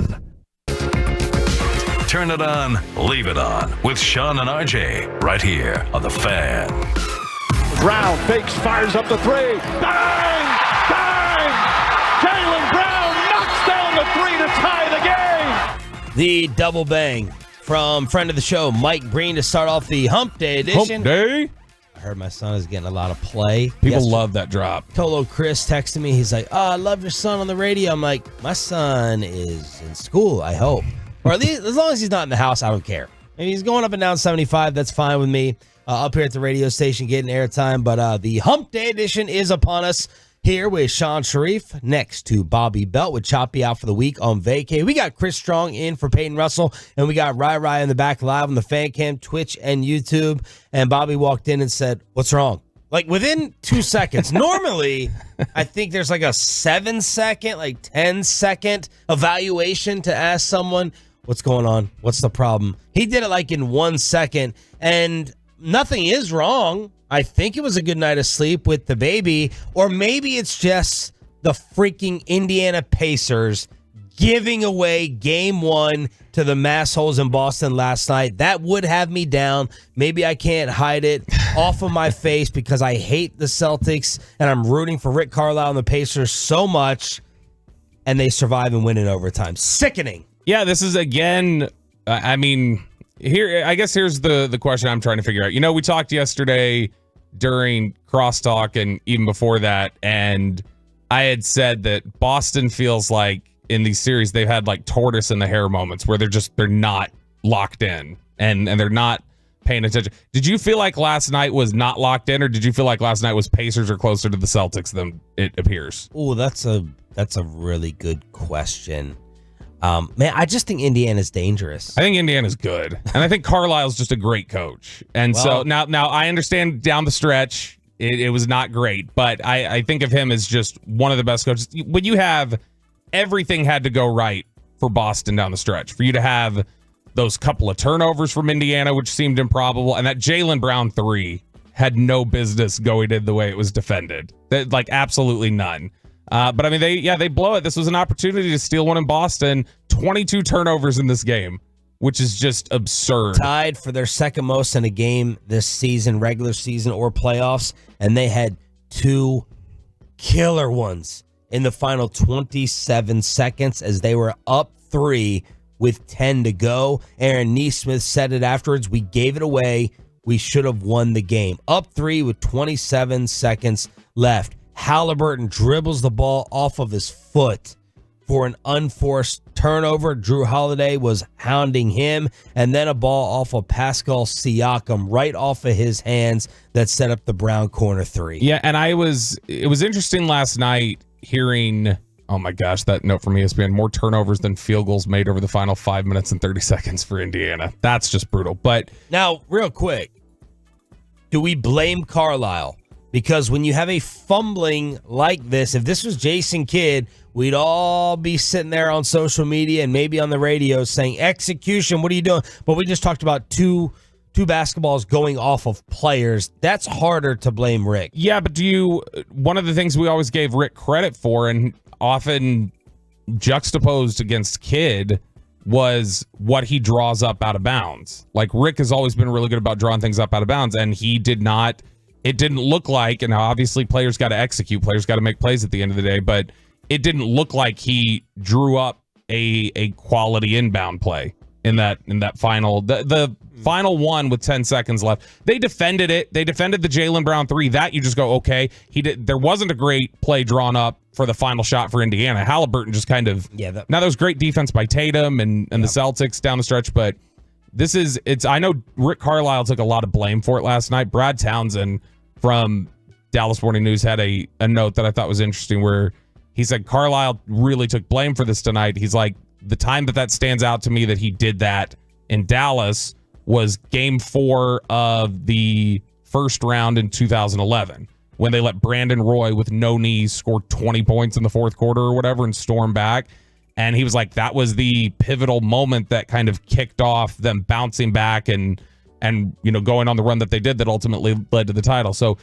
fan. Turn it on, leave it on with Sean and RJ right here on The Fan. Brown fakes, fires up the three. Bang! Bang! Jaylen Brown knocks down the three to tie the game. The double bang from friend of the show, Mike Breen, to start off the Hump Day edition. Hump Day? I heard my son is getting a lot of play. People love that drop. Tolo Chris texted me. He's like, I love your son on the radio. I'm like, my son is in school, I hope. Or at least, as long as he's not in the house, I don't care. Maybe he's going up and down 75. That's fine with me. Up here at the radio station getting airtime. But the Hump Day edition is upon us here with Sean Sharif next to Bobby Belt with Choppy out for the week on vacay. We got Chris Strong in for Peyton Russell, and we got Rai in the back live on the Fan Cam, Twitch, and YouTube. And Bobby walked in and said, what's wrong? Like within 2 seconds. Normally, I think there's like a 7-second, like 10-second evaluation to ask someone, what's going on? What's the problem? He did it like in 1 second, and nothing is wrong. I think it was a good night of sleep with the baby, or maybe it's just the freaking Indiana Pacers giving away game one to the massholes in Boston last night. That would have me down. Maybe I can't hide it off of my face because I hate the Celtics and I'm rooting for Rick Carlisle and the Pacers so much, and they survive and win in overtime. Sickening. Yeah, this is, again, here's the question I'm trying to figure out. You know, we talked yesterday during Crosstalk and even before that, and I had said that Boston feels like in these series they've had like tortoise in the hare moments where they're not locked in and they're not paying attention. Did you feel like last night was not locked in, or did you feel like last night was Pacers are closer to the Celtics than it appears? Oh, that's a really good question. Man, I just think Indiana's dangerous. I think Indiana's good. And I think Carlisle's just a great coach. And so now I understand down the stretch, it was not great, but I think of him as just one of the best coaches. When you have everything had to go right for Boston down the stretch, for you to have those couple of turnovers from Indiana, which seemed improbable, and that Jaylen Brown three had no business going in the way it was defended. Like absolutely none. But I mean, they blow it. This was an opportunity to steal one in Boston. 22 turnovers in this game, which is just absurd. Tied for their second most in a game this season, regular season or playoffs, and they had two killer ones in the final 27 seconds as they were up 3 with 10 to go. Aaron Nesmith said it afterwards, we gave it away. We should have won the game. Up 3 with 27 seconds left. Halliburton dribbles the ball off of his foot for an unforced turnover. Drew Holiday was hounding him, and then a ball off of Pascal Siakam right off of his hands that set up the Brown corner three. Yeah, and it was interesting last night hearing, oh my gosh, that note from ESPN, more turnovers than field goals made over the final 5 minutes and 30 seconds for Indiana. That's just brutal. But now, real quick, do we blame Carlisle? Because when you have a fumbling like this, if this was Jason Kidd, we'd all be sitting there on social media and maybe on the radio saying, execution, what are you doing? But we just talked about two basketballs going off of players. That's harder to blame Rick. Yeah, but one of the things we always gave Rick credit for and often juxtaposed against Kidd was what he draws up out of bounds. Like Rick has always been really good about drawing things up out of bounds, and he did not. It didn't look like, and obviously players got to execute, players got to make plays at the end of the day, but it didn't look like he drew up a quality inbound play in that final, the final one with 10 seconds left. They defended it. They defended the Jaylen Brown three. That you just go, okay, there wasn't a great play drawn up for the final shot for Indiana. Halliburton just kind of, now there was great defense by Tatum and the Celtics down the stretch, but I know Rick Carlisle took a lot of blame for it last night. Brad Townsend from Dallas Morning News had a note that I thought was interesting where he said Carlisle really took blame for this tonight. He's like, the time that stands out to me that he did that in Dallas was game 4 of the first round in 2011 when they let Brandon Roy with no knees score 20 points in the fourth quarter or whatever and storm back. And he was like, that was the pivotal moment that kind of kicked off them bouncing back and going on the run that they did that ultimately led to the title. So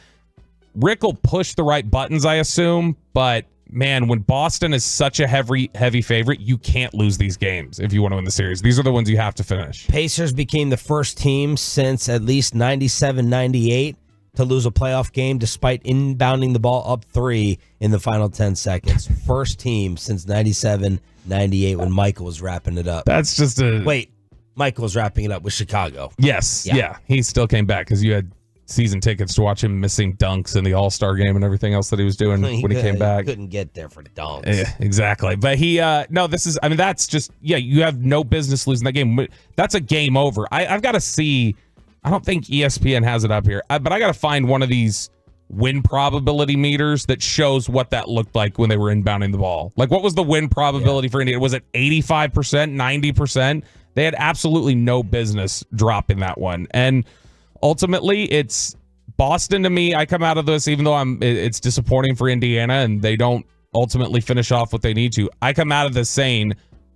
Rick will push the right buttons, I assume, but man, when Boston is such a heavy favorite, you can't lose these games if you want to win the series. These are the ones you have to finish. Pacers became the first team since at least 97-98 to lose a playoff game despite inbounding the ball up 3 in the final 10 seconds. First team since 97-98 when Michael was wrapping it up. That's just a... Wait, Michael was wrapping it up with Chicago. Yes, yeah. He still came back because you had season tickets to watch him missing dunks in the All-Star game and everything else that he was doing when he came back. He couldn't get there for dunks. Yeah, exactly. But that's just, you have no business losing that game. That's a game over. I've got to see, I don't think ESPN has it up here, but I got to find one of these win probability meters that shows what that looked like when they were inbounding the ball. Like, what was the win probability for Indiana? Was it 85%, 90%? They had absolutely no business dropping that one. And ultimately, it's Boston to me. I come out of this, even though it's disappointing for Indiana and they don't ultimately finish off what they need to. I come out of this saying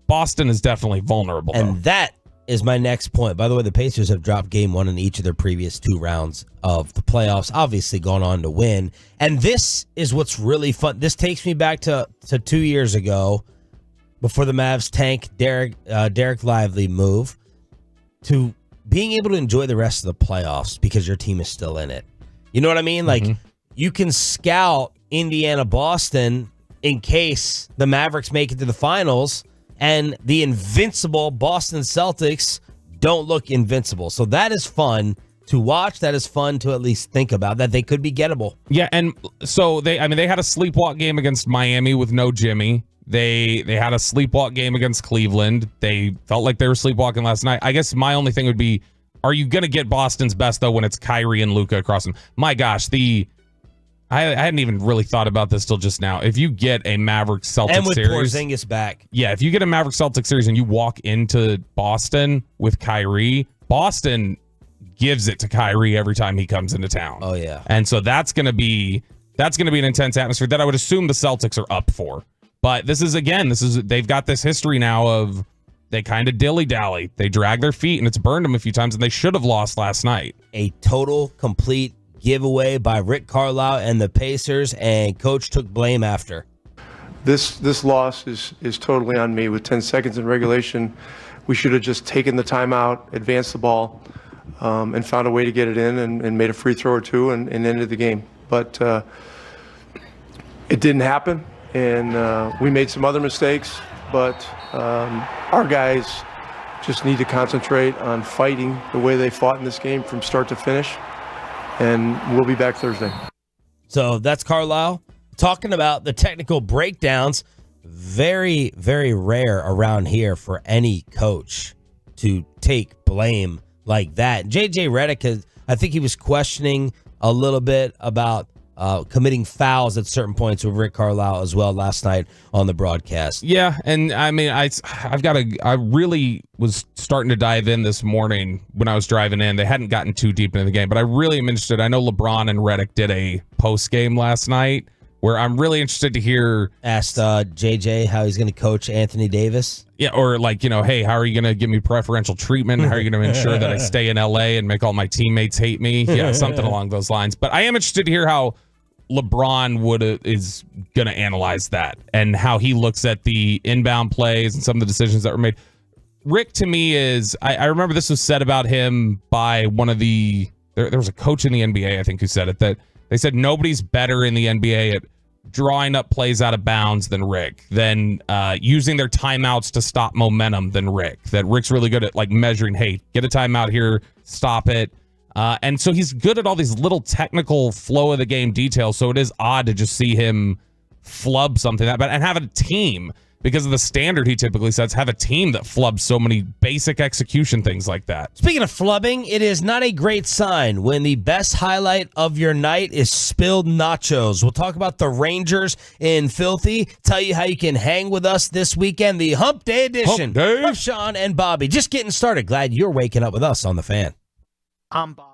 Boston is definitely vulnerable. And that is my next point. By the way, the Pacers have dropped game 1 in each of their previous 2 rounds of the playoffs, obviously gone on to win. And this is what's really fun. This takes me back to 2 years ago before the Mavs tank Derek Lively move to being able to enjoy the rest of the playoffs because your team is still in it. You know what I mean? Like, you can scout Indiana-Boston in case the Mavericks make it to the finals and the invincible Boston Celtics don't look invincible. So that is fun to watch. That is fun to at least think about, that they could be gettable. Yeah, and so they had a sleepwalk game against Miami with no Jimmy. They had a sleepwalk game against Cleveland. They felt like they were sleepwalking last night. I guess my only thing would be, are you going to get Boston's best, though, when it's Kyrie and Luka across them? My gosh, I hadn't even really thought about this till just now. If you get a Mavericks-Celtics and with series... Porzingis back. Yeah, if you get a Mavericks-Celtics series and you walk into Boston with Kyrie, Boston gives it to Kyrie every time he comes into town. Oh, yeah. And so that's going to be an intense atmosphere that I would assume the Celtics are up for. But they've got this history now of they kind of dilly-dally. They drag their feet, and it's burned them a few times, and they should have lost last night. A total, complete giveaway by Rick Carlisle and the Pacers, and coach took blame after. This loss is totally on me. With 10 seconds in regulation, we should have just taken the timeout, advanced the ball, and found a way to get it in and made a free throw or two and ended the game. But it didn't happen, and we made some other mistakes, but our guys just need to concentrate on fighting the way they fought in this game from start to finish. And we'll be back Thursday. So that's Carlisle talking about the technical breakdowns. Very, very rare around here for any coach to take blame like that. JJ Redick, I think he was questioning a little bit about committing fouls at certain points with Rick Carlisle as well last night on the broadcast. Yeah, and I mean, I really was starting to dive in this morning when I was driving in. They hadn't gotten too deep into the game, but I really am interested. I know LeBron and Redick did a post game last night where I'm really interested to hear. Asked JJ how he's going to coach Anthony Davis. Yeah, or like, hey, how are you going to give me preferential treatment? How are you going to ensure that I stay in LA and make all my teammates hate me? Yeah, something along those lines. But I am interested to hear how LeBron is going to analyze that and how he looks at the inbound plays and some of the decisions that were made. Rick, to me, is I remember this was said about him by one of the there was a coach in the NBA, I think, who said it, that they said nobody's better in the NBA at drawing up plays out of bounds than Rick, than using their timeouts to stop momentum than Rick. That Rick's really good at like measuring, hey, get a timeout here, stop it. And so he's good at all these little technical flow of the game details. So it is odd to just see him flub something and have a team, because of the standard he typically sets, have a team that flubs so many basic execution things like that. Speaking of flubbing, it is not a great sign when the best highlight of your night is spilled nachos. We'll talk about the Rangers in Filthy, tell you how you can hang with us this weekend, the Hump Day edition of Sean and Bobby. Just getting started. Glad you're waking up with us on The Fan. I'm Bobber.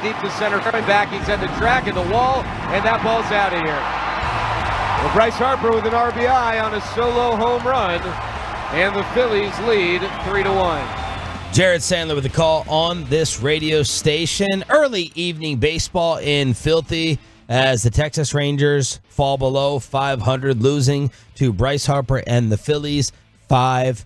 Deep to center, coming back, he's at the track and the wall, and that ball's out of here. Well, Bryce Harper with an RBI on a solo home run, and the Phillies lead 3-1. Jared Sandler with the call on this radio station. Early evening baseball in Filthy as the Texas Rangers fall below 500, losing to Bryce Harper and the Phillies 5-2.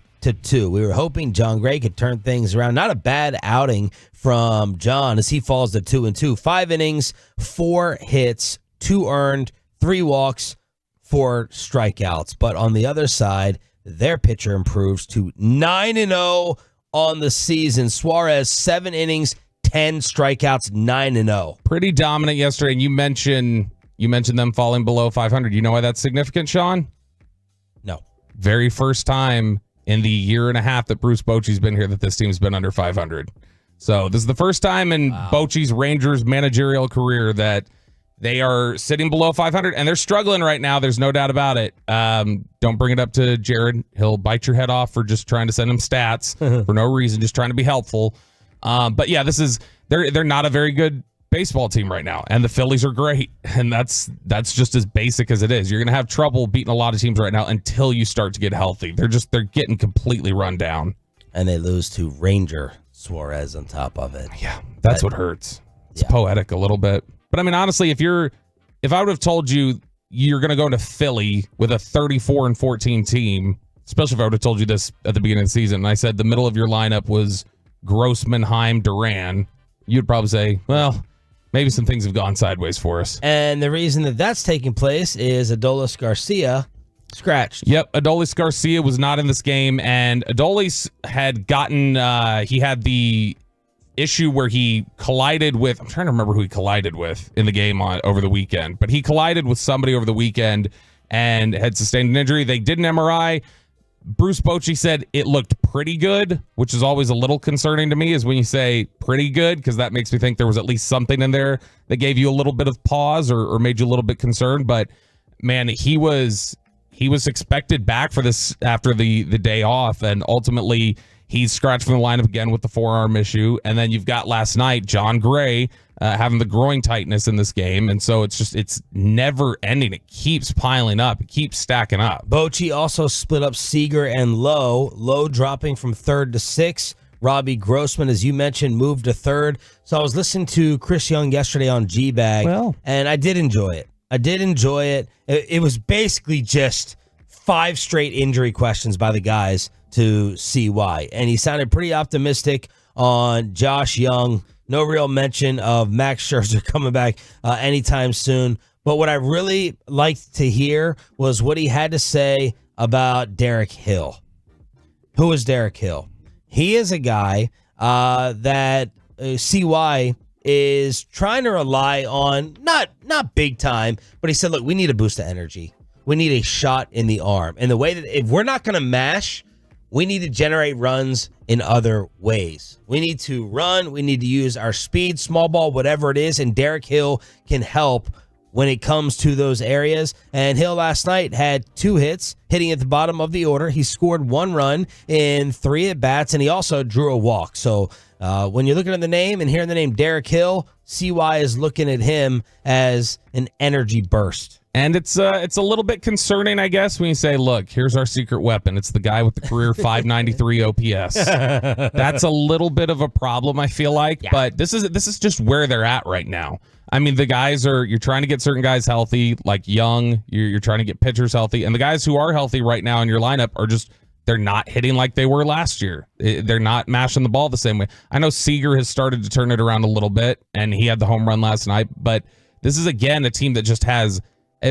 We were hoping John Gray could turn things around. Not a bad outing from John as he falls to 2-2. 5 innings, 4 hits, 2 earned, 3 walks, 4 strikeouts. But on the other side, their pitcher improves to 9-0 on the season. Suarez, 7 innings, 10 strikeouts, 9-0. Pretty dominant yesterday. And you mentioned them falling below 500. You know why that's significant, Sean? No. Very first time in the year and a half that Bruce Bochy's been here that this team's been under 500. So this is the first time in Bochy's Rangers managerial career that they are sitting below 500, and they're struggling right now. There's no doubt about it. Don't bring it up to Jared. He'll bite your head off for just trying to send him stats for no reason, just trying to be helpful. But yeah, they're not a very good baseball team right now, and the Phillies are great, and that's just as basic as it is. You're going to have trouble beating a lot of teams right now until you start to get healthy. They're getting completely run down. And they lose to Ranger Suarez on top of it. Yeah, that's what hurts. It's poetic a little bit. But I mean, honestly, if I would have told you you're going to go into Philly with a 34-14 team, especially if I would have told you this at the beginning of the season, and I said the middle of your lineup was Grossman, Heim, Duran, you'd probably say, well, maybe some things have gone sideways for us. And the reason that that's taking place is Adolis Garcia scratched. Yep, Adolis Garcia was not in this game, and Adolis had gotten, he had the issue where he collided with, I'm trying to remember who he collided with in the game over the weekend, but he collided with somebody over the weekend and had sustained an injury. They did an MRI. Bruce Bochy said it looked pretty good, which is always a little concerning to me, is when you say pretty good, because that makes me think there was at least something in there that gave you a little bit of pause or made you a little bit concerned. But man, he was expected back for this after the day off, and ultimately he's scratched from the lineup again with the forearm issue. And then you've got last night, John Gray having the groin tightness in this game. And so it's never ending. It keeps piling up. It keeps stacking up. Bochy also split up Seager and Lowe dropping from 3rd to 6th. Robbie Grossman, as you mentioned, moved to 3rd. So I was listening to Chris Young yesterday on G-Bag, and I did enjoy it. It was basically just 5 straight injury questions by the guys to see why. And he sounded pretty optimistic on Josh Young. No real mention of Max Scherzer coming back anytime soon. But what I really liked to hear was what he had to say about Derek Hill. Who is Derek Hill? He is a guy that CY is trying to rely on, not big time, but he said, look, we need a boost of energy. We need a shot in the arm. And the way that if we're not going to mash, we need to generate runs in other ways. We need to run. We need to use our speed, small ball, whatever it is. And Derek Hill can help when it comes to those areas. And Hill last night had 2 hits, hitting at the bottom of the order. He scored 1 run in 3 at-bats, and he also drew a walk. So when you're looking at the name and hearing the name Derek Hill, CY is looking at him as an energy burst. And it's a little bit concerning, I guess, when you say, look, here's our secret weapon. It's the guy with the career 593 OPS. That's a little bit of a problem, I feel like. Yeah. But this is just where they're at right now. I mean, the guys you're trying to get certain guys healthy, like Young. You're trying to get pitchers healthy. And the guys who are healthy right now in your lineup are just, they're not hitting like they were last year. They're not mashing the ball the same way. I know Seager has started to turn it around a little bit, and he had the home run last night. But this is, again, a team that just has,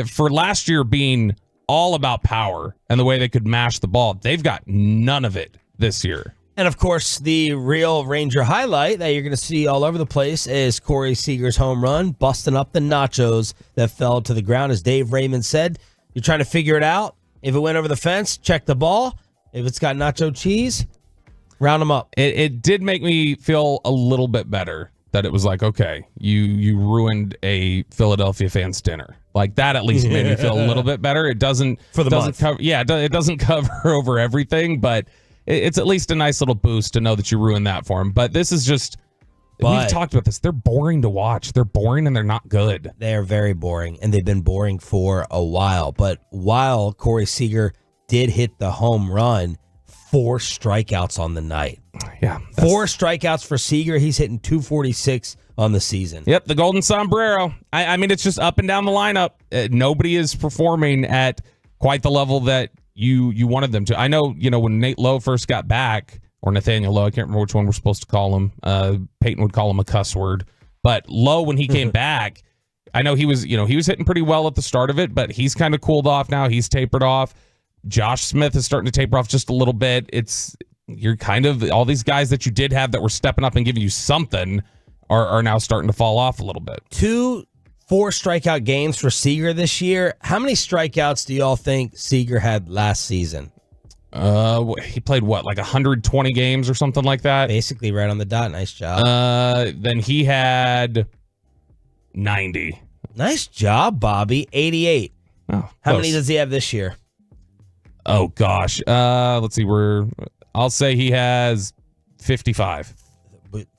for last year being all about power and the way they could mash the ball, they've got none of it this year. And, of course, the real Ranger highlight that you're going to see all over the place is Corey Seager's home run, busting up the nachos that fell to the ground. As Dave Raymond said, you're trying to figure it out. If it went over the fence, check the ball. If it's got nacho cheese, round them up. It did make me feel a little bit better that it was like, okay, you ruined a Philadelphia fan's dinner. Like that at least made me feel a little bit better. It doesn't cover, it doesn't cover over everything, but it's at least a nice little boost to know that you ruined that for him. But this is just, we've talked about this. They're boring to watch. They're boring and they're not good. They are very boring, and they've been boring for a while. But while Corey Seager did hit the home run, 4 strikeouts on the night. Yeah. 4 strikeouts for Seager. He's hitting 246 on the season. Yep, the golden sombrero. I mean, it's just up and down the lineup. Nobody is performing at quite the level that you wanted them to. I know, when Nate Lowe first got back, or Nathaniel Lowe, I can't remember which one we're supposed to call him. Peyton would call him a cuss word. But Lowe, when he came back, I know he was hitting pretty well at the start of it, but he's kind of cooled off now. He's tapered off. Josh Smith is starting to taper off just a little bit. You're kind of, all these guys that you did have that were stepping up and giving you something are now starting to fall off a little bit. 2 4-strikeout games for Seager this year. How many strikeouts do y'all think Seager had last season? He played like 120 games or something like that. Basically right on the dot. Nice job. Then he had 90. Nice job, Bobby. 88. Oh, how many does he have this year? Oh gosh. Let's see. I'll say he has 55.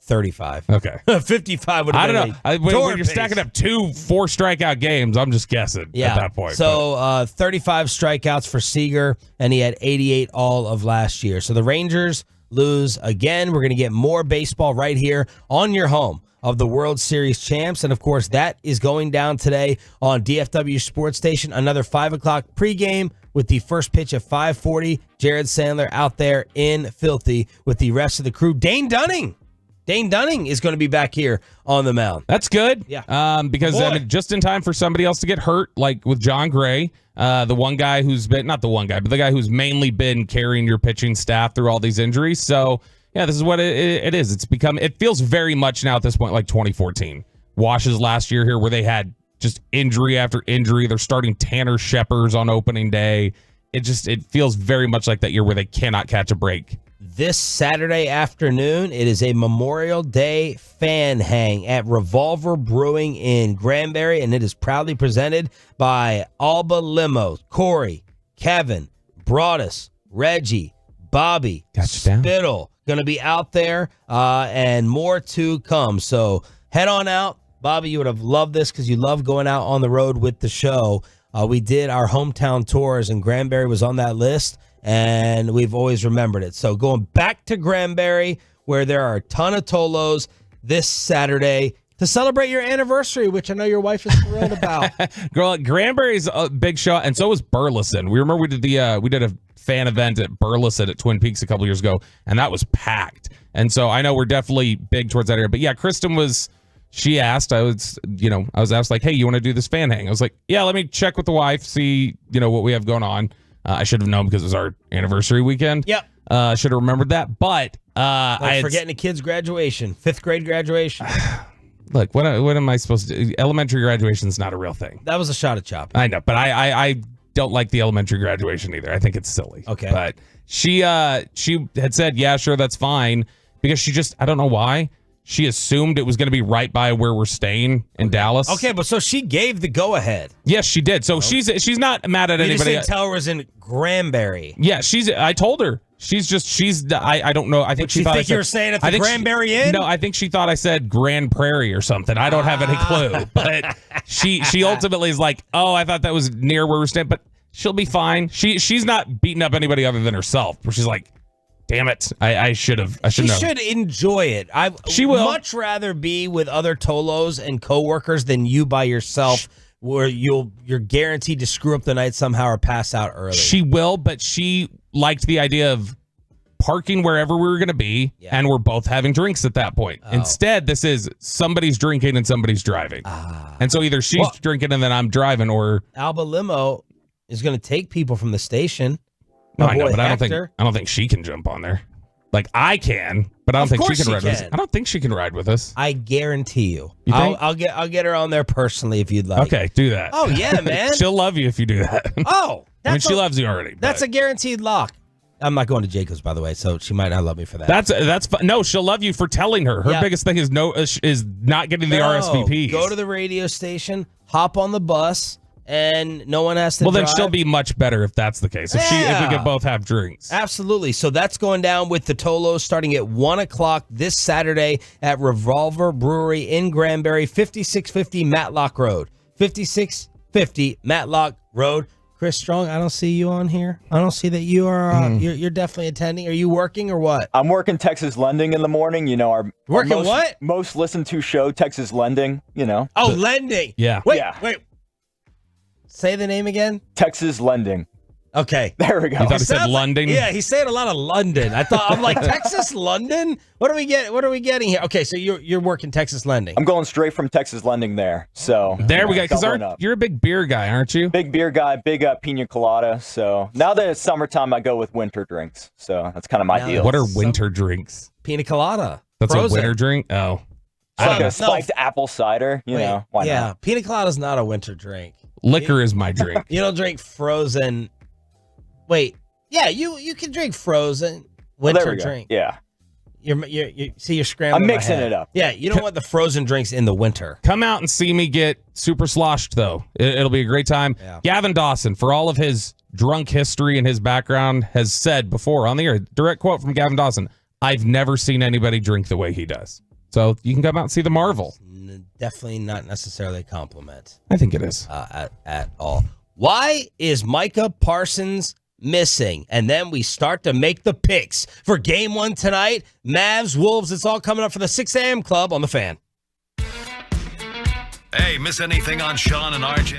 35. Okay. 55 would have been. I don't know. When you're stacking up 2 4-strikeout games, I'm just guessing at that point. So 35 strikeouts for Seager, and he had 88 all of last year. So the Rangers lose again. We're going to get more baseball right here on your home of the World Series champs. And, of course, that is going down today on DFW Sports Station. Another 5 o'clock pregame with the first pitch at 5:40. Jared Sandler out there in Filthy with the rest of the crew. Dane Dunning is going to be back here on the mound. That's good. Yeah. Because just in time for somebody else to get hurt, like with John Gray, the one guy who's been, not the one guy, but the guy who's mainly been carrying your pitching staff through all these injuries. So, yeah, this is what it is. It feels very much now at this point like 2014. Washes last year here where they had just injury after injury. They're starting Tanner Sheppers on opening day. It feels very much like that year where they cannot catch a break. This Saturday afternoon, it is a Memorial Day fan hang at Revolver Brewing in Granbury, and it is proudly presented by Alba Limo. Corey, Kevin, Broadus, Reggie, Bobby, Spittle, going to be out there, and more to come. So head on out, Bobby, you would have loved this because you love going out on the road with the show. We did our hometown tours, and Granbury was on that list, and we've always remembered it. So going back to Granbury, where there are a ton of Tolos this Saturday to celebrate your anniversary, which I know your wife is thrilled about. Girl, Granbury's a big show, and so was Burleson. We remember we did a fan event at Burleson at Twin Peaks a couple years ago, and that was packed. And so I know we're definitely big towards that area. But yeah, Kristen she asked, I was asked like, hey, you want to do this fan hang? I was like, yeah, let me check with the wife, see, what we have going on. I should have known because it was our anniversary weekend. Yep. Should have remembered that. But forgetting a kid's graduation, 5th grade graduation. Look, what am I supposed to do? Elementary graduation is not a real thing. That was a shot at Chop. I know, but I don't like the elementary graduation either. I think it's silly. Okay. But she had said, yeah, sure, that's fine. Because she just, I don't know why, she assumed it was going to be right by where we're staying in Dallas. Okay, but so she gave the go-ahead. Yes, she did. So she's not mad at You anybody. just didn't tell her it was in Granbury. Yeah, I told her. I don't know. I think she thought you were saying at the Granbury Inn? No, I think she thought I said Grand Prairie or something. I don't have any clue. But she ultimately is like, oh, I thought that was near where we're staying. But she'll be fine. She's not beating up anybody other than herself. But she's like, damn it, I should have. She should enjoy it. She will much rather be with other Tolos and coworkers than you by yourself, where you're guaranteed to screw up the night somehow or pass out early. She will, but she liked the idea of parking wherever we were going to be, and we're both having drinks at that point. Instead, this is somebody's drinking and somebody's driving. And so either she's drinking and then I'm driving, or Alba Limo is going to take people from the station. No, I know, but I don't think she can jump on there. Like I can, but I don't think she can ride with us. I don't think she can ride with us. I guarantee you. You think? I'll get her on there personally if you'd like. Okay, do that. Oh yeah, man. She'll love you if you do that. Oh, she loves you already. That's a guaranteed lock. I'm not going to Jacobs, by the way, so she might not love me for that. That's no. She'll love you for telling her. Her biggest thing is not getting the RSVPs. Go to the radio station, hop on the bus, and no one has to. Well, drive. then she'll be much better if that's the case. If we could both have drinks. Absolutely. So that's going down with the Tolos starting at 1:00 this Saturday at Revolver Brewery in Granbury, 5650 Matlock Road. 5650 Matlock Road. Chris Strong, I don't see you on here. I don't see that you are. You're definitely attending. Are you working or what? I'm working Texas Lending in the morning. Our most listened to show, Texas Lending. Oh, Lending. Yeah. Wait. Say the name again. Texas Lending. Okay. There we go. You thought he said London? Yeah, he's saying a lot of London. I'm like, Texas London? What are we getting here? Okay, so you're working Texas Lending. I'm going straight from Texas Lending there. So there we go. Because you're a big beer guy, aren't you? Big beer guy, big pina colada. So now that it's summertime, I go with winter drinks. So that's kind of my deal. What are winter drinks? Pina colada. That's frozen. A winter drink? Oh. It's like a spiked apple cider, why not? Pina colada's not a winter drink. Liquor is my drink. You don't drink frozen. Wait, yeah, you can drink frozen winter drink. Yeah, you're scrambling. I'm mixing it up. Yeah, you don't want the frozen drinks in the winter. Come out and see me get super sloshed though. It'll be a great time. Yeah. Gavin Dawson, for all of his drunk history and his background, has said before on the air. Direct quote from Gavin Dawson: "I've never seen anybody drink the way he does." So you can come out and see the marvel. Definitely not necessarily a compliment. I think it is at all. Why is Micah Parsons missing? And then we start to make the picks for game 1 tonight. Mavs-Wolves. It's all coming up for the 6 a.m. club on the Fan. Hey, miss anything on Sean and RJ?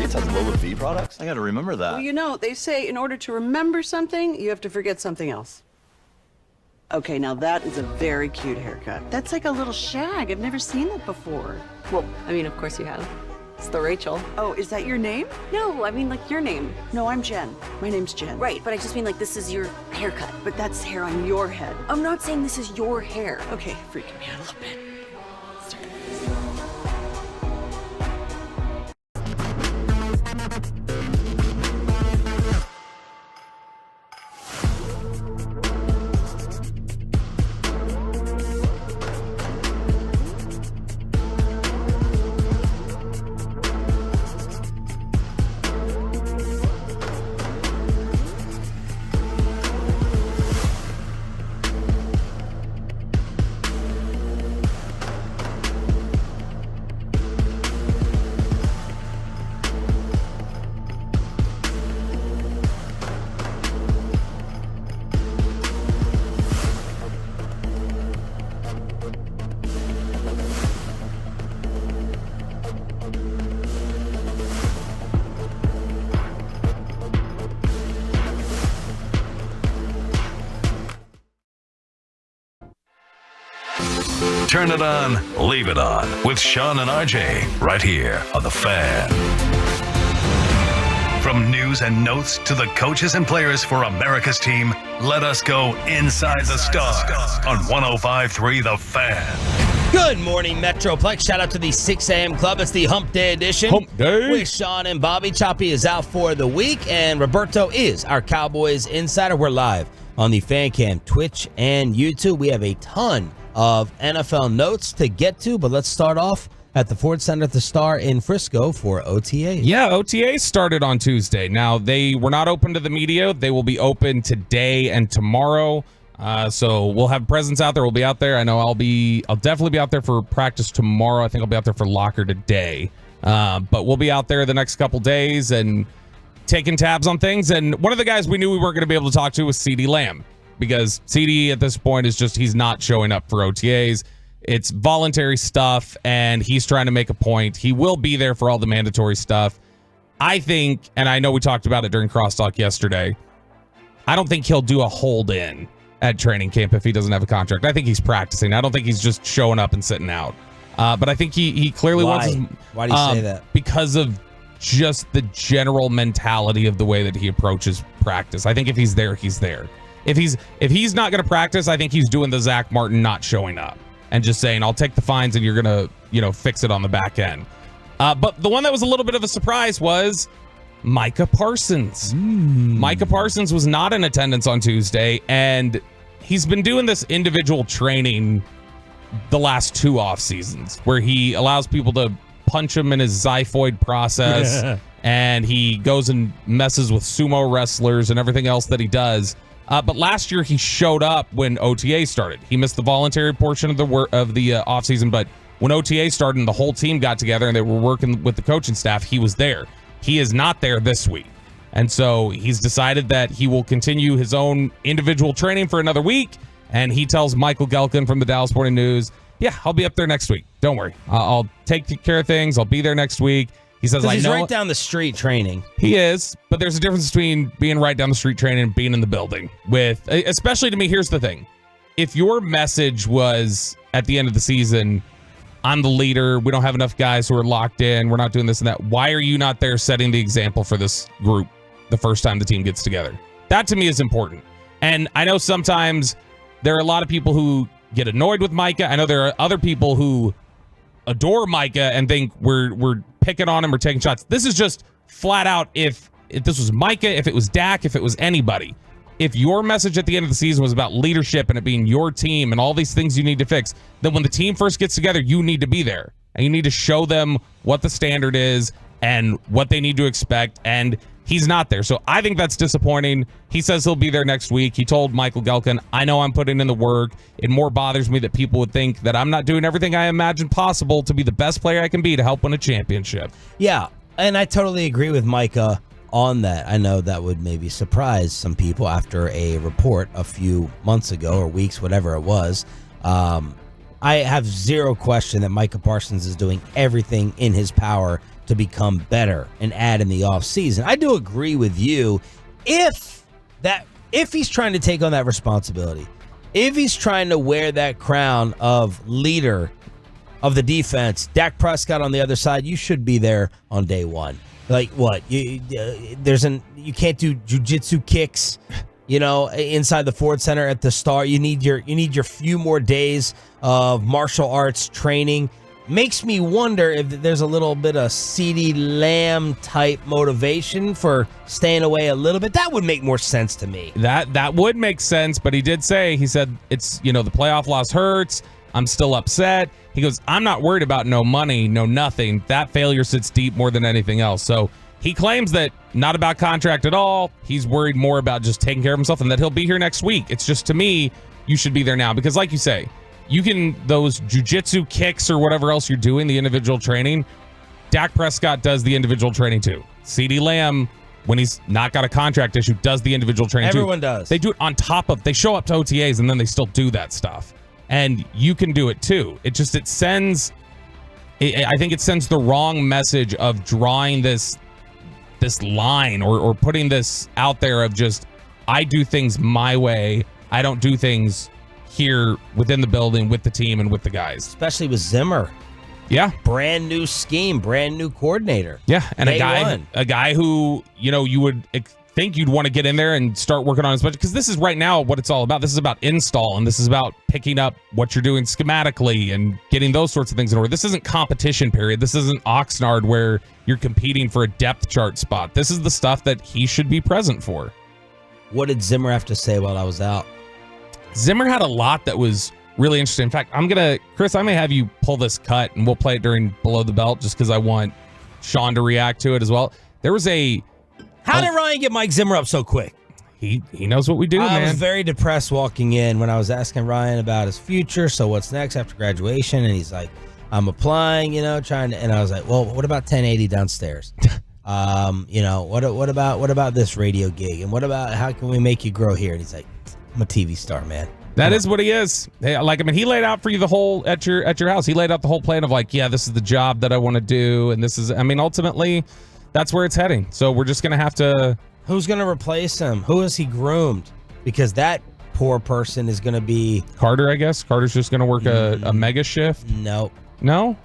It's has Lola V products? I gotta remember that. Well, you know, they say in order to remember something, you have to forget something else. Okay, now that is a very cute haircut. That's like a little shag. I've never seen that before. Well, I mean, of course you have. It's the Rachel. Oh, is that your name? No, I mean, like, your name. No, I'm Jen. My name's Jen. Right, but I just mean, like, this is your haircut. But that's hair on your head. I'm not saying this is your hair. Okay, freaking me out a little bit. Turn it on, leave it on with Sean and RJ right here on The Fan. From news and notes to the coaches and players for America's team, let us go inside the stars on 105.3 The Fan. Good morning, Metroplex. Shout out to the 6 a.m. club. It's the Hump Day edition. Hump Day. With Sean and Bobby. Choppy is out for the week, and Roberto is our Cowboys insider. We're live on the Fan Cam, Twitch, and YouTube. We have a ton of NFL notes to get to, but let's start off at the Ford Center at the Star in Frisco for OTAs. Yeah, OTAs started on Tuesday. Now, they were not open to the media. They will be open today and tomorrow. So we'll have presence out there. We'll be out there. I know I'll definitely be out there for practice tomorrow. I think I'll be out there for locker today. But we'll be out there the next couple days and taking tabs on things. And one of the guys we knew we weren't going to be able to talk to was CeeDee Lamb, because CeeDee at this point is just, he's not showing up for OTAs. It's voluntary stuff, and he's trying to make a point. He will be there for all the mandatory stuff. I think, and I know we talked about it during Crosstalk yesterday, I don't think he'll do a hold-in at training camp if he doesn't have a contract. I think he's practicing. I don't think he's just showing up and sitting out. But I think he clearly wants... Why do you say that? Because of just the general mentality of the way that he approaches practice. I think if he's there, he's there. If he's not going to practice, I think he's doing the Zach Martin not showing up and just saying, I'll take the fines and you're going to, fix it on the back end. But the one that was a little bit of a surprise was Micah Parsons. Micah Parsons was not in attendance on Tuesday, and he's been doing this individual training the last 2 off seasons where he allows people to punch him in his xiphoid process and he goes and messes with sumo wrestlers and everything else that he does. But last year he showed up when OTA started. He missed the voluntary portion of the offseason, but when OTA started and the whole team got together and they were working with the coaching staff, he was there. He is not there this week. And so he's decided that he will continue his own individual training for another week. And he tells Michael Gelkin from the Dallas Morning News, yeah, I'll be up there next week. Don't worry. I'll take care of things. I'll be there next week. He says, he's right down the street training. He is, but there's a difference between being right down the street training and being in the building. Especially to me, here's the thing. If your message was at the end of the season, I'm the leader, we don't have enough guys who are locked in, we're not doing this and that, why are you not there setting the example for this group the first time the team gets together? That to me is important. And I know sometimes there are a lot of people who get annoyed with Micah. I know there are other people who adore Micah and think we're picking on him or taking shots. This is just flat out, if this was Micah, if it was Dak, if it was anybody, if your message at the end of the season was about leadership and it being your team and all these things you need to fix, then when the team first gets together, you need to be there and you need to show them what the standard is and what they need to expect. And he's not there. So I think that's disappointing. He says he'll be there next week. He told Michael Gelkin, I know I'm putting in the work. It more bothers me that people would think that I'm not doing everything I imagine possible to be the best player I can be to help win a championship. Yeah, and I totally agree with Micah on that. I know that would maybe surprise some people after a report a few months ago or weeks, whatever it was. I have zero question that Micah Parsons is doing everything in his power to become better and add in the offseason. I do agree with you. If he's trying to take on that responsibility, if he's trying to wear that crown of leader of the defense, Dak Prescott on the other side, you should be there on day one. Like what? You can't do jiu-jitsu kicks, inside the Ford Center at the start. You need your few more days of martial arts training. Makes me wonder if there's a little bit of CeeDee Lamb type motivation for staying away a little bit. That would make more sense to me. That would make sense, but he said it's, the playoff loss hurts. I'm still upset. He goes, I'm not worried about no money, no nothing. That failure sits deep more than anything else. So he claims that not about contract at all. He's worried more about just taking care of himself and that he'll be here next week. It's just, to me, you should be there now because like you say, those jiu-jitsu kicks or whatever else you're doing, the individual training, Dak Prescott does the individual training too. CeeDee Lamb, when he's not got a contract issue, does the individual training too. Everyone does. They do it on top of, they show up to OTAs and then they still do that stuff. And you can do it too. I think it sends the wrong message of drawing this line or putting this out there of just, I do things my way. I don't do things here within the building with the team and with the guys. Especially with Zimmer. Yeah. Brand new scheme, brand new coordinator. Yeah. And Day a guy who, you would think you'd want to get in there and start working on his budget because this is right now what it's all about. This is about install and this is about picking up what you're doing schematically and getting those sorts of things in order. This isn't competition period. This isn't Oxnard where you're competing for a depth chart spot. This is the stuff that he should be present for. What did Zimmer have to say while I was out? Zimmer had a lot that was really interesting. In fact, Chris, I may have you pull this cut and we'll play it during Below the Belt just because I want Sean to react to it as well. There was How did Ryan get Mike Zimmer up so quick? He knows what we do, man. I was very depressed walking in when I was asking Ryan about his future. So what's next after graduation? And he's like, I'm applying, trying to, and I was like, well, what about 1080 downstairs? What about this radio gig? And what about how can we make you grow here? And he's like, I'm a TV star, man. That is what he is. Hey, he laid out for you the whole at your house. He laid out the whole plan of this is the job that I want to do, and this is. ultimately, that's where it's heading. So we're just gonna have to. Who's gonna replace him? Who is he groomed? Because that poor person is gonna be Carter. I guess Carter's just gonna work a mega shift. No. No.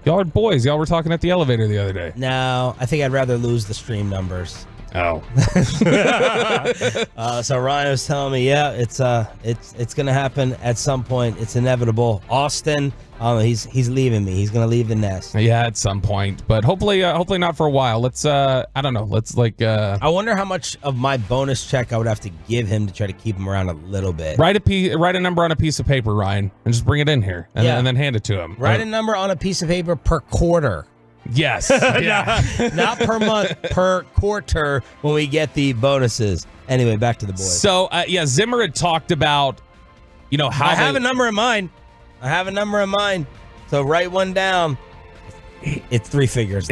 Y'all are boys. Y'all were talking at the elevator the other day. No, I think I'd rather lose the stream numbers. Oh. So Ryan was telling me, it's gonna happen at some point. It's inevitable. Austin, he's leaving me. He's gonna leave the nest. Yeah, at some point, but hopefully not for a while. Let's I don't know. Let's I wonder how much of my bonus check I would have to give him to try to keep him around a little bit. Write a number on a piece of paper, Ryan, and just bring it in here, and then hand it to him. Write a number on a piece of paper per quarter. Yes. Yeah. Not per month, per quarter when we get the bonuses. Anyway, back to the boys. So, Zimmer had talked about, how I have a number in mind. So write one down. It's three figures.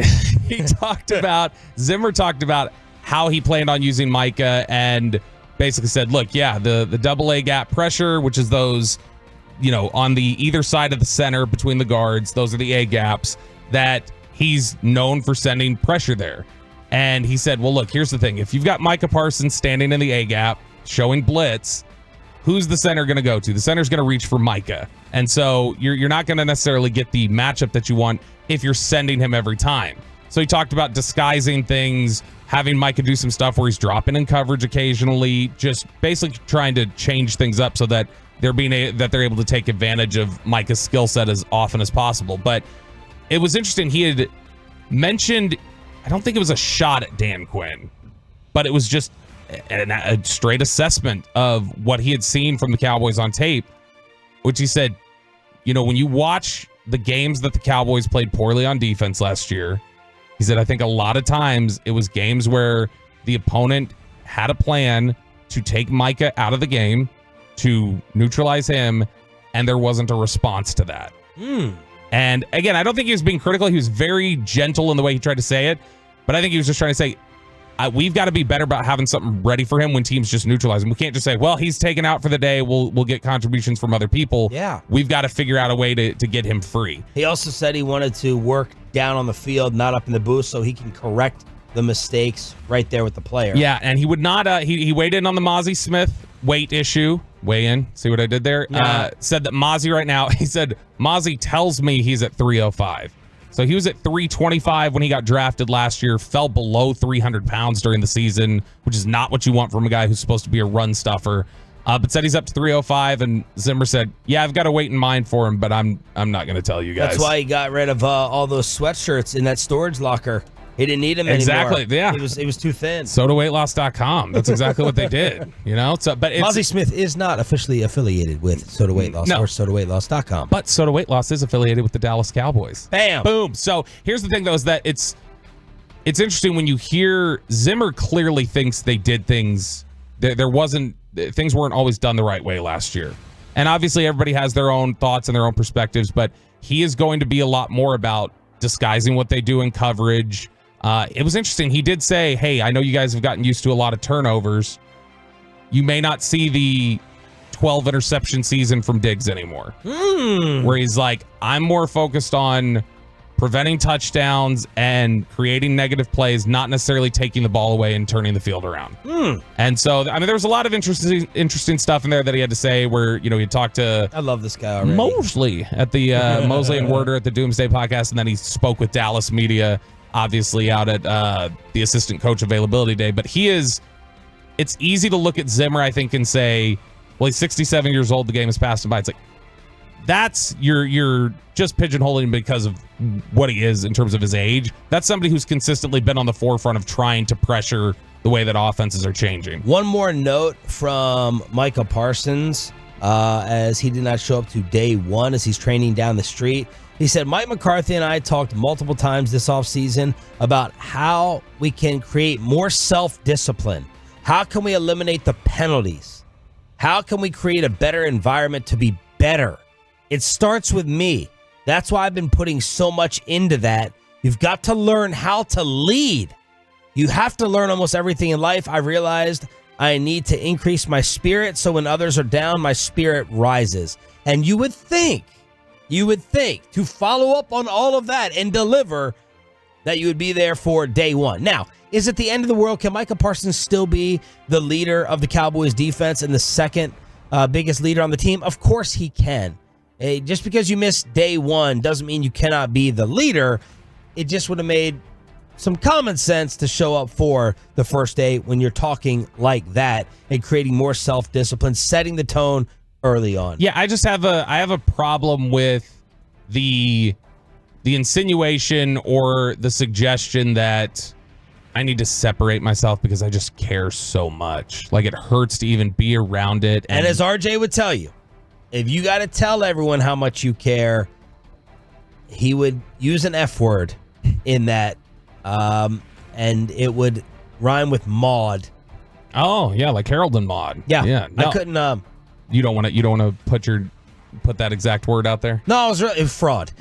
Zimmer talked about how he planned on using Micah and basically said, look, the double A gap pressure, which is those, on the either side of the center between the guards, those are the A gaps that he's known for sending pressure there. And he said, well, look, here's the thing. If you've got Micah Parsons standing in the A gap, showing blitz, who's the center going to go to? The center's going to reach for Micah. And so you're not going to necessarily get the matchup that you want if you're sending him every time. So he talked about disguising things, having Micah do some stuff where he's dropping in coverage occasionally, just basically trying to change things up so that they're able to take advantage of Micah's skill set as often as possible. But it was interesting. He had mentioned, I don't think it was a shot at Dan Quinn, but it was just a straight assessment of what he had seen from the Cowboys on tape, which he said, when you watch the games that the Cowboys played poorly on defense last year, he said, I think a lot of times it was games where the opponent had a plan to take Micah out of the game, to neutralize him, and there wasn't a response to that. And again, I don't think he was being critical. He was very gentle in the way he tried to say it, but I think he was just trying to say, we've got to be better about having something ready for him when teams just neutralize him. We can't just say, well, he's taken out for the day. We'll get contributions from other people. Yeah. We've got to figure out a way to get him free. He also said he wanted to work down on the field, not up in the booth, so he can correct the mistakes right there with the player. Yeah, and he would not, he weighed in on the Mozzie Smith weight issue. Weigh in. See what I did there? Yeah. Said that Mozzie right now, he said, Mozzie tells me he's at 305. So he was at 325 when he got drafted last year, fell below 300 pounds during the season, which is not what you want from a guy who's supposed to be a run stuffer. But said he's up to 305, and Zimmer said, yeah, I've got a weight in mind for him, but I'm not going to tell you guys. That's why he got rid of all those sweatshirts in that storage locker. He didn't need them exactly, anymore. Yeah. He was too thin. SodaWeightLoss.com. That's exactly what they did. So, but Mozzie Smith is not officially affiliated with Soda Weight Loss or SodaWeightLoss.com. But Soda Weight Loss is affiliated with the Dallas Cowboys. Bam. Boom. So here's the thing, though, is that it's interesting when you hear Zimmer clearly thinks they did things. Things weren't always done the right way last year. And obviously everybody has their own thoughts and their own perspectives, but he is going to be a lot more about disguising what they do in coverage. It was interesting. He did say, hey, I know you guys have gotten used to a lot of turnovers. You may not see the 12 interception season from Diggs anymore. Where he's like, I'm more focused on preventing touchdowns and creating negative plays, not necessarily taking the ball away and turning the field around. And so, I mean, there was a lot of interesting stuff in there that he had to say where, he talked to... I love this guy already. Mosley at the Mosley and Werder at the Doomsday Podcast, and then he spoke with Dallas media, obviously out at the assistant coach availability day. But it's easy to look at Zimmer, I think, and say, well, he's 67 years old. The game has passed him by. It's like, you're just pigeonholing him because of what he is in terms of his age. That's somebody who's consistently been on the forefront of trying to pressure the way that offenses are changing. One more note from Micah Parsons, as he did not show up to day one as he's training down the street. He said, Mike McCarthy and I talked multiple times this offseason about how we can create more self-discipline. How can we eliminate the penalties? How can we create a better environment to be better? It starts with me. That's why I've been putting so much into that. You've got to learn how to lead. You have to learn almost everything in life. I realized I need to increase my spirit so when others are down, my spirit rises. And you would think to follow up on all of that and deliver that you would be there for day one. Now, is it the end of the world? Can Micah Parsons still be the leader of the Cowboys defense and the second biggest leader on the team? Of course he can. Just because you missed day one doesn't mean you cannot be the leader. It just would have made some common sense to show up for the first day when you're talking like that and creating more self-discipline, setting the tone early on. Yeah, I have a problem with the insinuation or the suggestion that I need to separate myself because I just care so much. Like, it hurts to even be around it. And as RJ would tell you, if you got to tell everyone how much you care, he would use an F word in that, and it would rhyme with Maud. Oh yeah, like Harold and Maude. Yeah. No. I couldn't. You don't want to put that exact word out there. No, it was fraud.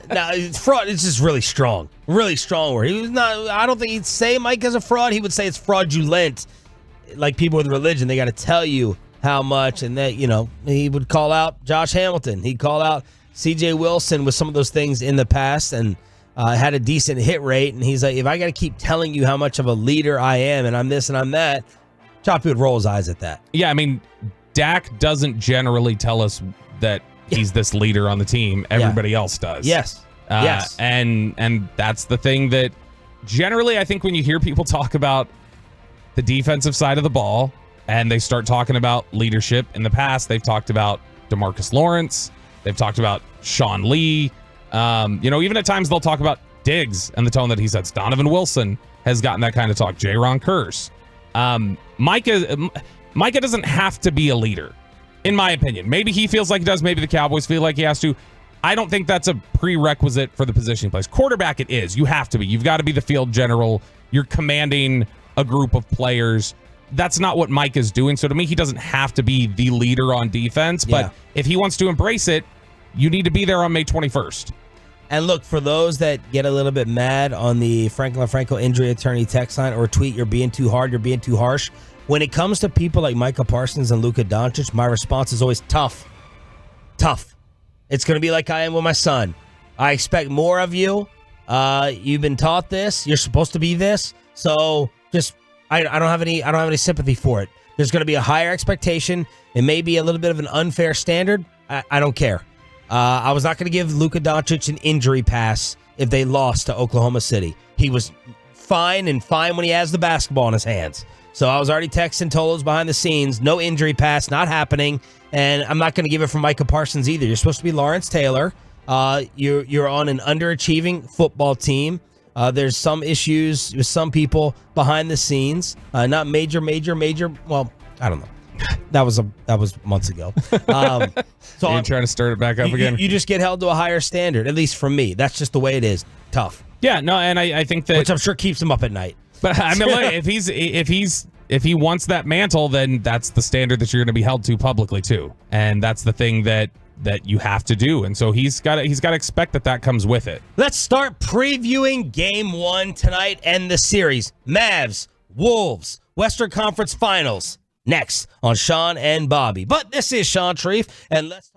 No, it's fraud. It's just really strong word. He was not. I don't think he'd say Mike is a fraud. He would say it's fraudulent. Like people with religion, they got to tell you how much, and that he would call out Josh Hamilton. He'd call out C.J. Wilson with some of those things in the past, and had a decent hit rate. And he's like, if I got to keep telling you how much of a leader I am, and I'm this and I'm that, Choppy would roll his eyes at that. Yeah, I mean, Dak doesn't generally tell us that he's this leader on the team. Everybody else does. Yes. Yes. And that's the thing that generally I think when you hear people talk about the defensive side of the ball and they start talking about leadership, in the past they've talked about DeMarcus Lawrence, they've talked about Sean Lee, even at times they'll talk about Diggs and the tone that he sets. Donovan Wilson has gotten that kind of talk. J-Ron Curse. Micah doesn't have to be a leader, in my opinion. Maybe he feels like he does. Maybe the Cowboys feel like he has to. I don't think that's a prerequisite for the position he plays. Quarterback it is. You have to be. You've got to be the field general. You're commanding a group of players. That's not what Mike is doing. So to me, he doesn't have to be the leader on defense. But if he wants to embrace it, you need to be there on May 21st. And look, for those that get a little bit mad on the Franklin Franco injury attorney text line or tweet, you're being too hard, you're being too harsh. When it comes to people like Micah Parsons and Luka Doncic, my response is always tough. Tough. It's going to be like I am with my son. I expect more of you. You've been taught this. You're supposed to be this. So just, I don't have any sympathy for it. There's going to be a higher expectation. It may be a little bit of an unfair standard. I don't care. I was not going to give Luka Doncic an injury pass if they lost to Oklahoma City. He was fine when he has the basketball in his hands. So I was already texting Tolos behind the scenes. No injury pass, not happening. And I'm not going to give it for Micah Parsons either. You're supposed to be Lawrence Taylor. You're on an underachieving football team. There's some issues with some people behind the scenes. Not major. Well, I don't know. That was months ago. So you're trying to start it back up again. You just get held to a higher standard, at least for me. That's just the way it is. Tough. Yeah, no, and I think that, which I'm sure keeps him up at night. But I mean, like, if he wants that mantle, then that's the standard that you're going to be held to publicly too, and that's the thing that you have to do. And so he's got to expect that comes with it. Let's start previewing Game 1 tonight and the series. Mavs-Wolves, Western Conference Finals. Next on Sean and Bobby. But this is Sean Sharif, and let's talk.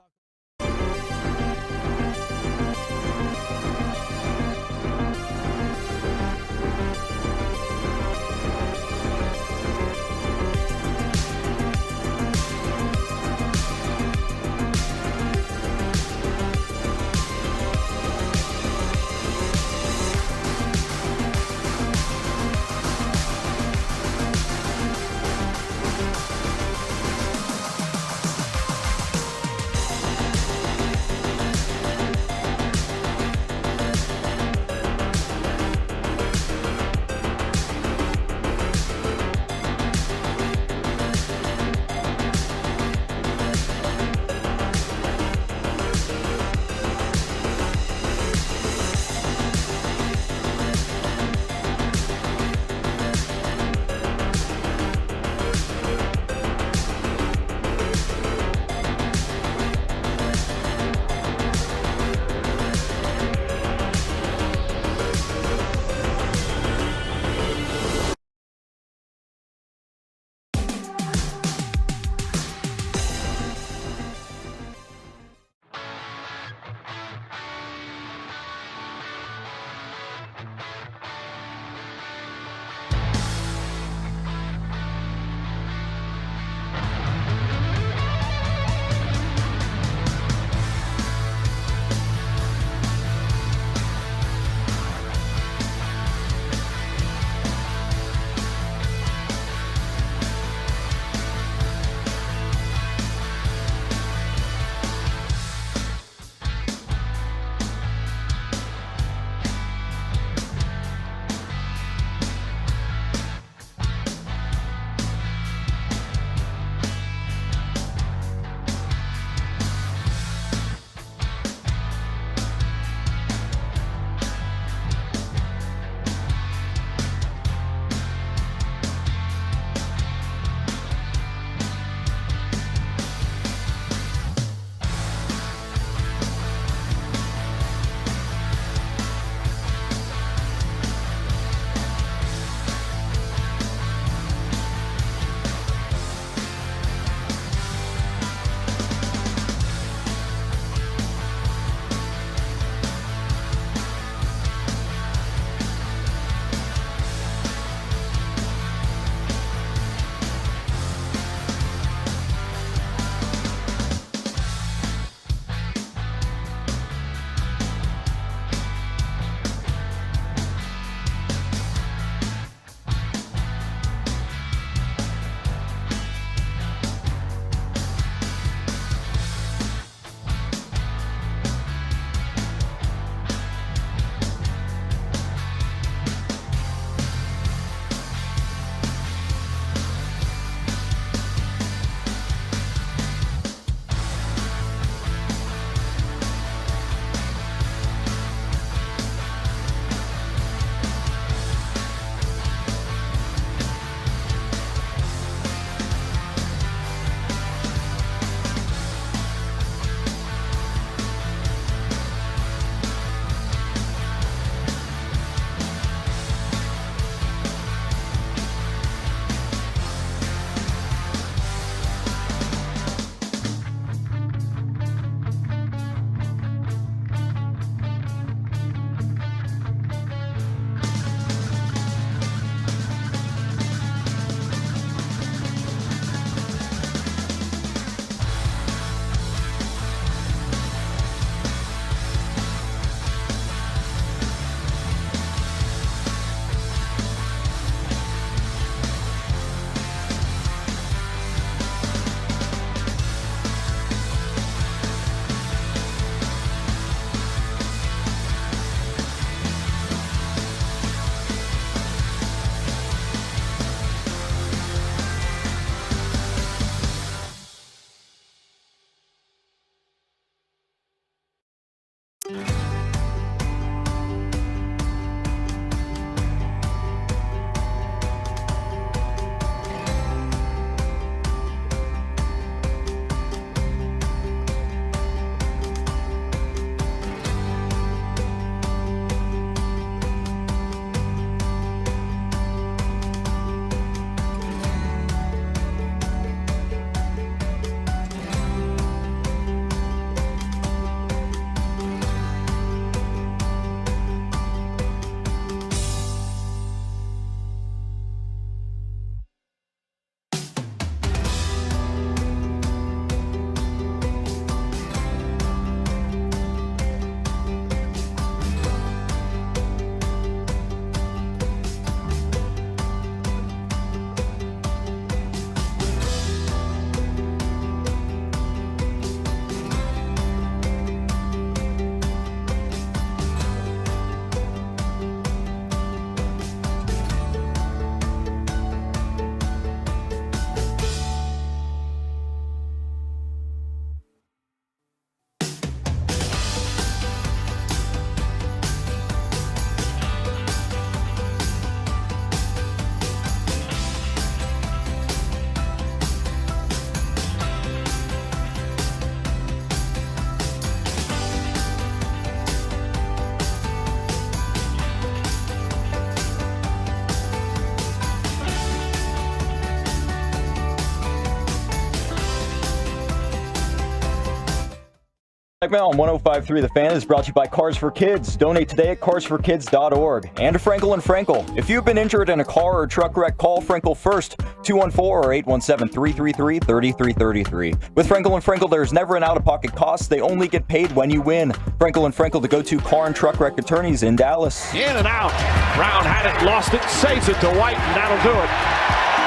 Segment on 105.3 The Fan is brought to you by Cars for Kids. Donate today at carsforkids.org. And to Frankel & Frankel. If you've been injured in a car or truck wreck, call Frankel first, 214 or 817-333-3333. With Frankel & Frankel, there's never an out-of-pocket cost. They only get paid when you win. Frankel & Frankel, the go-to car and truck wreck attorneys in Dallas. In and out. Brown had it, lost it, saves it to White, and that'll do it.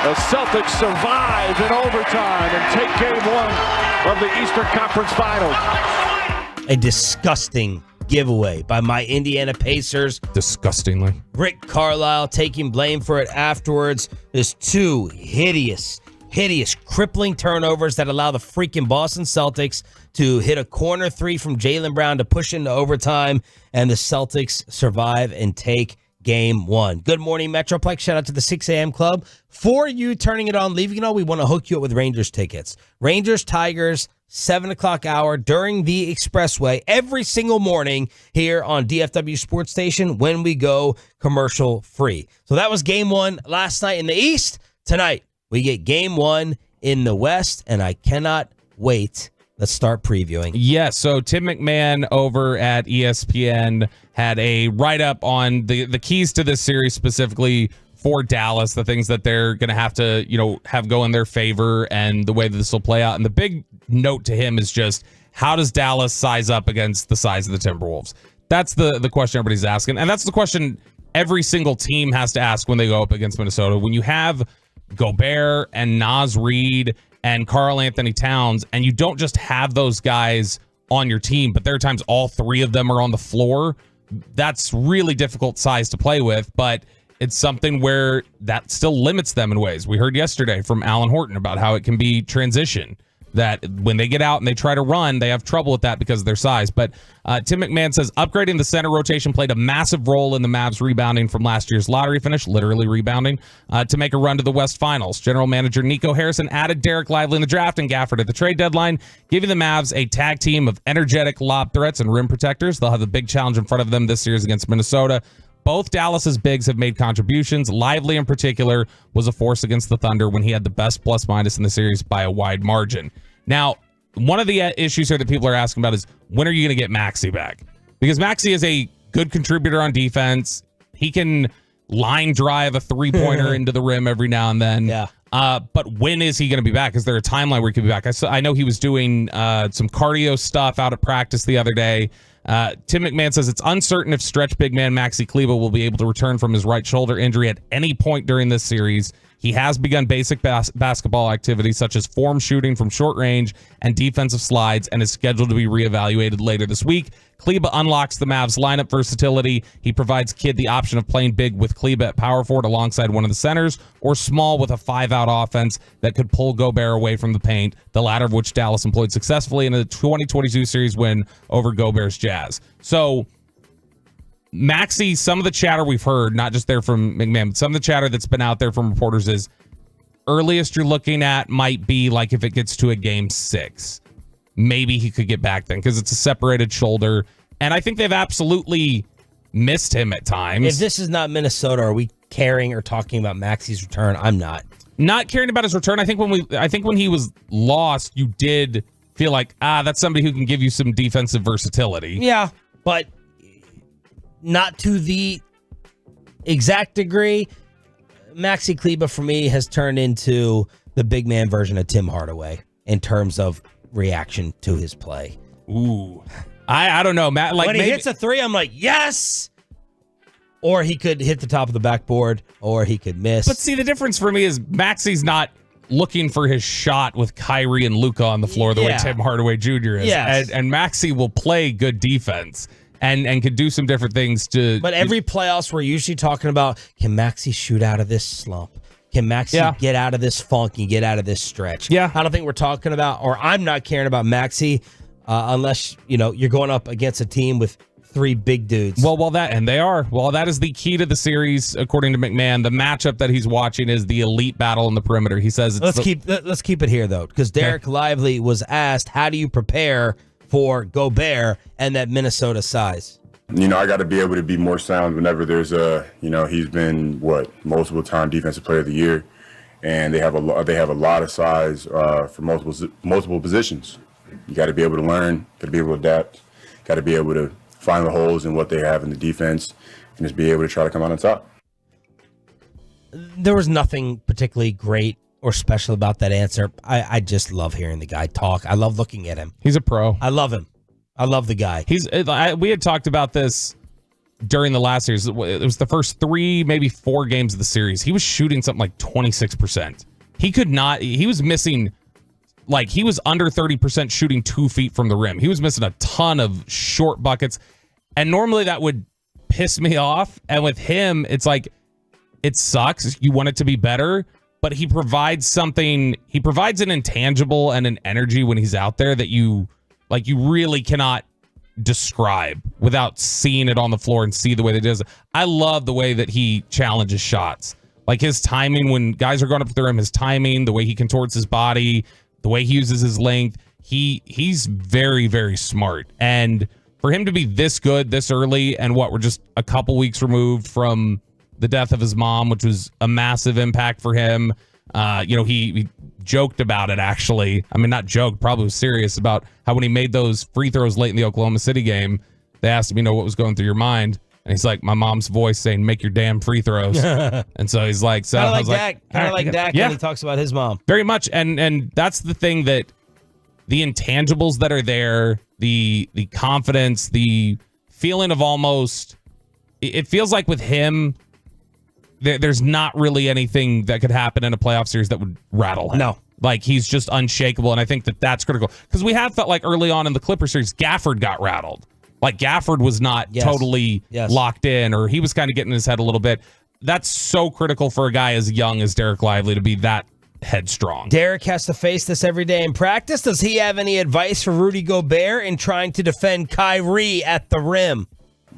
The Celtics survive in overtime and take game 1 of the Eastern Conference Finals. A disgusting giveaway by my Indiana Pacers. Disgustingly. Rick Carlisle taking blame for it afterwards. There's 2 hideous, crippling turnovers that allow the freaking Boston Celtics to hit a corner 3 from Jaylen Brown to push into overtime, and the Celtics survive and take game 1. Good morning, Metroplex. Shout out to the 6 a.m. club. For you turning it on, leaving it on, we want to hook you up with Rangers tickets. Rangers, Tigers, 7 o'clock hour during the Expressway every single morning here on DFW Sports Station when we go commercial free. So that was game 1 last night in the East. Tonight, we get game 1 in the West, and I cannot wait. Let's start previewing. Yeah, so Tim McMahon over at ESPN had a write-up on the keys to this series, specifically for Dallas, the things that they're going to have to, have go in their favor and the way that this will play out. And the big note to him is just, how does Dallas size up against the size of the Timberwolves? That's the question everybody's asking. And that's the question every single team has to ask when they go up against Minnesota. When you have Gobert and Naz Reid and Karl Anthony Towns, and you don't just have those guys on your team, but there are times all 3 of them are on the floor, that's really difficult size to play with, but it's something where that still limits them in ways. We heard yesterday from Alan Horton about how it can be transition, that when they get out and they try to run, they have trouble with that because of their size. But Tim McMahon says upgrading the center rotation played a massive role in the Mavs rebounding from last year's lottery finish, literally rebounding, to make a run to the West Finals. General manager Nico Harrison added Derek Lively in the draft and Gafford at the trade deadline, giving the Mavs a tag team of energetic lob threats and rim protectors. They'll have a big challenge in front of them this series against Minnesota. Both Dallas's bigs have made contributions. Lively, in particular, was a force against the Thunder when he had the best plus-minus in the series by a wide margin. Now, one of the issues here that people are asking about is, when are you going to get Maxey back? Because Maxey is a good contributor on defense. He can line drive a three-pointer into the rim every now and then. Yeah. But when is he going to be back? Is there a timeline where he could be back? I know he was doing some cardio stuff out at practice the other day. Tim McMahon says it's uncertain if stretch big man Maxi Kleber will be able to return from his right shoulder injury at any point during this series. He has begun basic basketball activities such as form shooting from short range and defensive slides, and is scheduled to be reevaluated later this week. Kleber unlocks the Mavs lineup versatility. He provides Kidd the option of playing big with Kleber at power forward alongside one of the centers, or small with a 5-out offense that could pull Gobert away from the paint, the latter of which Dallas employed successfully in a 2022 series win over Gobert's Jazz. So Maxey, some of the chatter we've heard, not just there from McMahon, but some of the chatter that's been out there from reporters is earliest you're looking at might be like if it gets to a game 6. Maybe he could get back then because it's a separated shoulder. And I think they've absolutely missed him at times. If this is not Minnesota, are we caring or talking about Maxey's return? I'm not. Not caring about his return. I think when he was lost, you did feel like, that's somebody who can give you some defensive versatility. Yeah, but not to the exact degree. Maxi Kleber for me has turned into the big man version of Tim Hardaway in terms of reaction to his play. Ooh, I don't know, Matt. Like when he hits a 3, I'm like, yes. Or he could hit the top of the backboard, or he could miss. But see, the difference for me is Maxey's not looking for his shot with Kyrie and Luka on the floor the way Tim Hardaway Jr. is. Yes. And Maxey will play good defense and could do some different things to. But every playoffs, we're usually talking about, can Maxey shoot out of this slump? Can Maxey get out of this funk and get out of this stretch? Yeah. I don't think we're talking about, or I'm not caring about Maxey unless, you're going up against a team with 3 big dudes. Well, that is the key to the series, according to McMahon. The matchup that he's watching is the elite battle in the perimeter. He says let's keep it here, though, because Derek Lively was asked, how do you prepare for Gobert and that Minnesota size? I got to be able to be more sound whenever there's he's been multiple time defensive player of the year, and they have a lot of size for multiple positions. You got to be able to learn, got to be able to adapt, got to be able to find the holes in what they have in the defense, and just be able to try to come out on top. There was nothing particularly great or special about that answer. I just love hearing the guy talk. I love looking at him. He's a pro. I love him. I love the guy. We had talked about this during the last series. It was the first 3, maybe 4 games of the series. He was shooting something like 26%. He was missing, like, he was under 30% shooting 2 feet from the rim. He was missing a ton of short buckets. And normally that would piss me off. And with him, it's like, it sucks. You want it to be better, but he provides an intangible and an energy when he's out there that you really cannot describe without seeing it on the floor and see the way that he does it. I love the way that he challenges shots. Like his timing when guys are going up to the rim, his timing, the way he contorts his body, the way he uses his length. He's very, very smart. And for him to be this good this early, and we're just a couple weeks removed from the death of his mom, which was a massive impact for him. He joked about it, actually. I mean, not joked, probably was serious about how when he made those free throws late in the Oklahoma City game, they asked him, what was going through your mind? And he's like, my mom's voice saying, make your damn free throws. And so he's like, kind of like Dak when he talks about his mom. Very much. And that's the thing, that the intangibles that are there, the confidence, the feeling of almost, it feels like with him, there's not really anything that could happen in a playoff series that would rattle him. No. Like, he's just unshakable, and I think that's critical. Because we have felt like early on in the Clipper series, Gafford got rattled. Like, Gafford was not totally locked in, or he was kind of getting in his head a little bit. That's so critical for a guy as young as Derek Lively to be that headstrong. Derek has to face this every day in practice. Does he have any advice for Rudy Gobert in trying to defend Kyrie at the rim?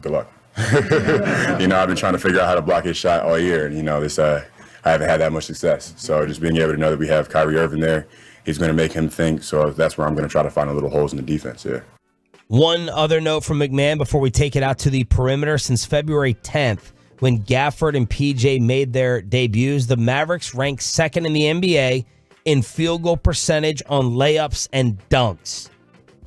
Good luck. I've been trying to figure out how to block his shot all year, and I haven't had that much success. So just being able to know that we have Kyrie Irving there, he's going to make him think. So that's where I'm going to try to find the little holes in the defense. Yeah. One other note from McMahon before we take it out to the perimeter. Since February 10th, when Gafford and PJ made their debuts, the Mavericks ranked second in the NBA in field goal percentage on layups and dunks.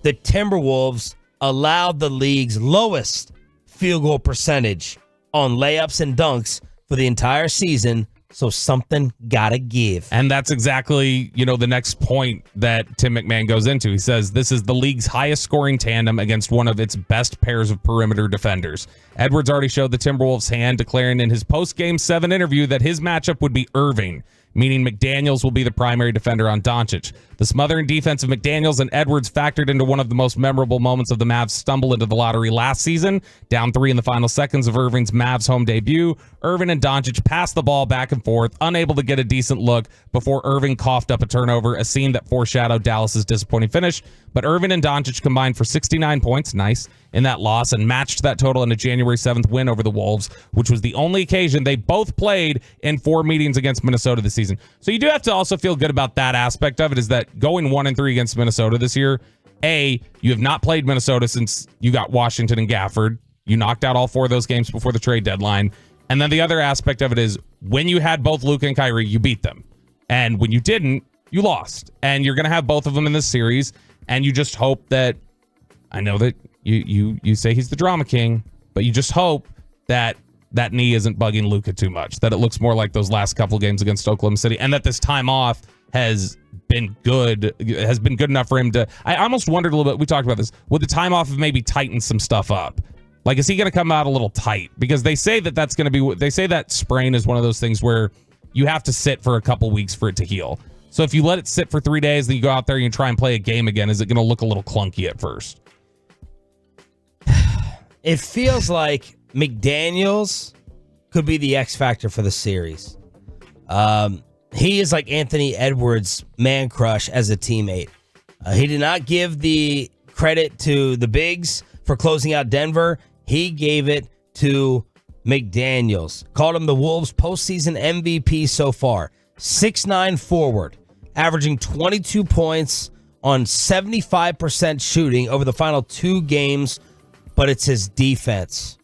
The Timberwolves allowed the league's lowest field goal percentage on layups and dunks for the entire season, so something gotta give. And that's exactly, the next point that Tim McMahon goes into. He says this is the league's highest scoring tandem against one of its best pairs of perimeter defenders. Edwards already showed the Timberwolves' hand, declaring in his post-Game 7 interview that his matchup would be Irving, meaning McDaniels will be the primary defender on Doncic. The smothering defense of McDaniels and Edwards factored into one of the most memorable moments of the Mavs' stumble into the lottery last season. Down 3 in the final seconds of Irving's Mavs home debut, Irving and Doncic passed the ball back and forth, unable to get a decent look before Irving coughed up a turnover, a scene that foreshadowed Dallas's disappointing finish. But Irving and Doncic combined for 69 points, nice, in that loss, and matched that total in a January 7th win over the Wolves, which was the only occasion they both played in 4 meetings against Minnesota this season. So you do have to also feel good about that aspect of it, is that going 1-3 against Minnesota this year, you have not played Minnesota since you got Washington and Gafford. You knocked out all 4 of those games before the trade deadline. And then the other aspect of it is when you had both Luka and Kyrie, you beat them. And when you didn't, you lost. And you're going to have both of them in this series. And you just hope that, I know that you say he's the drama king, but you just hope that that knee isn't bugging Luka too much, that it looks more like those last couple games against Oklahoma City, and that this time off has been good enough for him to, I almost wondered a little bit, we talked about this, would the time off have maybe tightened some stuff up? Like, is he going to come out a little tight? Because they say that's going to be, they say that sprain is one of those things where you have to sit for a couple weeks for it to heal. So if you let it sit for 3 days, then you go out there and you try and play a game again, is it going to look a little clunky at first? It feels like McDaniels could be the X factor for the series. He is like Anthony Edwards' man crush as a teammate. He did not give the credit to the bigs for closing out Denver. He gave it to McDaniels. Called him the Wolves' postseason MVP so far. 6'9" forward, averaging 22 points on 75% shooting over the final 2 games, but it's his defense,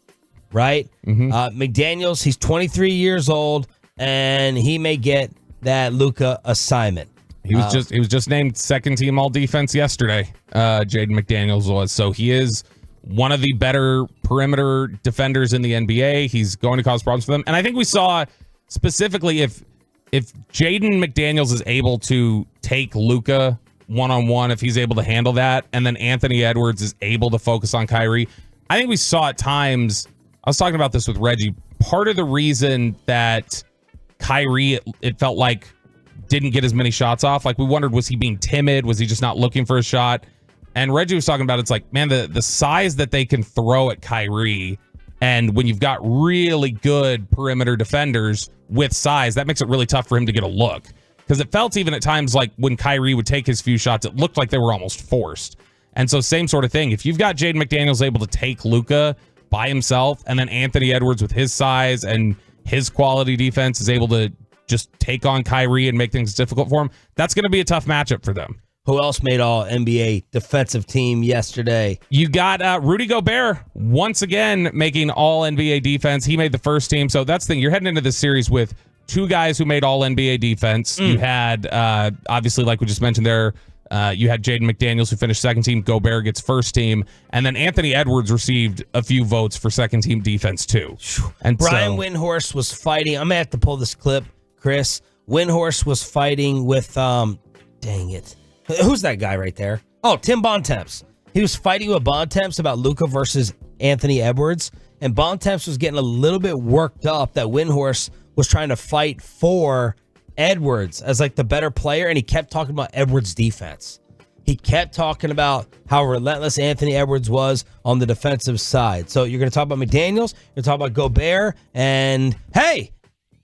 right? Mm-hmm. McDaniels, he's 23 years old, and he may get that Luka assignment. He was just named second team all defense yesterday. Jaden McDaniels was. So he is one of the better perimeter defenders in the NBA. He's going to cause problems for them. And I think we saw specifically if Jaden McDaniels is able to take Luka one-on-one, if he's able to handle that, and then Anthony Edwards is able to focus on Kyrie, I think we saw at times, I was talking about this with Reggie, part of the reason that Kyrie, it felt like, didn't get as many shots off. Like, we wondered, was he being timid? Was he just not looking for a shot? And Reggie was talking about, it's like, man, the size that they can throw at Kyrie, and when you've got really good perimeter defenders with size, that makes it really tough for him to get a look. Because it felt even at times like when Kyrie would take his few shots, it looked like they were almost forced. And so same sort of thing. If you've got Jaden McDaniels able to take Luka by himself, and then Anthony Edwards with his size and his quality defense is able to just take on Kyrie and make things difficult for him, that's going to be a tough matchup for them. Who else made all NBA defensive team yesterday? You got Rudy Gobert once again making all NBA defense. He made the first team. So that's the thing. You're heading into this series with two guys who made all NBA defense. You had, obviously, like we just mentioned there, you had Jaden McDaniels who finished second team. Gobert gets first team. And then Anthony Edwards received a few votes for second team defense too. And Brian Windhorst was fighting. I'm going to have to pull this clip, Chris. Windhorst was fighting with, dang it. Who's that guy right there? Oh, Tim Bontemps. He was fighting with Bontemps about Luka versus Anthony Edwards. And Bontemps was getting a little bit worked up that Windhorst was trying to fight for Edwards as like the better player, and he kept talking about Edwards' defense. He kept talking about how relentless Anthony Edwards was on the defensive side. So you're going to talk about McDaniels, you're going to talk about Gobert, and hey,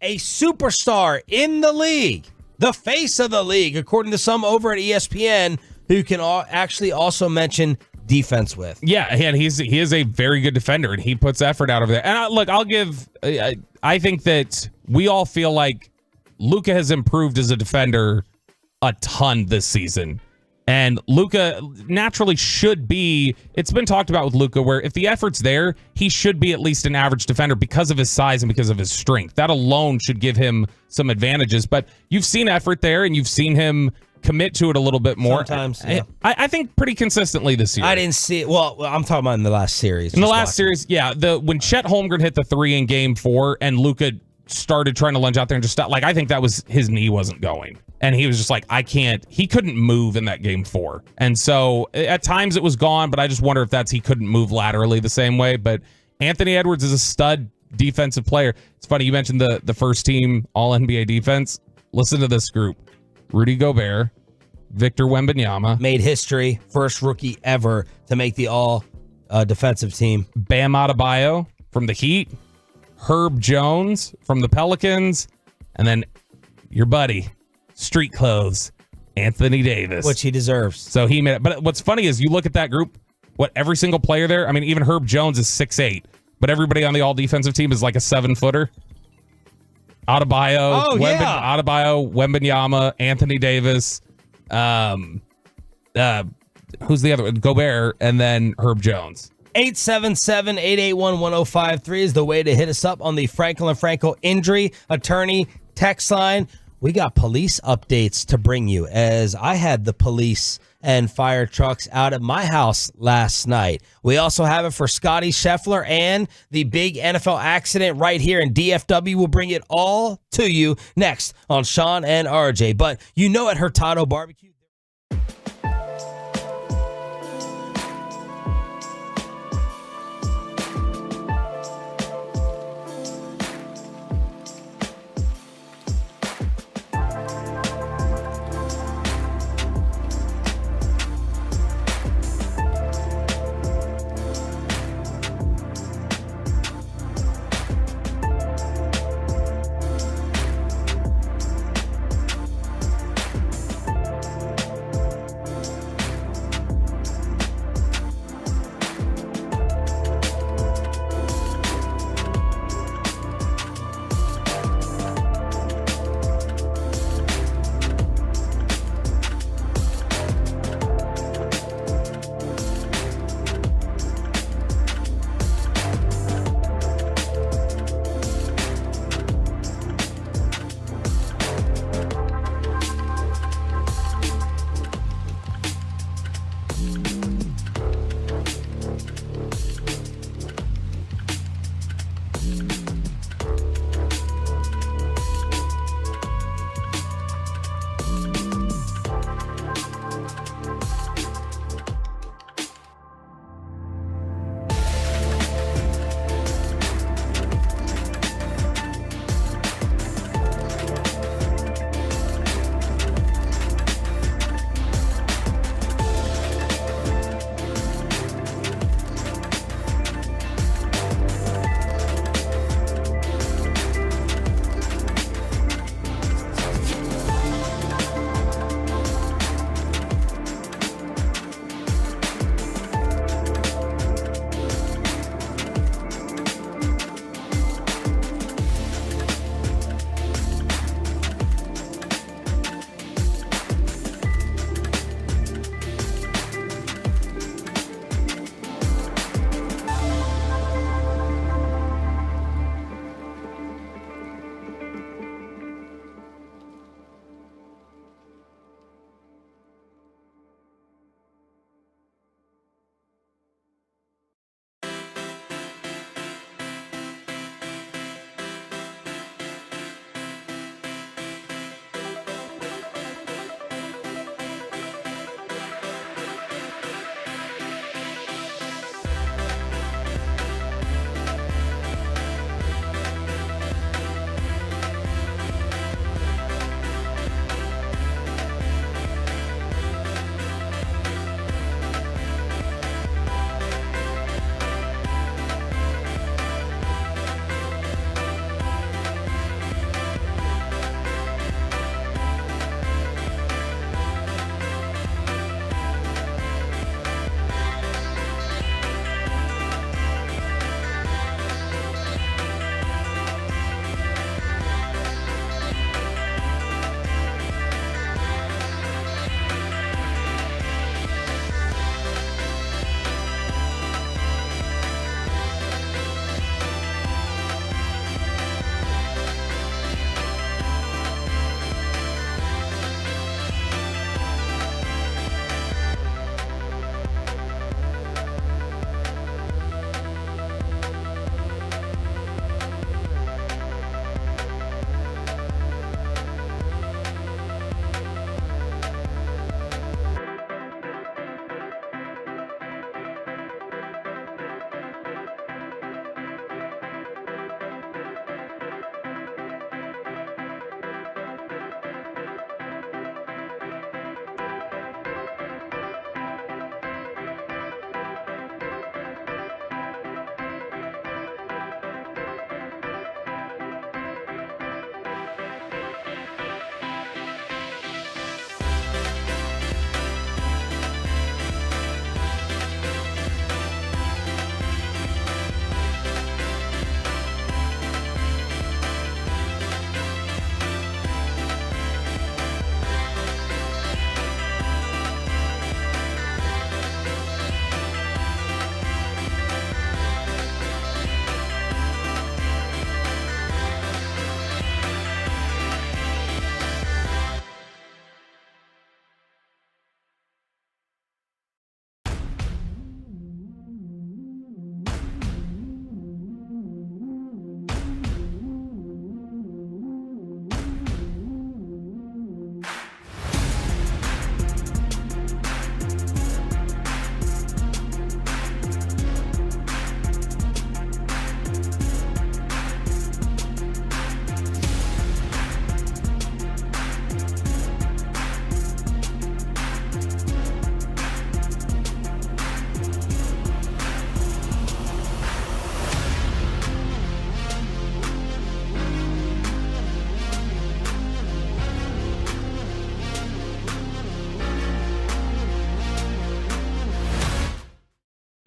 a superstar in the league, the face of the league, according to some over at ESPN, who you can actually also mention defense with. Yeah, and he is a very good defender, and he puts effort out of there. And I think that we all feel like Luka has improved as a defender a ton this season. And Luka naturally should be, it's been talked about with Luka, where if the effort's there, he should be at least an average defender because of his size and because of his strength. That alone should give him some advantages. But you've seen effort there, and you've seen him commit to it a little bit more. Sometimes, yeah. I think pretty consistently this year. I didn't see it. Well, I'm talking about in the last series. In the last series, yeah. When Chet Holmgren hit the 3 in game 4 and Luka started trying to lunge out there and just stop, like, I think that was his knee wasn't going. And he was just like, he couldn't move in that game 4. And so at times it was gone, but I just wonder if he couldn't move laterally the same way. But Anthony Edwards is a stud defensive player. It's funny, you mentioned the first team all NBA defense. Listen to this group. Rudy Gobert, Victor Wembanyama. Made history. First rookie ever to make the all defensive team. Bam Adebayo from the Heat. Herb Jones from the Pelicans. And then your buddy, street clothes, Anthony Davis. Which he deserves. So he made it. But what's funny is you look at that group, every single player there, I mean, even Herb Jones is 6'8", but everybody on the all defensive team is like a 7-footer. Adebayo, Wembanyama, Anthony Davis, who's the other one? Gobert, and then Herb Jones. 877-881-1053 is the way to hit us up on the Frankel & Frankel injury attorney text line. We got police updates to bring you, as I had the police and fire trucks out at my house last night. We also have it for Scotty Scheffler and the big NFL accident right here in DFW. We'll bring it all to you next on Sean and RJ. But you know, at Hurtado Barbecue,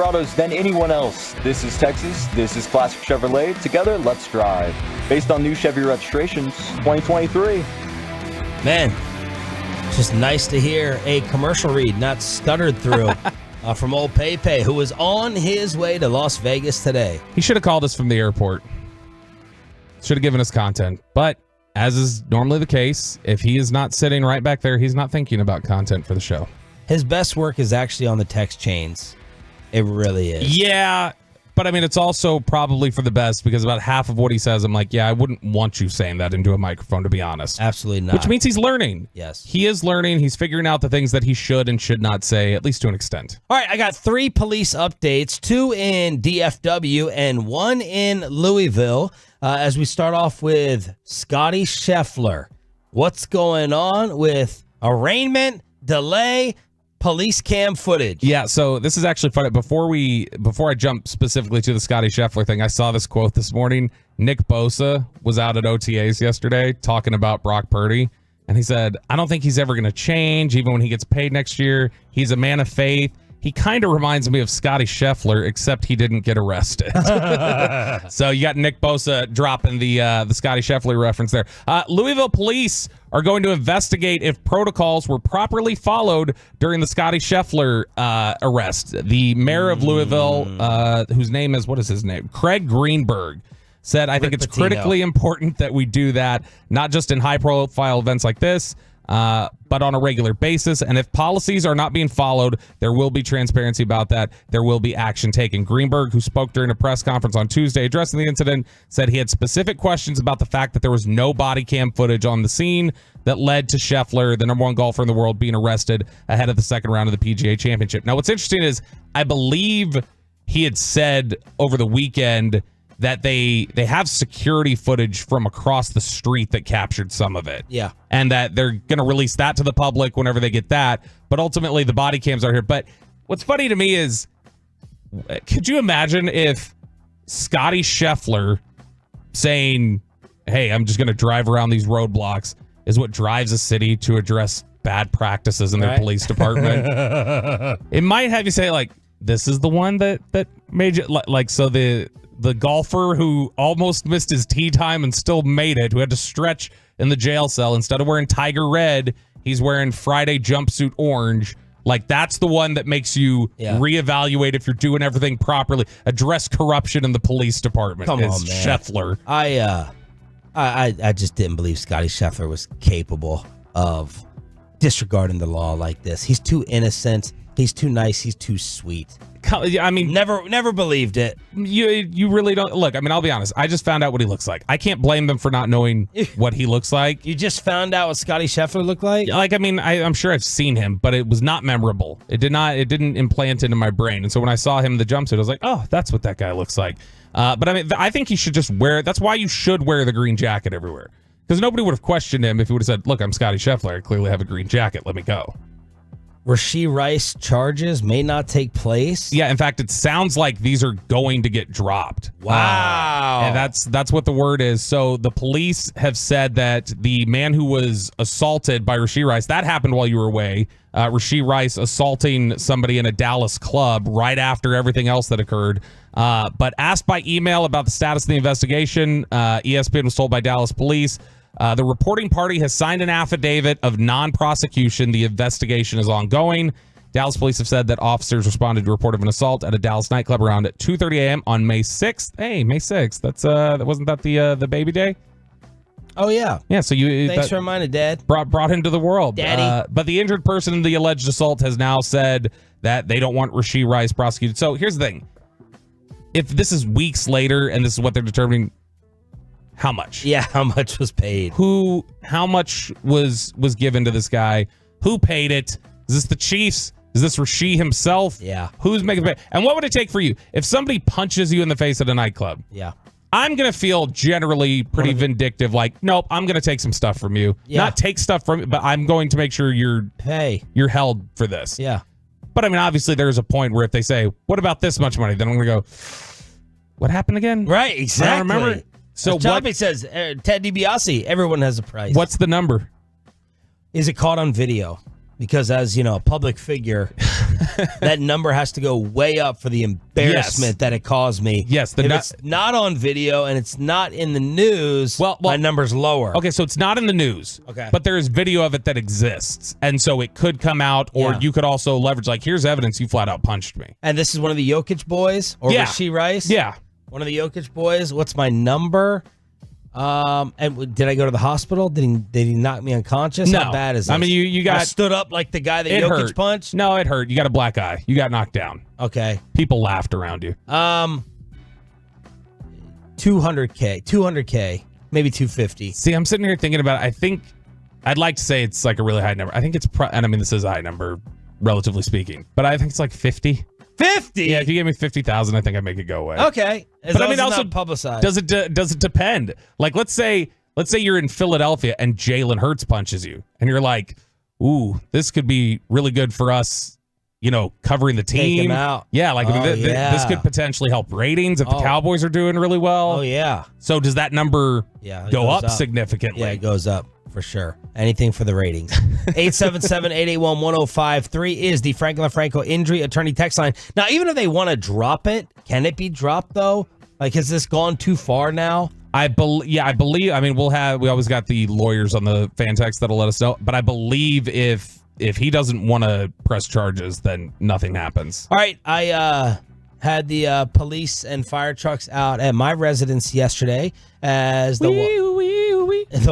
Silverados than anyone else. This is Texas. This is Classic Chevrolet. Together, let's drive. Based on new Chevy registrations, 2023. Man, it's just nice to hear a commercial read not stuttered through from old Pepe, who was on his way to Las Vegas today. He should have called us from the airport. Should have given us content. But as is normally the case, if he is not sitting right back there, he's not thinking about content for the show. His best work is actually on the text chains. It really is. Yeah, but I mean, it's also probably for the best because about half of what he says, I'm like, yeah, I wouldn't want you saying that into a microphone, to be honest. Absolutely not. Which means he's learning. Yes. He is learning. He's figuring out the things that he should and should not say, at least to an extent. All right, I got 3 police updates, 2 in DFW and 1 in Louisville. As we start off with Scotty Scheffler. What's going on with arraignment, delay, police cam footage? Yeah, so this is actually funny. Before I jump specifically to the Scotty Scheffler thing, I saw this quote this morning. Nick Bosa was out at OTAs yesterday talking about Brock Purdy, and he said, I don't think he's ever going to change, even when he gets paid next year. He's a man of faith. He kind of reminds me of Scotty Scheffler, except he didn't get arrested. So you got Nick Bosa dropping the Scotty Scheffler reference there. Louisville police are going to investigate if protocols were properly followed during the Scotty Scheffler arrest. The mayor of Louisville, whose name is, what is his name? Craig Greenberg, said, I think it's critically important that we do that, not just in high-profile events like this, but on a regular basis. And if policies are not being followed, there will be transparency about that. There will be action taken. Greenberg, who spoke during a press conference on Tuesday addressing the incident, said he had specific questions about the fact that there was no body cam footage on the scene that led to Scheffler, the number 1 golfer in the world, being arrested ahead of the second round of the PGA Championship. Now, what's interesting is I believe he had said over the weekend that they have security footage from across the street that captured some of it. Yeah. And that they're going to release that to the public whenever they get that. But ultimately, the body cams are here. But what's funny to me is, could you imagine if Scotty Scheffler saying, hey, I'm just going to drive around these roadblocks is what drives a city to address bad practices in their police department? It might have you say, like, this is the one that made you, like, so the golfer who almost missed his tee time and still made it, who had to stretch in the jail cell, instead of wearing tiger red, he's wearing Friday jumpsuit orange. Like, that's the one that makes you reevaluate if you're doing everything properly. Address corruption in the police department. Come on, man. Scheffler. I just didn't believe Scotty Scheffler was capable of disregarding the law like this. He's too innocent. He's too nice. He's too sweet. I mean, never believed it. You really don't. Look, I mean, I'll be honest. I just found out what he looks like. I can't blame them for not knowing what he looks like. You just found out what Scotty Scheffler looked like? Like, I mean, I'm sure I've seen him, but it was not memorable. It didn't implant into my brain. And so when I saw him in the jumpsuit, I was like, oh, that's what that guy looks like. But I mean, I think he should just wear. That's why you should wear the green jacket everywhere. Because nobody would have questioned him if he would have said, look, I'm Scotty Scheffler. I clearly have a green jacket. Let me go. Rashee Rice charges may not take place. Yeah, in fact, it sounds like these are going to get dropped. Wow. And that's what the word is. So the police have said that the man who was assaulted by Rashee Rice, that happened while you were away. Rashee Rice assaulting somebody in a Dallas club right after everything else that occurred. But asked by email about the status of the investigation, ESPN was told by Dallas police, the reporting party has signed an affidavit of non-prosecution. The investigation is ongoing. Dallas police have said that officers responded to a report of an assault at a Dallas nightclub around 2:30 a.m. on May 6th. Hey, May 6th. That's wasn't that the baby day? Oh yeah. Yeah. So thanks for reminding, Dad. Brought him to the world, Daddy. But the injured person in the alleged assault has now said that they don't want Rashee Rice prosecuted. So here's the thing: if this is weeks later and this is what they're determining. How much? Yeah, how much was paid? How much was given to this guy? Who paid it? Is this the Chiefs? Is this Rashee himself? Yeah. Who's making the pay? And what would it take for you? If somebody punches you in the face at a nightclub, yeah, I'm going to feel generally pretty vindictive, like, nope, I'm going to take some stuff from you. Yeah. Not take stuff from you, but I'm going to make sure you're held for this. Yeah. But I mean, obviously there's a point where if they say, what about this much money? Then I'm going to go, what happened again? Right, exactly. I don't remember. So Choppy says, Ted DiBiase, everyone has a price. What's the number? Is it caught on video? Because as, you know, a public figure, that number has to go way up for the embarrassment that it caused me. Yes. If it's not on video and it's not in the news, my number's lower. Okay, so it's not in the news. Okay. But there is video of it that exists. And so it could come out, or you could also leverage, like, here's evidence you flat out punched me. And this is one of the Jokic boys? Or Rasheed Rice? Yeah. One of the Jokic boys. What's my number? And did I go to the hospital? Did he knock me unconscious? No. How bad is this? I mean, you got... I stood up like the guy that it Jokic hurt. punched? No, it hurt. You got a black eye. You got knocked down. Okay. People laughed around you. 200K, maybe 250. See, I'm sitting here thinking about it. I think I'd like to say it's like a really high number. I think it's, and I mean, this is a high number, relatively speaking, but I think it's like 50. 50? Yeah, if you gave me 50,000, I think I'd make it go away. Okay. But I mean, also, not publicized. does it depend? Like, let's say you're in Philadelphia and Jalen Hurts punches you, and you're like, ooh, this could be really good for us, covering the team. Take him out. Yeah, like this could potentially help ratings if the Cowboys are doing really well. Oh, yeah. So does that number go up significantly? Yeah, it goes up for sure. Anything for the ratings. 877-881-1053 is the Franklin Franco Injury Attorney text line. Now, even if they want to drop it, can it be dropped, though? Like, has this gone too far now? I believe. I mean, we always got the lawyers on the fan text that'll let us know. But I believe if he doesn't want to press charges, then nothing happens. All right, I had the police and fire trucks out at my residence yesterday as the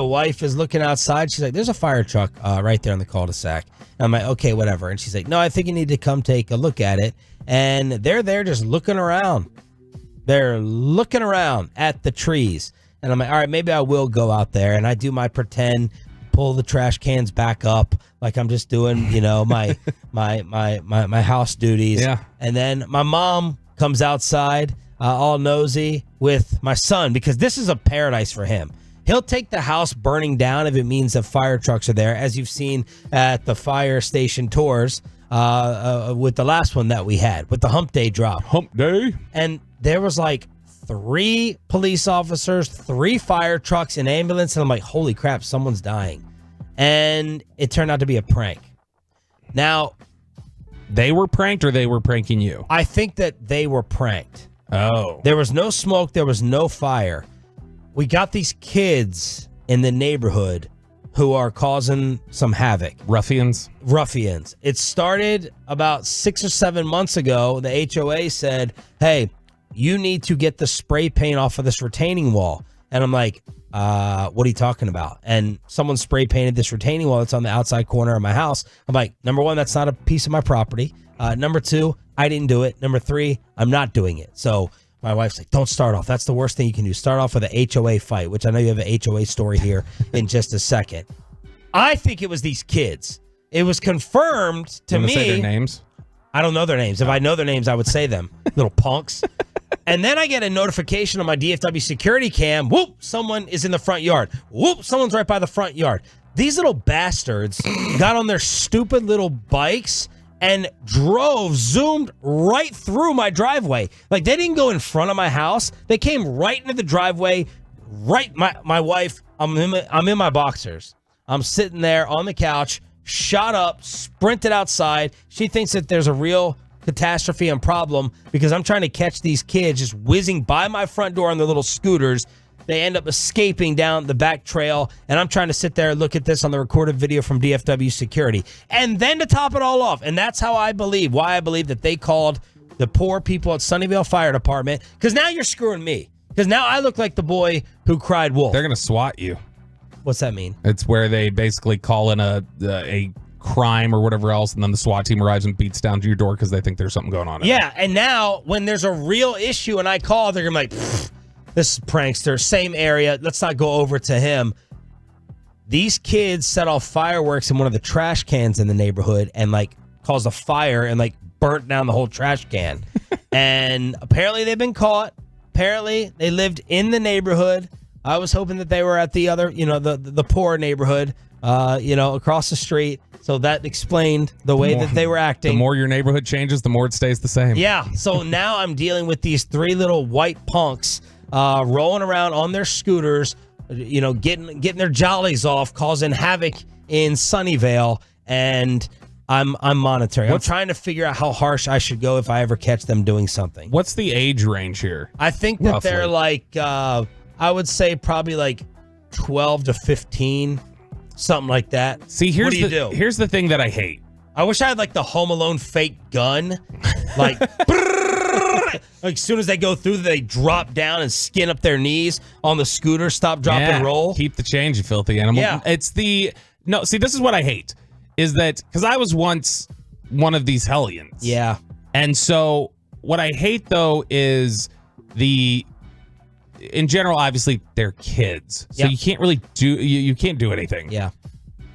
wife is looking outside. She's like, there's a fire truck right there on the cul-de-sac. I'm like, okay, whatever. And she's like, no, I think you need to come take a look at it. And they're there just looking around. They're looking around at the trees. And I'm like, all right, maybe I will go out there. And I do my pretend, pull the trash cans back up like I'm just doing, my house duties. Yeah. And then my mom comes outside all nosy with my son because this is a paradise for him. He'll take the house burning down if it means that fire trucks are there, as you've seen at the fire station tours with the last one that we had, with the hump day drop. Hump day. And there was like 3 police officers, 3 fire trucks, an ambulance, and I'm like, holy crap, someone's dying. And it turned out to be a prank. Now, they were pranked or they were pranking you? I think that they were pranked. Oh. There was no smoke. There was no fire. We got these kids in the neighborhood who are causing some havoc. Ruffians. It started about 6 or 7 months ago. The HOA said, hey, you need to get the spray paint off of this retaining wall. And I'm like, what are you talking about? And someone spray painted this retaining wall that's on the outside corner of my house. I'm like, number 1, that's not a piece of my property. Number 2, I didn't do it. Number 3, I'm not doing it. So my wife's like, don't start off. That's the worst thing you can do. Start off with a HOA fight, which I know you have a HOA story here in just a second. I think it was these kids. It was confirmed to me. Say their names? I don't know their names. If I know their names, I would say them. Little punks. And then I get a notification on my DFW security cam. Whoop, someone is in the front yard. Whoop, someone's right by the front yard. These little bastards got on their stupid little bikes and zoomed right through my driveway. Like, they didn't go in front of my house. They came right into the driveway. My wife, I'm in my boxers. I'm sitting there on the couch, shot up, sprinted outside. She thinks that there's a real catastrophe and problem because I'm trying to catch these kids just whizzing by my front door on their little scooters. They end up escaping down the back trail, and I'm trying to sit there and look at this on the recorded video from DFW security. And then to top it all off, and that's why I believe that they called the poor people at Sunnyvale Fire Department, because now you're screwing me. Because now I look like the boy who cried wolf. They're going to SWAT you. What's that mean? It's where they basically call in a crime or whatever else, and then the SWAT team arrives and beats down to your door because they think there's something going on. Yeah, and now when there's a real issue and I call, they're going to be like, this is prankster, same area, let's not go over to him. These kids set off fireworks in one of the trash cans in the neighborhood and like caused a fire and like burnt down the whole trash can. And apparently they've been caught. Apparently they lived in the neighborhood. I was hoping that they were at the other, the poor neighborhood, across the street. So that explained the way that they were acting. The more your neighborhood changes, the more it stays the same. Yeah. So now I'm dealing with these 3 little white punks rolling around on their scooters, getting their jollies off, causing havoc in Sunnyvale. And I'm monitoring. I'm trying to figure out how harsh I should go if I ever catch them doing something. What's the age range here? I think that roughly? they're like, I would say probably like 12 to 15, something like that. See, here's what do you do? Here's the thing that I hate. I wish I had like the Home Alone fake gun. Like, like as soon as they go through, they drop down and skin up their knees on the scooter, stop, drop, and roll. Keep the change, you filthy animal. Yeah. See, this is what I hate. Is that because I was once one of these hellions. Yeah. And so what I hate, though, is in general, obviously, they're kids. So you can't really you can't do anything. Yeah.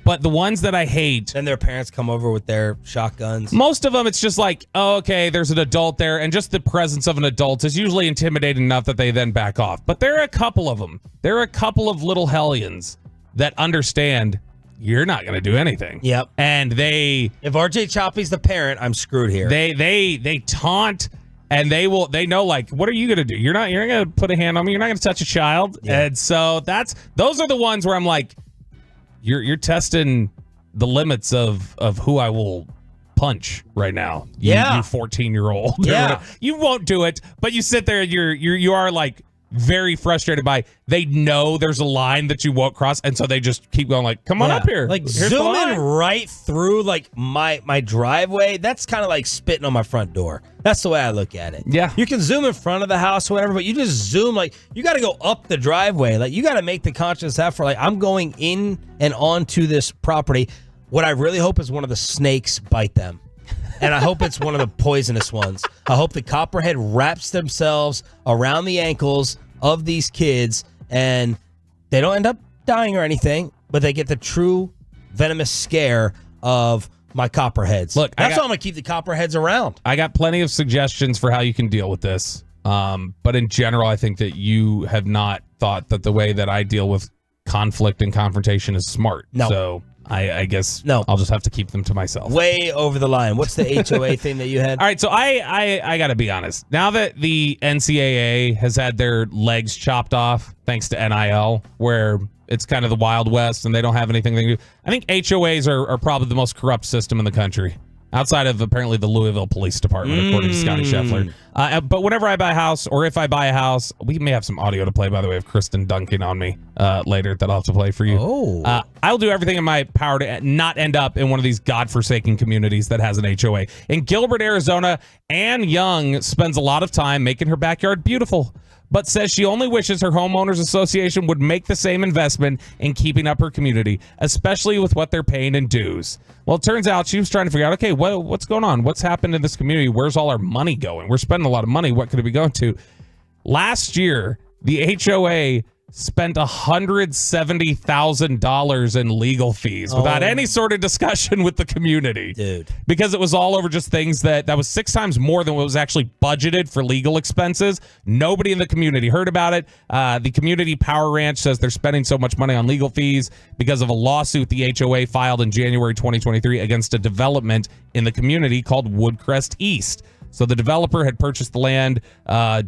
But the ones that I hate. Then their parents come over with their shotguns. Most of them, it's just like, oh, okay, there's an adult there. And just the presence of an adult is usually intimidating enough that they then back off. But there are a couple of them. There are a couple of little hellions that understand you're not going to do anything. Yep. And if RJ Choppy's the parent, I'm screwed here. They taunt and they know, like, what are you going to do? You're not going to put a hand on me. You're not going to touch a child. Yeah. And so those are the ones where I'm like, you're testing the limits of who I will punch right now. You 14-year-old. Yeah. You won't do it, but you sit there and you are like very frustrated by they know there's a line that you won't cross, and so they just keep going like, come on up here. Like Here's zooming right through like my driveway, that's kind of like spitting on my front door. That's the way I look at it. Yeah. You can zoom in front of the house or whatever, but you just zoom like you got to go up the driveway. Like you got to make the conscious effort. Like I'm going in and onto this property. What I really hope is one of the snakes bite them. And I hope it's one of the poisonous ones. I hope the copperhead wraps themselves around the ankles of these kids and they don't end up dying or anything, but they get the true venomous scare of my copperheads. Look, that's why I'm going to keep the copperheads around. I got plenty of suggestions for how you can deal with this. But in general, I think that you have not thought that the way that I deal with conflict and confrontation is smart. No. So I guess no. I'll just have to keep them to myself. Way over the line. What's the HOA thing that you had? All right, so I got to be honest. Now that the NCAA has had their legs chopped off thanks to NIL, where it's kind of the Wild West and they don't have anything to do, I think HOAs are probably the most corrupt system in the country. Outside of apparently the Louisville Police Department, according to Scotty Scheffler. But whenever I buy a house, or if I buy a house, we may have some audio to play, by the way, of Kristen dunking on me later that I'll have to play for you. Oh. I'll do everything in my power to not end up in one of these godforsaken communities that has an HOA. In Gilbert, Arizona, Ann Young spends a lot of time making her backyard beautiful, but says she only wishes her homeowners association would make the same investment in keeping up her community, especially with what they're paying in dues. Well, it turns out she was trying to figure out, okay, what's going on? What's happened in this community? Where's all our money going? We're spending a lot of money. What could it be going to? Last year, the HOA spent $170,000 in legal fees without any sort of discussion with the community. Dude. Because it was all over just things that was 6 times more than what was actually budgeted for legal expenses. Nobody in the community heard about it. The Community Power Ranch says they're spending so much money on legal fees because of a lawsuit the HOA filed in January 2023 against a development in the community called Woodcrest East. So the developer had purchased the land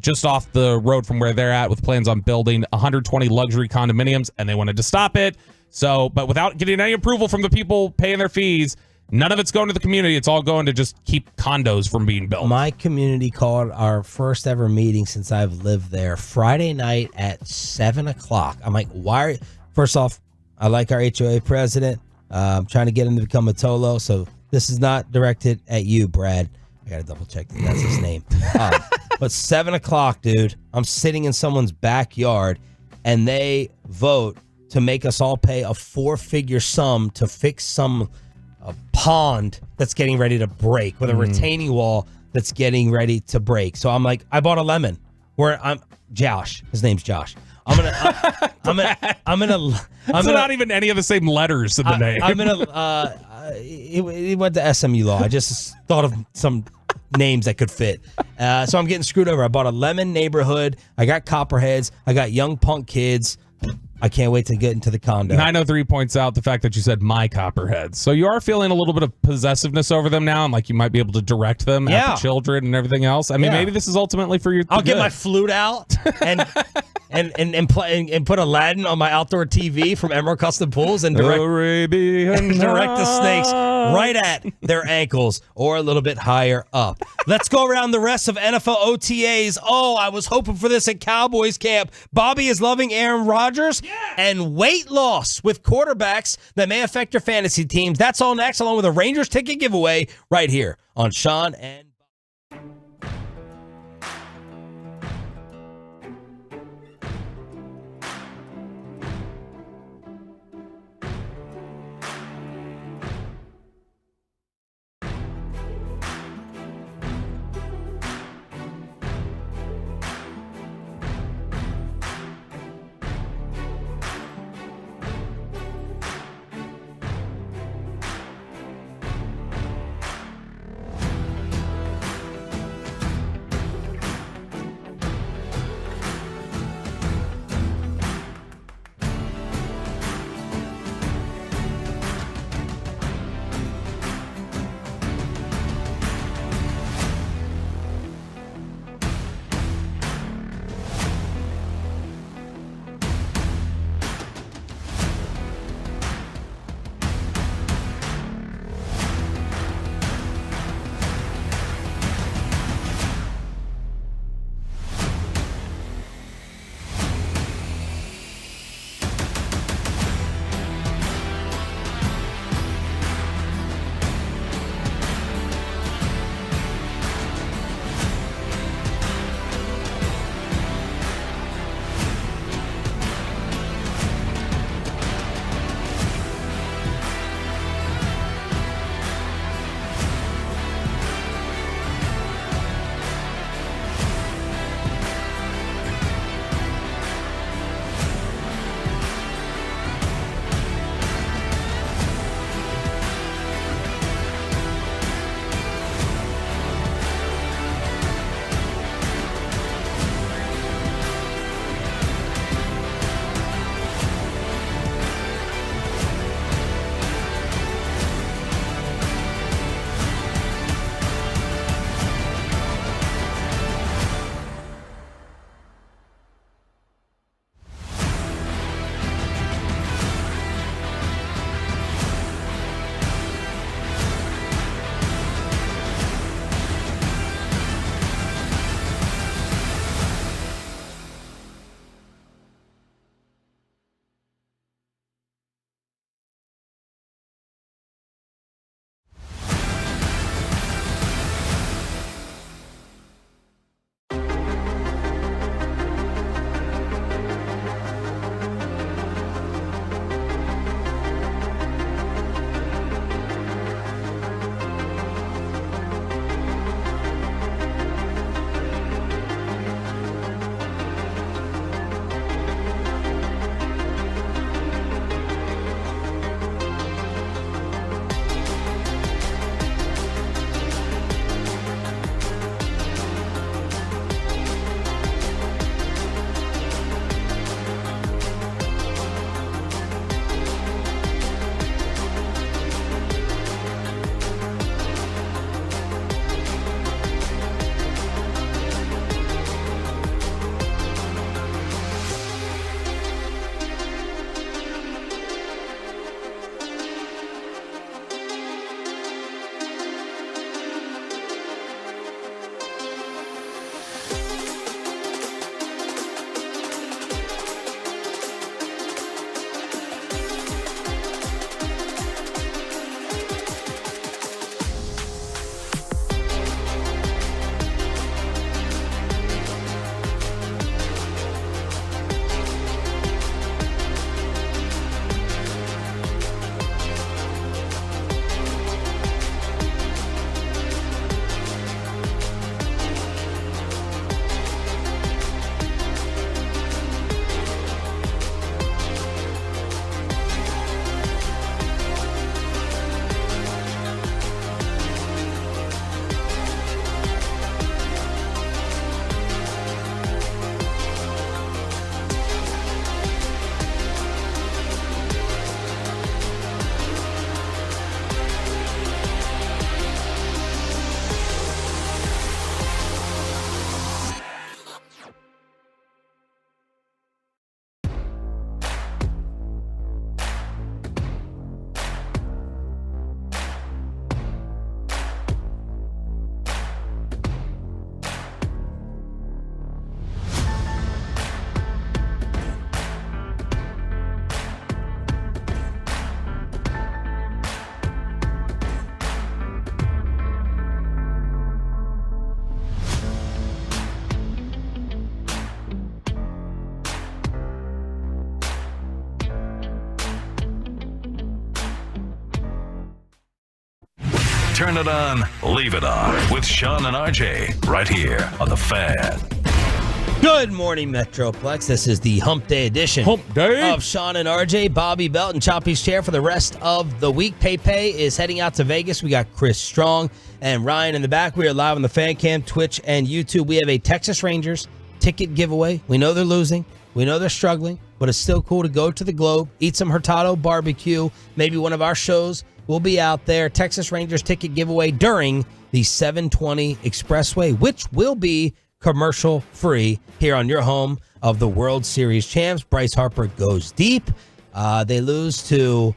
just off the road from where they're at with plans on building 120 luxury condominiums, and they wanted to stop it. So, but without getting any approval from the people paying their fees, none of it's going to the community. It's all going to just keep condos from being built. My community called our first ever meeting since I've lived there Friday night at 7 o'clock. I'm like, why? First off, I like our HOA president. I'm trying to get him to become a Tolo, so this is not directed at you, Brad. I gotta double check that that's his name. But 7 o'clock, dude, I'm sitting in someone's backyard and they vote to make us all pay a 4-figure sum to fix a pond that's getting ready to break with a retaining wall that's getting ready to break. So I'm like, I bought a lemon. Josh. His name's Josh. It's not even any of the same letters in the name. He went to SMU Law. I just thought of some names that could fit. So I'm getting screwed over. I bought a lemon neighborhood. I got copperheads. I got young punk kids. I can't wait to get into the condo. 903 points out the fact that you said my copperheads. So you are feeling a little bit of possessiveness over them now, and like you might be able to direct them at the children and everything else. I mean, maybe this is ultimately for your I'll get my flute out and put Aladdin on my outdoor TV from Emerald Custom Pools and direct the snakes right at their ankles or a little bit higher up. Let's go around the rest of NFL OTAs. Oh, I was hoping for this at Cowboys camp. Bobby is loving Aaron Rodgers and weight loss with quarterbacks that may affect your fantasy teams. That's all next, along with a Rangers ticket giveaway right here on Sean and Turn it on, leave it on with Sean and RJ right here on The Fan. Good morning, Metroplex. This is the Hump Day edition of Sean and RJ, Bobby Belt, and Choppy's Chair for the rest of the week. Pei is heading out to Vegas. We got Chris Strong and Ryan in the back. We are live on the Fan Cam, Twitch, and YouTube. We have a Texas Rangers ticket giveaway. We know they're losing. We know they're struggling, but it's still cool to go to the Globe, eat some Hurtado barbecue. Maybe one of our shows will be out there. Texas Rangers ticket giveaway during the 720 Expressway, which will be commercial free here on your home of the World Series champs. Bryce Harper goes deep. They lose to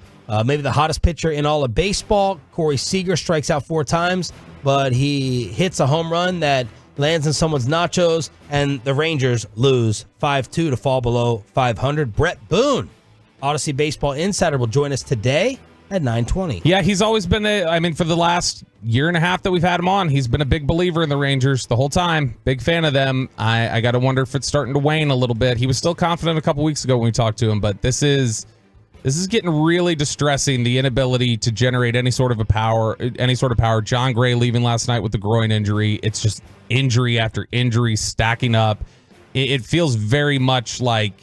maybe the hottest pitcher in all of baseball. Corey Seager strikes out 4 times, but he hits a home run that lands in someone's nachos, and the Rangers lose 5-2 to fall below 500. Brett Boone, Odyssey Baseball Insider, will join us today at 9:20. Yeah, he's always been for the last year and a half that we've had him on, he's been a big believer in the Rangers the whole time. Big fan of them. I got to wonder if it's starting to wane a little bit. He was still confident a couple weeks ago when we talked to him, but this is getting really distressing, the inability to generate any sort of power. John Gray leaving last night with the groin injury. It's just injury after injury stacking up. It feels very much like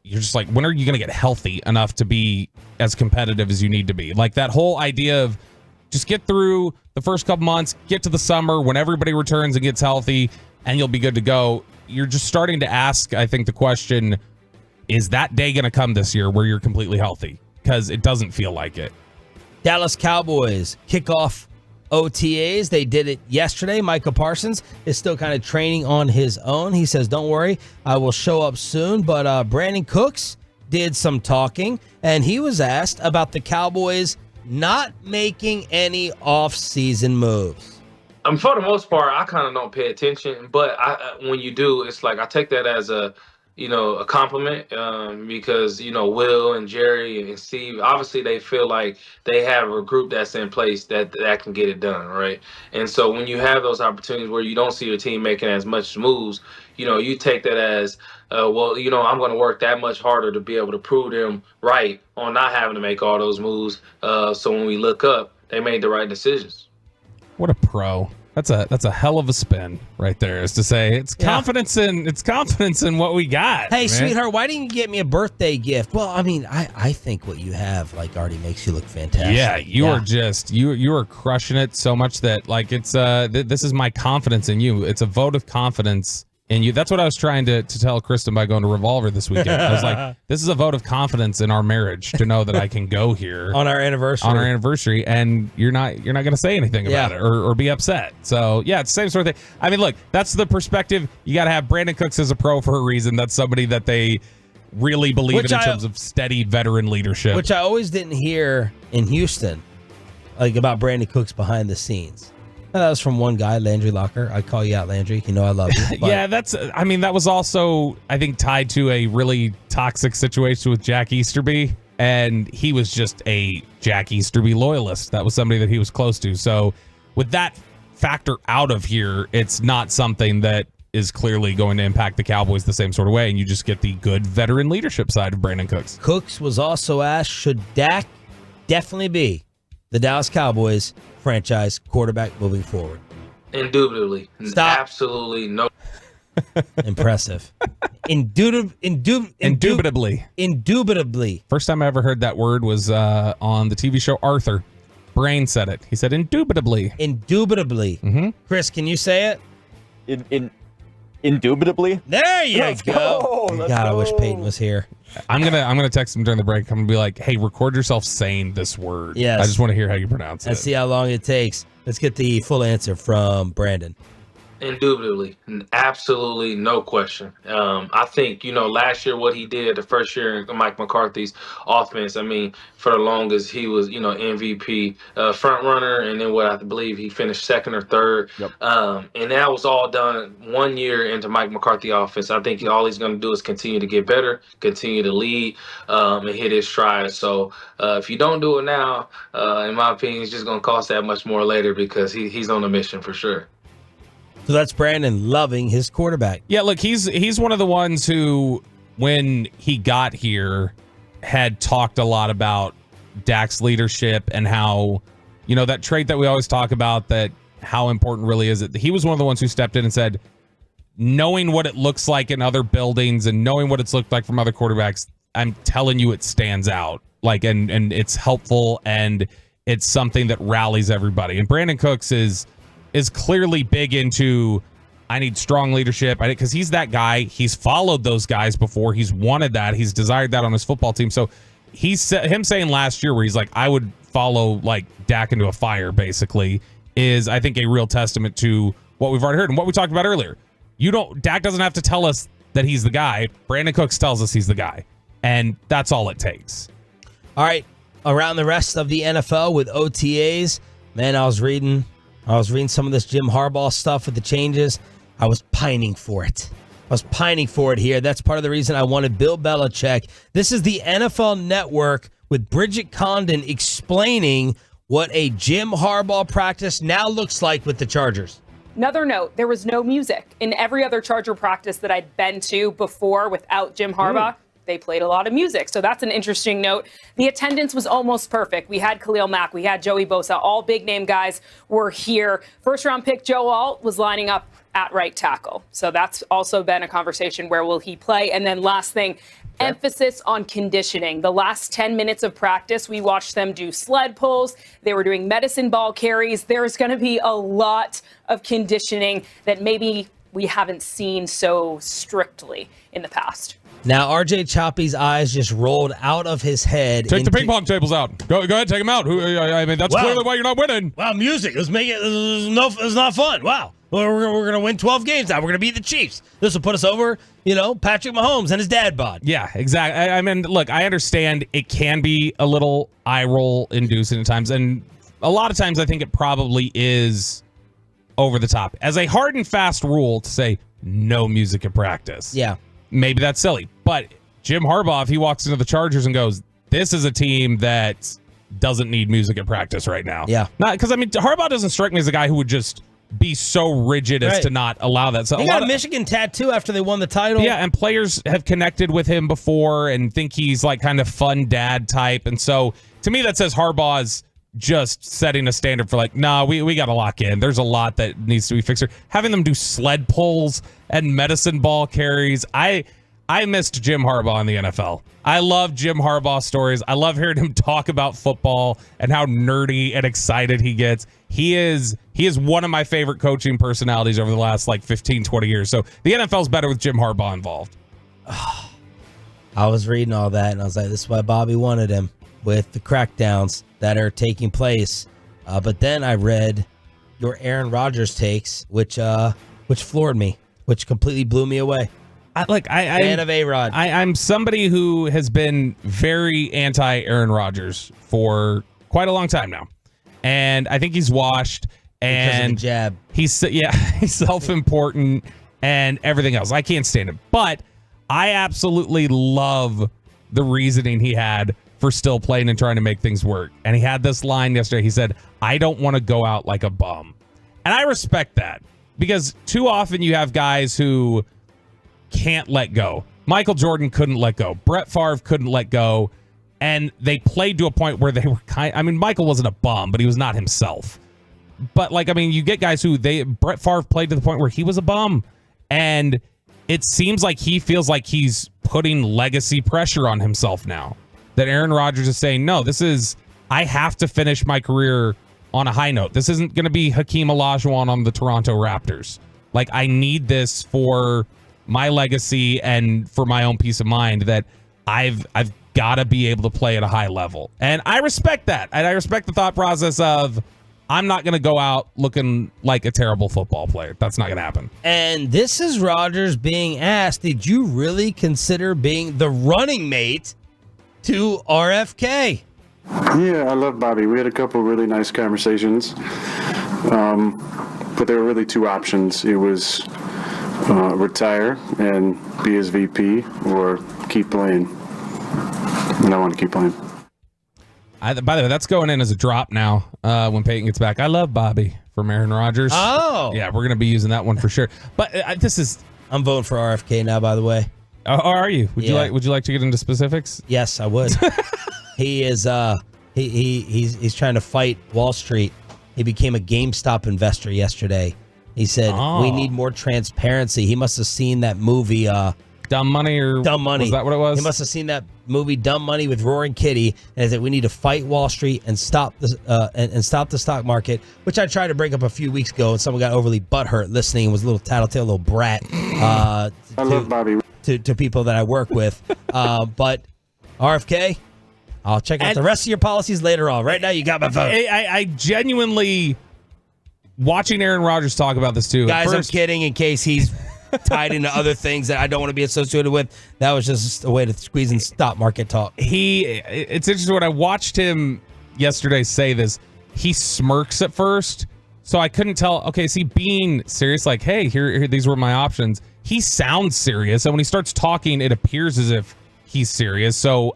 you're just like, when are you going to get healthy enough to be as competitive as you need to be? Like that whole idea of just get through the first couple months, get to the summer when everybody returns and gets healthy, and you'll be good to go. You're just starting to ask, I think, the question, is that day going to come this year where you're completely healthy? Because it doesn't feel like it. Dallas Cowboys kick off OTAs. They did it yesterday. Micah Parsons is still kind of training on his own. He says, don't worry, I will show up soon. But Brandon Cooks did some talking, and he was asked about the Cowboys not making any off-season moves. For the most part, I kind of don't pay attention, but when you do, it's like I take that as a compliment, because, Will and Jerry and Steve, obviously they feel like they have a group that's in place that can get it done, right? And so when you have those opportunities where you don't see your team making as much moves, you take that as, I'm going to work that much harder to be able to prove them right on not having to make all those moves. So when we look up, they made the right decisions. What a pro. That's a hell of a spin right there, is to say it's confidence in what we got. Hey, man. Sweetheart, why didn't you get me a birthday gift? Well, I think what you have already makes you look fantastic. Yeah, you are just you are crushing it so much that it's this is my confidence in you. It's a vote of confidence in you. That's what I was trying to tell Kristen by going to Revolver this weekend. I was like, this is a vote of confidence in our marriage to know that I can go here on our anniversary, and you're not going to say anything about it or be upset. So yeah, it's the same sort of thing. Look, that's the perspective. You got to have Brandon Cooks as a pro for a reason. That's somebody that they really believe in terms of steady veteran leadership, which I always didn't hear in Houston, about Brandon Cooks behind the scenes. That was from one guy, Landry Locker. I call you out, Landry. You know I love you. Yeah, that was also, I think, tied to a really toxic situation with Jack Easterby, and he was just a Jack Easterby loyalist. That was somebody that he was close to. So with that factor out of here, it's not something that is clearly going to impact the Cowboys the same sort of way, and you just get the good veteran leadership side of Brandon Cooks. Cooks was also asked, should Dak definitely be the Dallas Cowboys franchise quarterback moving forward? Indubitably. Stop. Absolutely no. Impressive. Indubitably. First time I ever heard that word was on the TV show Arthur. Brain said it. He said indubitably. Indubitably. Mm-hmm. Chris, can you say it? Indubitably. There you go. God, I wish Peyton was here. I'm gonna text him during the break. I'm gonna be like, hey, record yourself saying this word. Yes. I just want to hear how you pronounce it. Let's see how long it takes. Let's get the full answer from Brandon. Indubitably. Absolutely no question. I think, last year what he did the first year in Mike McCarthy's offense, for the longest he was, MVP front runner, and then what I believe he finished second or third. Yep. And that was all done 1 year into Mike McCarthy offense. I think all he's going to do is continue to get better, continue to lead, and hit his stride. So if you don't do it now, in my opinion, it's just going to cost that much more later, because he's on a mission for sure. So that's Brandon loving his quarterback. Yeah, look, he's one of the ones who, when he got here, had talked a lot about Dak's leadership and how, that trait that we always talk about, that how important really is it. He was one of the ones who stepped in and said, knowing what it looks like in other buildings and knowing what it's looked like from other quarterbacks, I'm telling you, it stands out. Like, and it's helpful, and it's something that rallies everybody. And Brandon Cooks is clearly big into, I need strong leadership, because he's that guy. He's followed those guys before. He's wanted that. He's desired that on his football team. So him saying last year where he's like, I would follow like Dak into a fire, basically, is I think a real testament to what we've already heard and what we talked about earlier. Dak doesn't have to tell us that he's the guy. Brandon Cooks tells us he's the guy, and that's all it takes. All right, around the rest of the NFL with OTAs, man, I was reading some of this Jim Harbaugh stuff with the changes. I was pining for it. Here. That's part of the reason I wanted Bill Belichick. This is the NFL Network with Bridget Condon explaining what a Jim Harbaugh practice now looks like with the Chargers. Another note, there was no music. In every other Charger practice that I'd been to before without Jim Harbaugh, they played a lot of music. So that's an interesting note. The attendance was almost perfect. We had Khalil Mack, we had Joey Bosa, all big name guys were here. First round pick Joe Alt was lining up at right tackle. So that's also been a conversation, where will he play? And then last thing, emphasis on conditioning. The last 10 minutes of practice, we watched them do sled pulls. They were doing medicine ball carries. There's going to be a lot of conditioning that maybe we haven't seen so strictly in the past. Now, RJ Choppy's eyes just rolled out of his head. Take the ping pong tables out. Go ahead, take them out. I mean, that's clearly why you're not winning. Wow, music. It was not fun. Wow. We're going to win 12 games now. We're going to beat the Chiefs. This will put us over, Patrick Mahomes and his dad bod. Yeah, exactly. I mean, look, I understand it can be a little eye roll inducing at times. And a lot of times I think it probably is over the top. As a hard and fast rule to say no music at practice. Yeah. Maybe that's silly. But Jim Harbaugh, if he walks into the Chargers and goes, this is a team that doesn't need music at practice right now. Yeah. Not because, Harbaugh doesn't strike me as a guy who would just be so rigid as to not allow that. So he got a Michigan tattoo after they won the title. Yeah, and players have connected with him before and think he's like kind of fun dad type. And so to me, that says Harbaugh's just setting a standard for like, nah, we got to lock in. There's a lot that needs to be fixed. Having them do sled pulls and medicine ball carries. I missed Jim Harbaugh in the NFL. I love Jim Harbaugh stories. I love hearing him talk about football and how nerdy and excited he gets. He is one of my favorite coaching personalities over the last like 15, 20 years. So the NFL's better with Jim Harbaugh involved. I was reading all that, and I was like, this is why Bobby wanted him, with the crackdowns that are taking place. But then I read your Aaron Rodgers takes, which floored me, which completely blew me away. Fan of A-Rod. I'm somebody who has been very anti-Aaron Rodgers for quite a long time now. And I think he's washed. And because of the jab. He's self-important and everything else. I can't stand it. But I absolutely love the reasoning he had for still playing and trying to make things work. And he had this line yesterday. He said, I don't want to go out like a bum. And I respect that, because too often you have guys who can't let go. Michael Jordan couldn't let go. Brett Favre couldn't let go. And they played to a point where they were Michael wasn't a bum, but he was not himself. But you get guys who Brett Favre played to the point where he was a bum. And it seems like he feels like he's putting legacy pressure on himself now. That Aaron Rodgers is saying, no, I have to finish my career on a high note. This isn't going to be Hakeem Olajuwon on the Toronto Raptors. I need this for my legacy and for my own peace of mind, that I've got to be able to play at a high level. And I respect that. And I respect the thought process of, I'm not going to go out looking like a terrible football player. That's not going to happen. And this is Rodgers being asked, did you really consider being the running mate to RFK? Yeah, I love Bobby. We had a couple really nice conversations. But there were really two options. It was retire and be his VP, or keep playing. And I want to keep playing. By the way, that's going in as a drop now when Peyton gets back. I love Bobby from Aaron Rodgers. Oh. Yeah, we're going to be using that one for sure. But I'm voting for RFK now, by the way. Oh, are you? Would you like to get into specifics? Yes, I would. He is He's trying to fight Wall Street. He became a GameStop investor yesterday. He said, we need more transparency. He must have seen that movie, Dumb Money or Dumb Money. Was that what it was? He must have seen that movie Dumb Money with Roaring Kitty, and said we need to fight Wall Street and stop the and stop the stock market, which I tried to bring up a few weeks ago, and someone got overly butthurt listening and was a little tattletale little brat. I love Bobby. To people that I work with. But RFK, I'll check out the rest of your policies later on. Right now, you got my vote. I genuinely, watching Aaron Rodgers talk about this too. Guys, I'm kidding in case he's tied into other things that I don't want to be associated with. That was just a way to squeeze in stock market talk. It's interesting when I watched him yesterday say this, he smirks at first. So I couldn't tell, okay, is he being serious? Like, hey, here these were my options. He sounds serious. And when he starts talking, it appears as if he's serious. So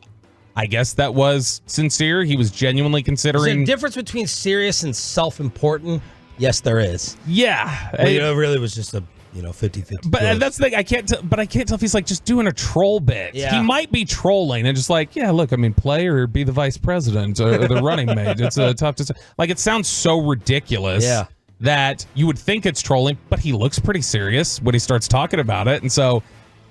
I guess that was sincere. He was genuinely considering. Is there a difference between serious and self-important? Yes, there is. Yeah. Well, it really was just a 50-50. But that's the thing. I can't tell if he's like just doing a troll bit. Yeah. He might be trolling and just like, yeah, look, I mean, play or be the vice president or the running mate. It's a tough decision. Like, it sounds so ridiculous that you would think it's trolling, but he looks pretty serious when he starts talking about it. And so,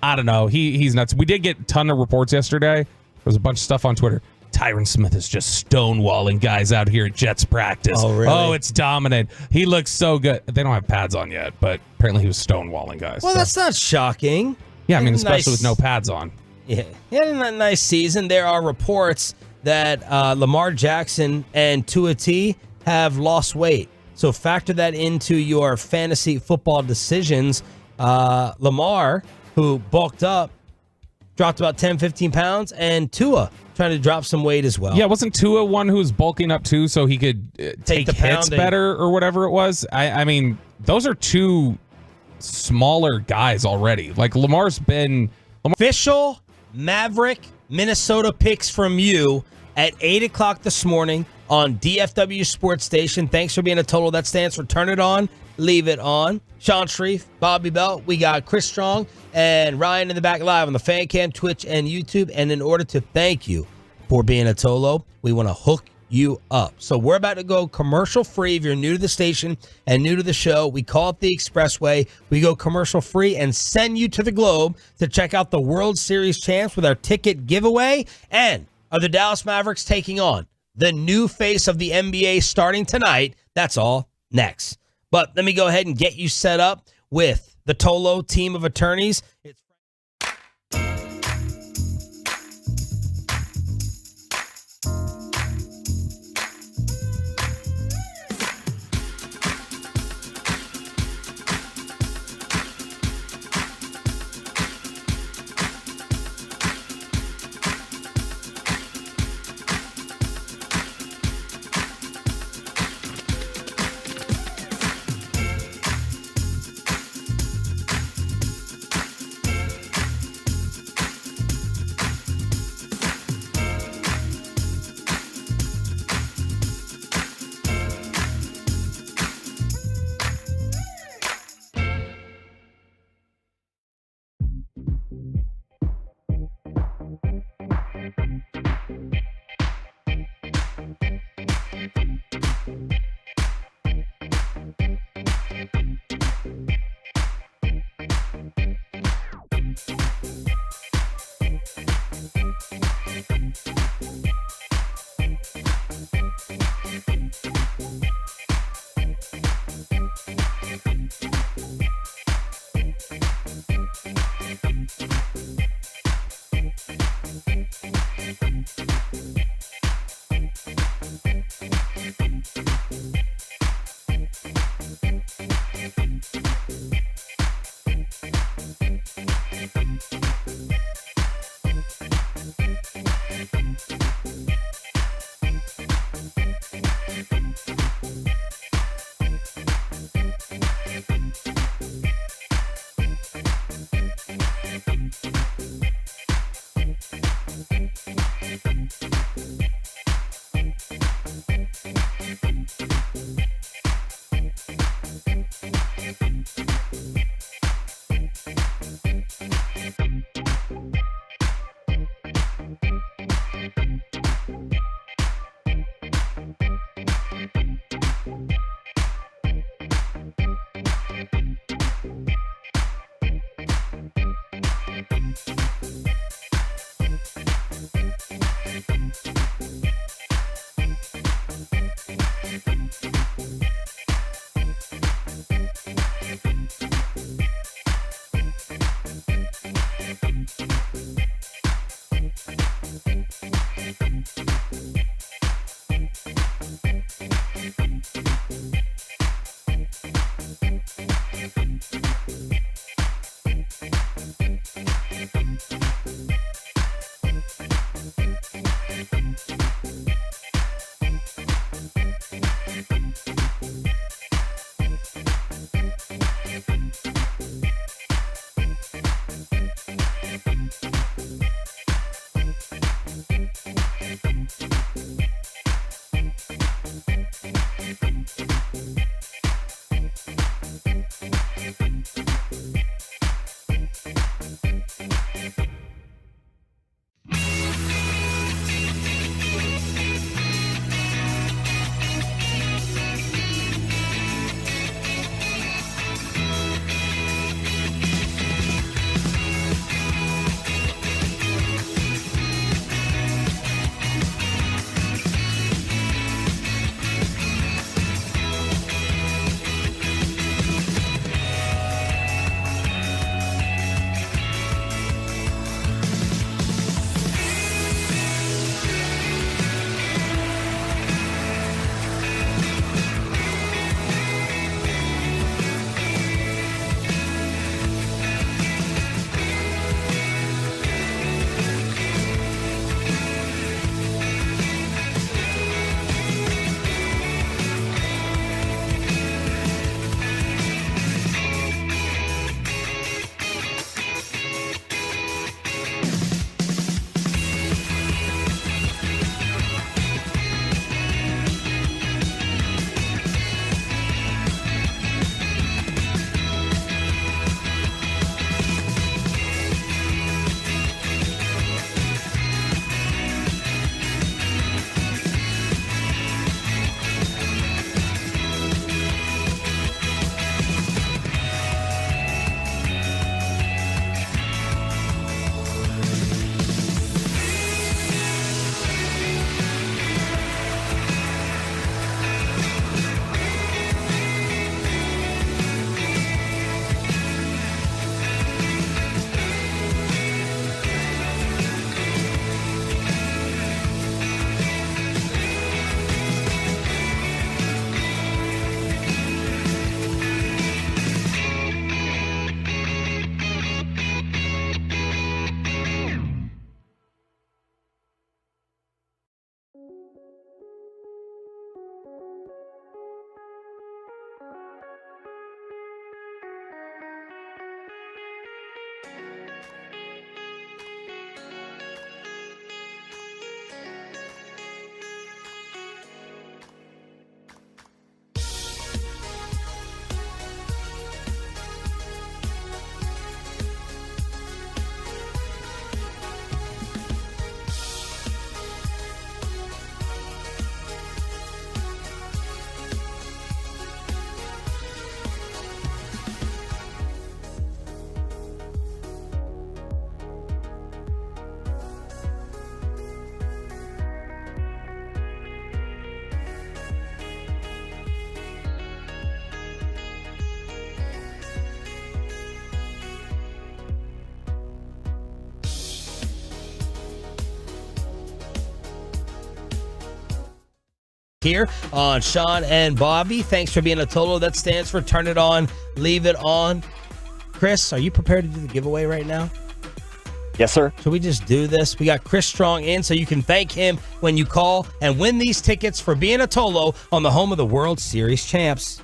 I don't know. He's nuts. We did get a ton of reports yesterday. There was a bunch of stuff on Twitter. Tyron Smith is just stonewalling guys out here at Jets practice. Oh, really? Oh, it's dominant. He looks so good. They don't have pads on yet, but apparently he was stonewalling guys. Well, that's not shocking. Yeah, I mean, especially with no pads on. Yeah, he had a nice season. There are reports that Lamar Jackson and Tua T have lost weight. So factor that into your fantasy football decisions. Lamar, who bulked up, dropped about 10, 15 pounds, and Tua trying to drop some weight as well. Yeah, wasn't Tua one who was bulking up too so he could take the hits better or whatever it was? I mean, those are two smaller guys already. Like, Lamar's been... Official Maverick Minnesota picks from you at 8 o'clock this morning on DFW Sports Station. Thanks for being a total. That stands for Turn It On, Leave It On. Sean Shreve, Bobby Belt. We got Chris Strong and Ryan in the back live on the Fan Cam, Twitch, and YouTube. And in order to thank you for being a Tolo, we want to hook you up. So we're about to go commercial free. If you're new to the station and new to the show, we call it the Expressway. We go commercial free and send you to the Globe to check out the World Series champs with our ticket giveaway. And are the Dallas Mavericks taking on the new face of the NBA starting tonight? That's all next. But let me go ahead and get you set up with the Tolo team of attorneys. It's here on Sean and Bobby. Thanks for being a Tolo. That stands for turn it on, leave it on. Chris, are you prepared to do the giveaway right now? Yes, sir. Should we just do this? We got Chris Strong in, so you can thank him when you call and win these tickets for being a Tolo on the home of the World Series champs.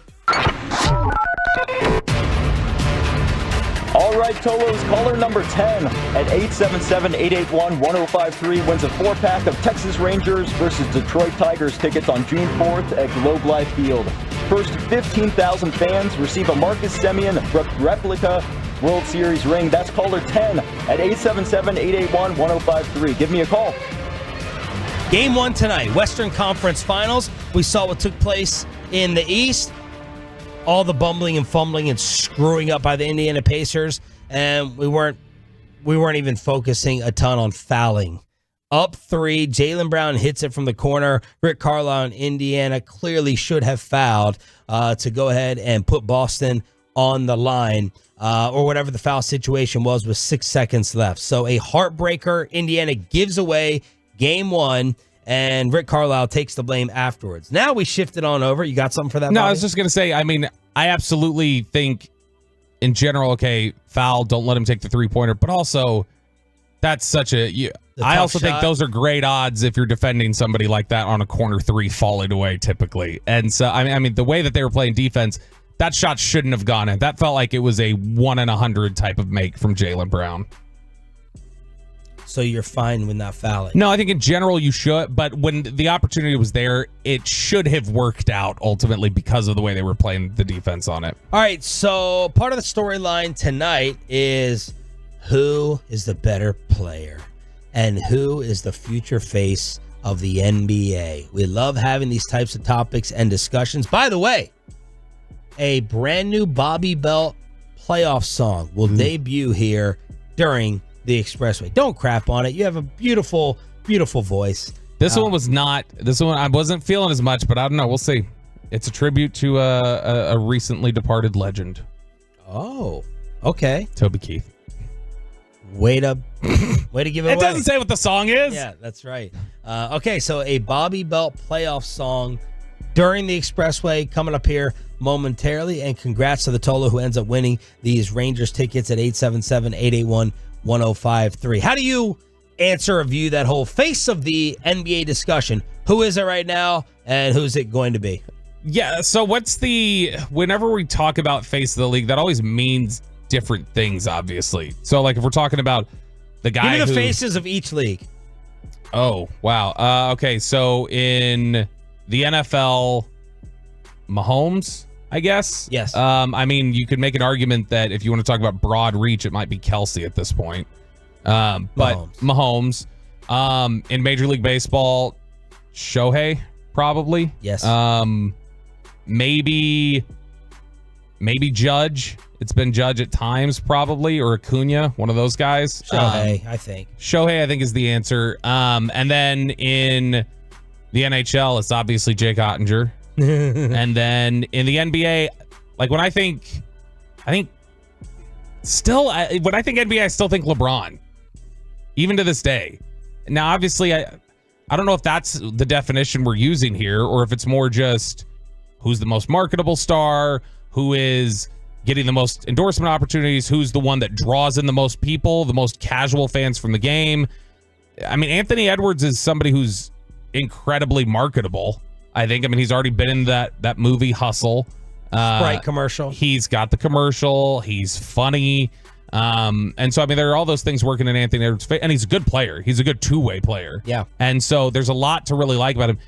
All right, Tolos, caller number 10 at 877-881-1053 wins a 4-pack of Texas Rangers versus Detroit Tigers tickets on June 4th at Globe Life Field. First 15,000 fans receive a Marcus Semien replica World Series ring. That's caller 10 at 877-881-1053. Give me a call. Game 1 tonight, Western Conference Finals. We saw what took place in the East. All the bumbling and fumbling and screwing up by the Indiana Pacers, and we weren't even focusing a ton on fouling up 3. Jaylen Brown hits it from the corner. Rick Carlisle in Indiana clearly should have fouled to go ahead and put Boston on the line, or whatever the foul situation was with 6 seconds left. So a heartbreaker. Indiana gives away game 1, and Rick Carlisle takes the blame afterwards. Now we shifted on over. You got something for that, No, Bobby? I was just going to say, I mean, I absolutely think in general, okay, foul, don't let him take the three-pointer, but also that's such a... I also think those are great odds if you're defending somebody like that on a corner 3 falling away typically. And so, I mean, the way that they were playing defense, that shot shouldn't have gone in. That felt like it was a 1 in 100 type of make from Jaylen Brown. So you're fine with not fouling? No, I think in general you should, but when the opportunity was there, it should have worked out ultimately because of the way they were playing the defense on it. All right, so part of the storyline tonight is who is the better player and who is the future face of the NBA. We love having these types of topics and discussions. By the way, a brand new Bobby Belt playoff song will debut here during the Expressway. Don't crap on it. You have a beautiful, beautiful voice. This one was not. This one I wasn't feeling as much, but I don't know. We'll see. It's a tribute to a recently departed legend. Oh, okay. Toby Keith. Way to give it away. It doesn't say what the song is. Yeah, that's right. Okay, so a Bobby Belt playoff song during the Expressway coming up here momentarily. And congrats to the Tolo who ends up winning these Rangers tickets at 877-881-1053. How do you answer or view that whole face of the NBA discussion? Who is it right now and who's it going to be? Yeah, so whenever we talk about face of the league, that always means different things, obviously. So like if we're talking about the guy Give me the faces of each league. Oh, wow. Okay, so in the NFL, Mahomes, I guess. Yes. I mean, you could make an argument that if you want to talk about broad reach, it might be Kelsey at this point. But Mahomes. In Major League Baseball, Shohei, probably. Yes. Maybe Judge. It's been Judge at times, probably, or Acuna, one of those guys. Shohei, I think. Shohei, I think, is the answer. And then in the NHL, it's obviously Jake Ottinger. And then in the NBA, like when I think NBA, I still think LeBron, even to this day. Now, obviously, I don't know if that's the definition we're using here, or if it's more just who's the most marketable star, who is getting the most endorsement opportunities, who's the one that draws in the most people, the most casual fans from the game. I mean, Anthony Edwards is somebody who's incredibly marketable, I think. I mean, he's already been in that movie Hustle. Sprite commercial. He's got the commercial. He's funny. And so, I mean, there are all those things working in Anthony Edwards' favor, and he's a good player. He's a good two-way player. Yeah. And so there's a lot to really like about him.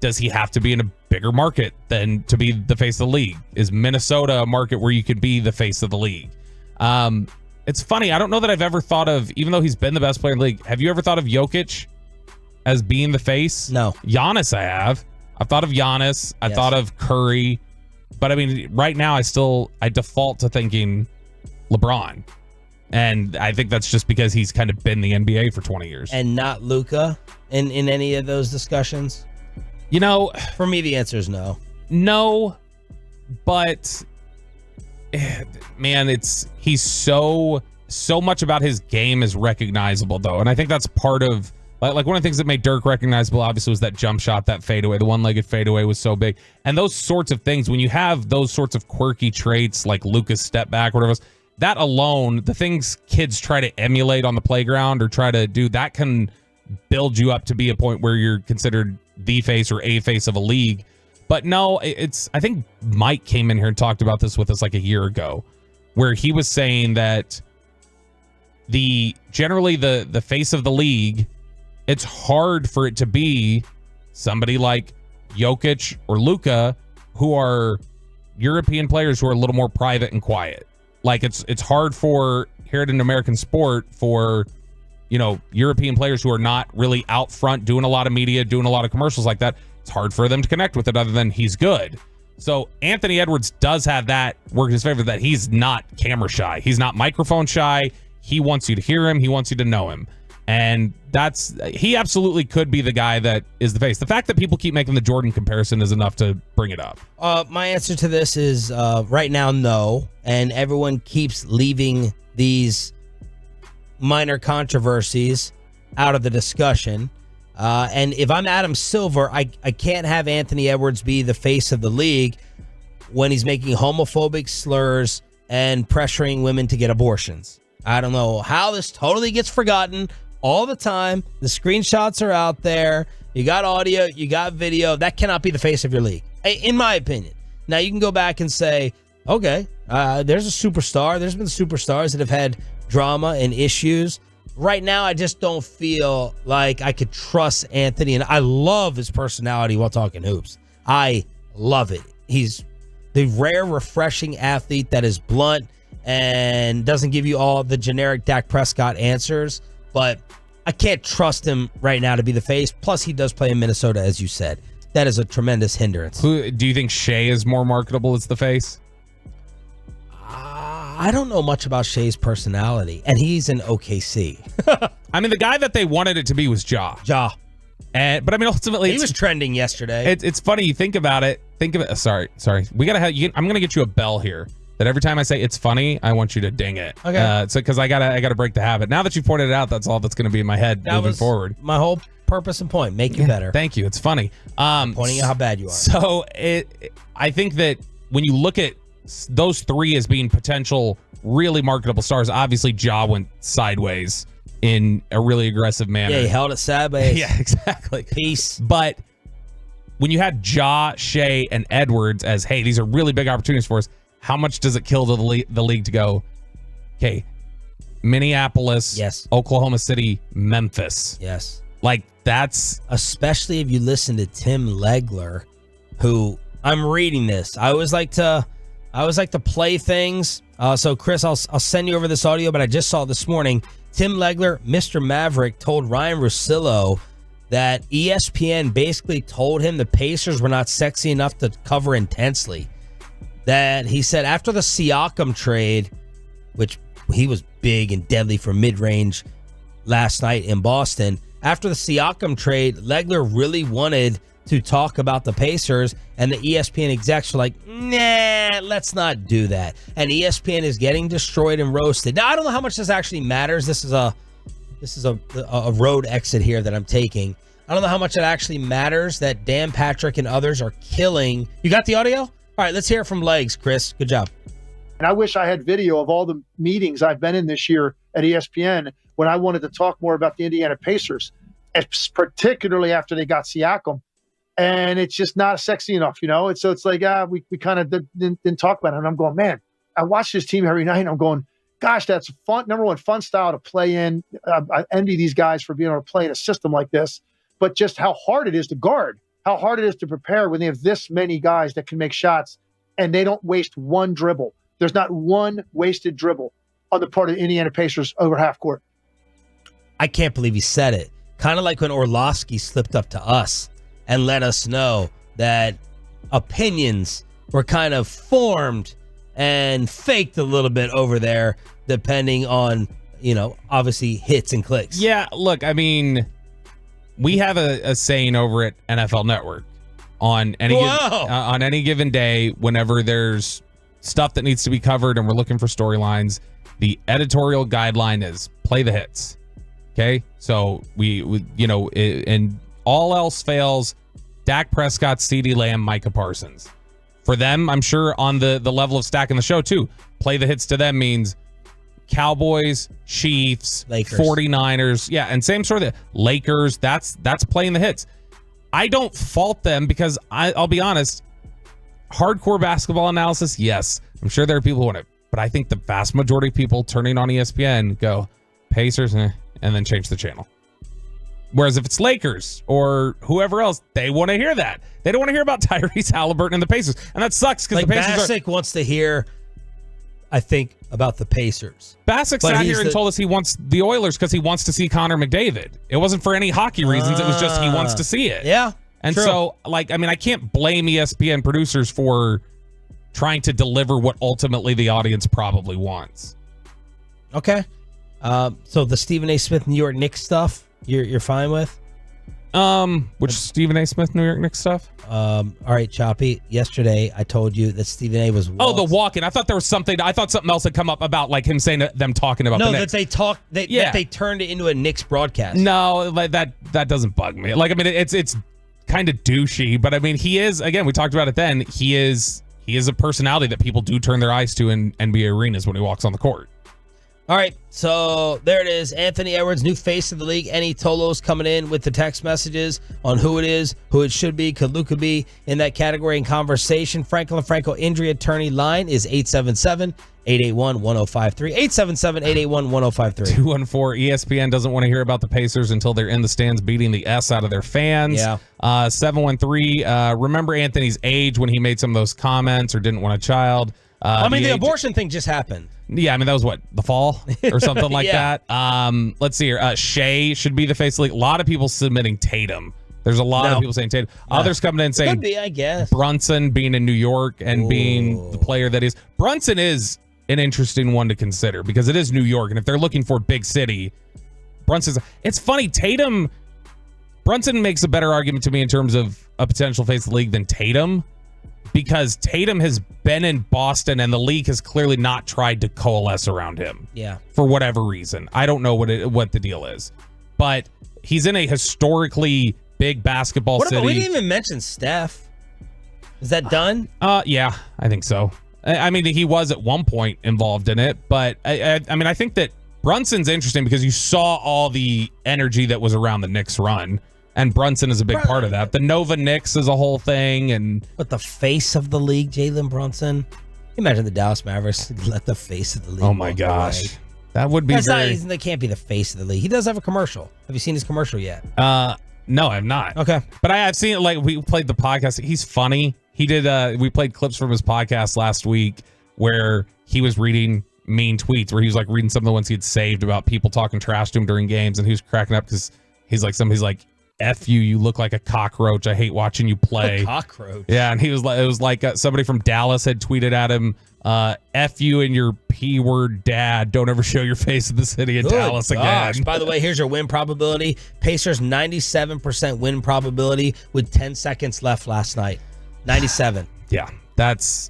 Does he have to be in a bigger market than to be the face of the league? Is Minnesota a market where you could be the face of the league? It's funny. I don't know that I've ever thought of, even though he's been the best player in the league, have you ever thought of Jokic as being the face? No. Giannis, I have. I've thought of Giannis. I thought of Curry. But I mean, right now, I default to thinking LeBron. And I think that's just because he's kind of been the NBA for 20 years. And not Luka in any of those discussions? You know, for me, the answer is no. No, but man, he's so much about his game is recognizable, though. And I think that's part of, like one of the things that made Dirk recognizable, obviously, was that jump shot, that fadeaway. The one-legged fadeaway was so big. And those sorts of things, when you have those sorts of quirky traits, like Luka's step back, whatever else, that alone, the things kids try to emulate on the playground or try to do, that can build you up to be a point where you're considered the face or a face of a league. But no, I think Mike came in here and talked about this with us like a year ago, where he was saying that generally the face of the league, it's hard for it to be somebody like Jokic or Luka, who are European players who are a little more private and quiet. Like it's hard for here at an American sport for, European players who are not really out front doing a lot of media, doing a lot of commercials like that. It's hard for them to connect with it other than he's good. So Anthony Edwards does have that work in his favor, that he's not camera shy. He's not microphone shy. He wants you to hear him. He wants you to know him. And he absolutely could be the guy that is the face. The fact that people keep making the Jordan comparison is enough to bring it up. My answer to this is right now, no. And everyone keeps leaving these minor controversies out of the discussion. And if I'm Adam Silver, I can't have Anthony Edwards be the face of the league when he's making homophobic slurs and pressuring women to get abortions. I don't know how this totally gets forgotten all the time. The screenshots are out there. You got audio, you got video. That cannot be the face of your league, in my opinion. Now, you can go back and say, okay, there's a superstar. There's been superstars that have had drama and issues. Right now, I just don't feel like I could trust Anthony, and I love his personality while talking hoops. I love it. He's the rare, refreshing athlete that is blunt and doesn't give you all the generic Dak Prescott answers, but I can't trust him right now to be the face. Plus, he does play in Minnesota, as you said. That is a tremendous hindrance. Who do you think Shea is more marketable as the face? I don't know much about Shea's personality, and he's in OKC. I mean, the guy that they wanted it to be was Ja. But I mean, ultimately, he was trending yesterday. It's funny. You think about it. Sorry. We gotta have. I'm gonna get you a bell here. That every time I say it's funny, I want you to ding it. Okay. So because I gotta break the habit. Now that you pointed it out, that's all that's gonna be in my head moving forward. My whole purpose and point: make you better. Thank you. It's funny. Pointing out how bad you are. So I think that when you look at those three as being potential really marketable stars, obviously Ja went sideways in a really aggressive manner. Yeah, he held it sideways. Yeah, exactly. Peace. But when you had Ja, Shea, and Edwards as, hey, these are really big opportunities for us, how much does it kill the league to go, okay, Minneapolis, yes, Oklahoma City, Memphis. Yes. Like, that's... Especially if you listen to Tim Legler, who, I'm reading this. I always like to play things. So, Chris, I'll send you over this audio, but I just saw it this morning. Tim Legler, Mr. Maverick, told Ryan Russillo that ESPN basically told him the Pacers were not sexy enough to cover intensely. That he said after the Siakam trade, which he was big and deadly for mid-range last night in Boston, after the Siakam trade, Legler really wanted to talk about the Pacers, and the ESPN execs were like, nah, let's not do that. And ESPN is getting destroyed and roasted. Now, I don't know how much this actually matters. This is a road exit here that I'm taking. I don't know how much it actually matters that Dan Patrick and others are killing. You got the audio? All right, let's hear it from Legs, Chris. Good job. And I wish I had video of all the meetings I've been in this year at ESPN when I wanted to talk more about the Indiana Pacers, particularly after they got Siakam. And it's just not sexy enough, you know? So it's like, we kind of didn't talk about it. And I'm going, man, I watch this team every night and I'm going, gosh, that's fun. Number one, fun style to play in. I envy these guys for being able to play in a system like this, but just how hard it is to guard, how hard it is to prepare when they have this many guys that can make shots and they don't waste one dribble. There's not one wasted dribble on the part of the Indiana Pacers over half court. I can't believe he said it. Kind of like when Orlovsky slipped up to us and let us know that opinions were kind of formed and faked a little bit over there, depending on, obviously hits and clicks. Yeah, look, I mean, we have a saying over at NFL Network on any given day, whenever there's stuff that needs to be covered and we're looking for storylines, the editorial guideline is play the hits. Okay, so we and all else fails, Dak Prescott, CeeDee Lamb, Micah Parsons. For them, I'm sure on the level of stacking the show too, play the hits to them means Cowboys, Chiefs, Lakers, 49ers. Yeah, and same sort of Lakers. That's playing the hits. I don't fault them because I'll be honest, hardcore basketball analysis, yes. I'm sure there are people who want it, but I think the vast majority of people turning on ESPN go, Pacers, and then change the channel. Whereas if it's Lakers or whoever else, they want to hear that. They don't want to hear about Tyrese Halliburton and the Pacers. And that sucks because the Pacers Bassick wants to hear, I think, about the Pacers. Bassick sat here and told us he wants the Oilers because he wants to see Connor McDavid. It wasn't for any hockey reasons. It was just he wants to see it. Yeah. And true. So, I can't blame ESPN producers for trying to deliver what ultimately the audience probably wants. Okay. So the Stephen A. Smith New York Knicks stuff, you're fine with? Which Stephen A. Smith New York Knicks stuff? All right, Choppy. Yesterday, I told you that Stephen A. was the walk-in. I thought there was something. I thought something else had come up about like him saying that them talking about the Knicks. That they turned it into a Knicks broadcast. No, like that doesn't bug me. Like, I mean, it's kind of douchey, but I mean, he is, again, we talked about it then. He is a personality that people do turn their eyes to in NBA arenas when he walks on the court. All right, so there it is. Anthony Edwards, new face of the league. Any Tolos coming in with the text messages on who it is, who it should be, could Luka be in that category in conversation. Franklin Franco injury attorney line is 877-881-1053. 877-881-1053. 214 ESPN doesn't want to hear about the Pacers until they're in the stands beating the S out of their fans. Yeah. 713, remember Anthony's age when he made some of those comments or didn't want a child. The abortion thing just happened. Yeah, I mean, that was what, the fall or something like that? Let's see here. Shea should be the face of the league. A lot of people submitting Tatum. There's a lot of people saying Tatum. Others coming in saying could be, I guess. Brunson being in New York and being the player that is. Brunson is an interesting one to consider because it is New York. And if they're looking for big city, Brunson's. It's funny. Brunson makes a better argument to me in terms of a potential face of the league than Tatum. Because Tatum has been in Boston and the league has clearly not tried to coalesce around him. Yeah. For whatever reason. I don't know what the deal is. But he's in a historically big basketball city. We didn't even mention Steph. Is that done? Yeah, I think so. I mean, he was at one point involved in it. But I mean, I think that Brunson's interesting because you saw all the energy that was around the Knicks run. And Brunson is a big part of that. The Nova Knicks is a whole thing. But the face of the league, Jalen Brunson. Imagine the Dallas Mavericks let the face of the league. Oh my gosh. That would be they can't be the face of the league. He does have a commercial. Have you seen his commercial yet? No, I've not. Okay. But I've seen it, like, we played the podcast. He's funny. He did, we played clips from his podcast last week where he was reading mean tweets, where he was like reading some of the ones he had saved about people talking trash to him during games. And he was cracking up because somebody's like, F you, you look like a cockroach. I hate watching you play. A cockroach. Yeah, and he was like, it was like somebody from Dallas had tweeted at him, F you and your P word dad. Don't ever show your face in the city of Dallas again. By the way, here's your win probability. Pacers 97% win probability with 10 seconds left last night. 97. Yeah, that's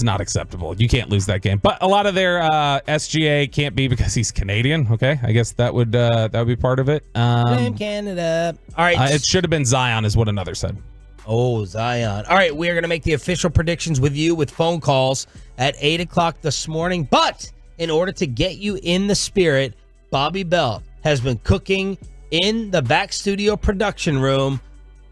not acceptable. You can't lose that game. But a lot of their SGA can't be because he's Canadian. Okay, I guess that would be part of it. Blame Canada. All right. It should have been Zion, is what another said. Oh, Zion. All right, we are going to make the official predictions with you with phone calls at 8 o'clock this morning. But in order to get you in the spirit, Bobby Bell has been cooking in the back studio production room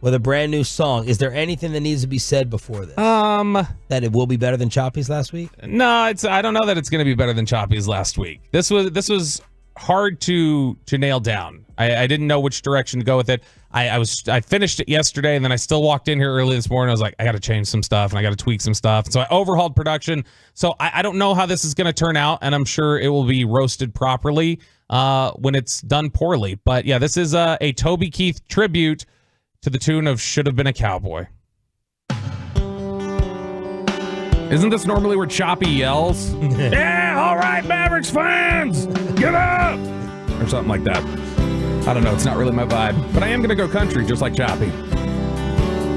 with a brand new song. Is there anything that needs to be said before this? That it will be better than Choppy's last week? No, I don't know that it's going to be better than Choppy's last week. This was hard to nail down. I didn't know which direction to go with it. I finished it yesterday, and then I still walked in here early this morning. I was like, I got to change some stuff, and I got to tweak some stuff. So I overhauled production. So I don't know how this is going to turn out, and I'm sure it will be roasted properly when it's done poorly. But yeah, this is a Toby Keith tribute to the tune of Should Have Been a Cowboy. Isn't this normally where Choppy yells? Yeah, all right, Mavericks fans, get up! Or something like that. I don't know, it's not really my vibe. But I am going to go country, just like Choppy.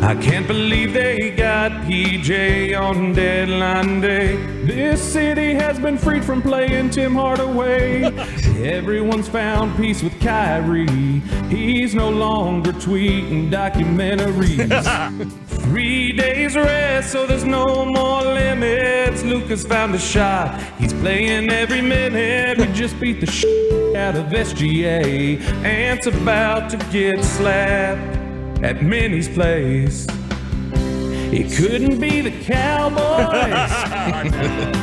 I can't believe they got PJ on deadline day. This city has been freed from playing Tim Hardaway. Everyone's found peace with Kyrie. He's no longer tweeting documentaries. 3 days rest, so there's no more limits. Luka's found a shot. He's playing every minute. We just beat the shit out of SGA. Ant's about to get slapped at Minnie's place. It couldn't be the Cowboys.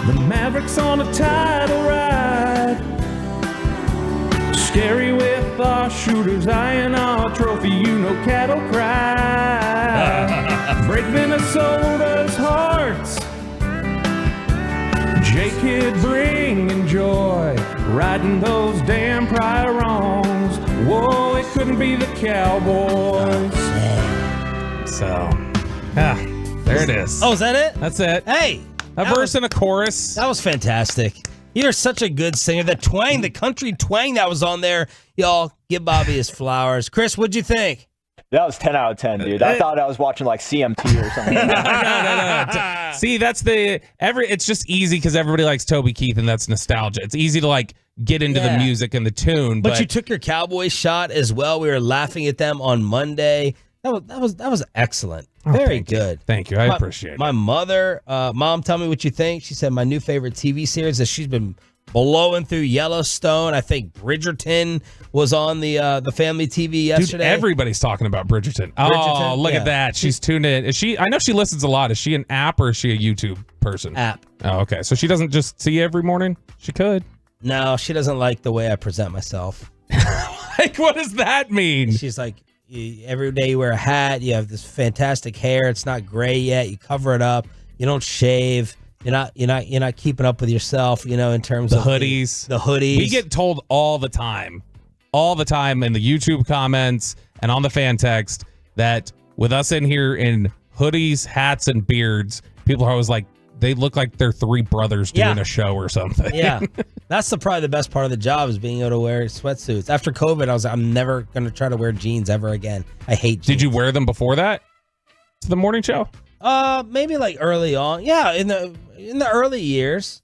The Mavericks on a title ride. Scary with our shooters eyeing our trophy, you know cattle cry. Break Minnesota's hearts. J-Kid bringing joy, righting those damn prior wrongs. Whoa, it couldn't be the Cowboys. So, there it is. Oh, is that it? That's it. Hey. A verse and a chorus. That was fantastic. You're such a good singer. The twang, the country twang that was on there. Y'all, give Bobby his flowers. Chris, what'd you think? That was 10 out of 10, dude. I thought I was watching like CMT or something. No. See, that's it's just easy because everybody likes Toby Keith and that's nostalgia. It's easy to like get into the music and the tune. But you took your Cowboys shot as well. We were laughing at them on Monday. That was excellent. Very good. Thank you. I appreciate it. My mother, Mom, tell me what you think. She said my new favorite TV series that she's been blowing through Yellowstone. I think Bridgerton was on the family TV yesterday. Dude, everybody's talking about Bridgerton. Oh, look at that. She's tuned in. Is she? I know she listens a lot. Is she an app or is she a YouTube person? App. Oh, okay. So she doesn't just see you every morning? She could. No, she doesn't like the way I present myself. Like, what does that mean? She's like, every day you wear a hat. You have this fantastic hair. It's not gray yet. You cover it up. You don't shave. You're not keeping up with yourself, in terms of hoodies. The hoodies. We get told all the time in the YouTube comments and on the fan text that with us in here in hoodies, hats, and beards, people are always like, they look like they're three brothers doing a show or something. Yeah. That's probably the best part of the job is being able to wear sweatsuits. After COVID, I was like, I'm never going to try to wear jeans ever again. I hate jeans. Did you wear them before that? To the morning show? Maybe like early on. Yeah, in the early years.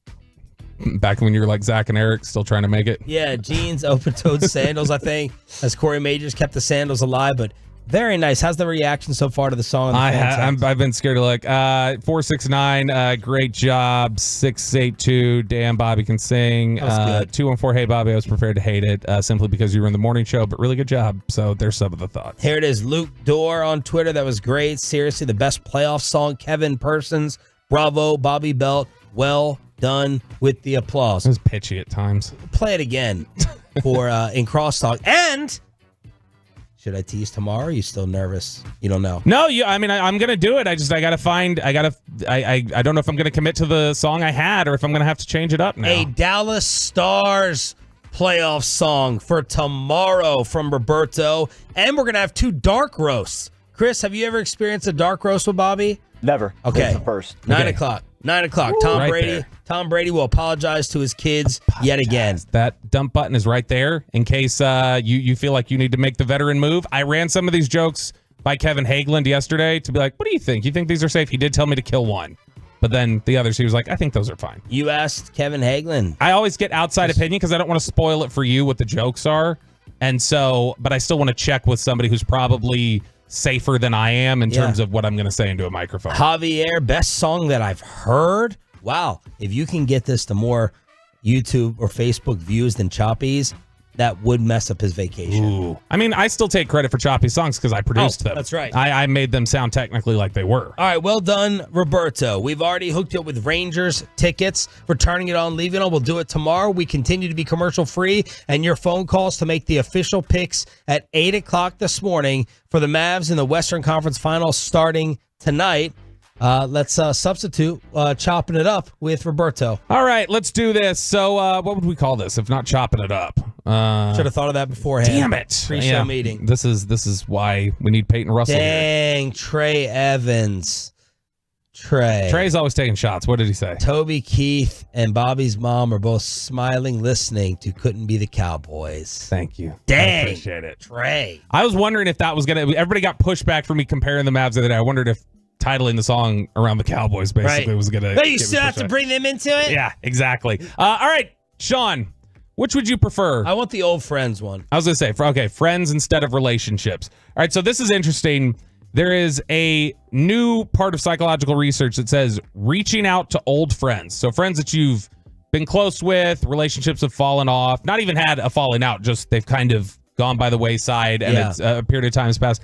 Back when you were like Zach and Eric, still trying to make it. Yeah, jeans, open-toed sandals, I think, as Corey Majors kept the sandals alive. But very nice. How's the reaction so far to the song? I've been scared to look. 469, great job. 682, damn, Bobby can sing. 214, hey, Bobby, I was prepared to hate it simply because you were in the morning show, but really good job. So there's some of the thoughts. Here it is. Luke Dorr on Twitter. That was great. Seriously, the best playoff song. Kevin Persons. Bravo, Bobby Belt. Well done with the applause. It was pitchy at times. Play it again for in crosstalk. And should I tease tomorrow? Are you still nervous? You don't know. No, I'm gonna do it. I don't know if I'm gonna commit to the song I had or if I'm gonna have to change it up now. A Dallas Stars playoff song for tomorrow from Roberto. And we're gonna have 2 dark roasts. Chris, have you ever experienced a dark roast with Bobby? Never. Okay. It's the first. 9 o'clock. 9 o'clock. Woo, Tom right Brady. there. Tom Brady will apologize to his kids yet again. That dump button is right there in case you feel like you need to make the veteran move. I ran some of these jokes by Kevin Hageland yesterday to be like, what do you think? You think these are safe? He did tell me to kill one. But then the others, he was like, I think those are fine. You asked Kevin Hageland. I always get outside opinion because I don't want to spoil it for you what the jokes are. And so, but I still want to check with somebody who's probably safer than I am in terms of what I'm going to say into a microphone. Javier, best song that I've heard. Wow. If you can get this to more YouTube or Facebook views than Choppy's, that would mess up his vacation. Ooh. I mean, I still take credit for Choppy songs because I produced them. That's right. I made them sound technically like they were. All right, well done, Roberto. We've already hooked you up with Rangers tickets for Turning It On, Leaving It On. We'll do it tomorrow. We continue to be commercial free, and your phone calls to make the official picks at 8 o'clock this morning for the Mavs in the Western Conference Finals starting tonight. Let's substitute chopping it up with Roberto. All right, let's do this. So what would we call this if not chopping it up? Should have thought of that beforehand. Damn it. Pre-show meeting. This is why we need Peyton Russell Dang, here. Trey Evans. Trey's always taking shots. What did he say? Toby Keith and Bobby's mom are both smiling, listening to Couldn't Be the Cowboys. Thank you. Dang. I appreciate it. Trey. I was wondering if that was going to... Everybody got pushback for me comparing the Mavs the other day. I wondered if titling the song around the Cowboys basically was going to... But you still have to bring them into it? Yeah, exactly. All right, Sean, which would you prefer? I want the old friends one. I was going to say, friends instead of relationships. All right, so this is interesting. There is a new part of psychological research that says reaching out to old friends. So friends that you've been close with, relationships have fallen off, not even had a falling out, just they've kind of gone by the wayside and it's a period of time has passed,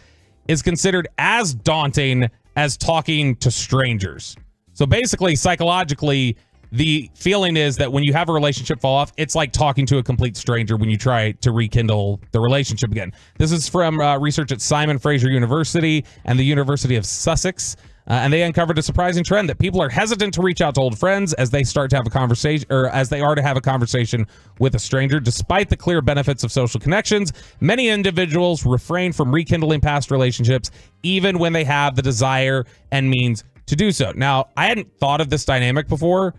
is considered as daunting as talking to strangers. So basically, psychologically, the feeling is that when you have a relationship fall off, it's like talking to a complete stranger when you try to rekindle the relationship again. This is from research at Simon Fraser University and the University of Sussex. And they uncovered a surprising trend that people are hesitant to reach out to old friends as they start to have a conversation, or as they are to have a conversation with a stranger. Despite the clear benefits of social connections, many individuals refrain from rekindling past relationships, even when they have the desire and means to do so. Now, I hadn't thought of this dynamic before,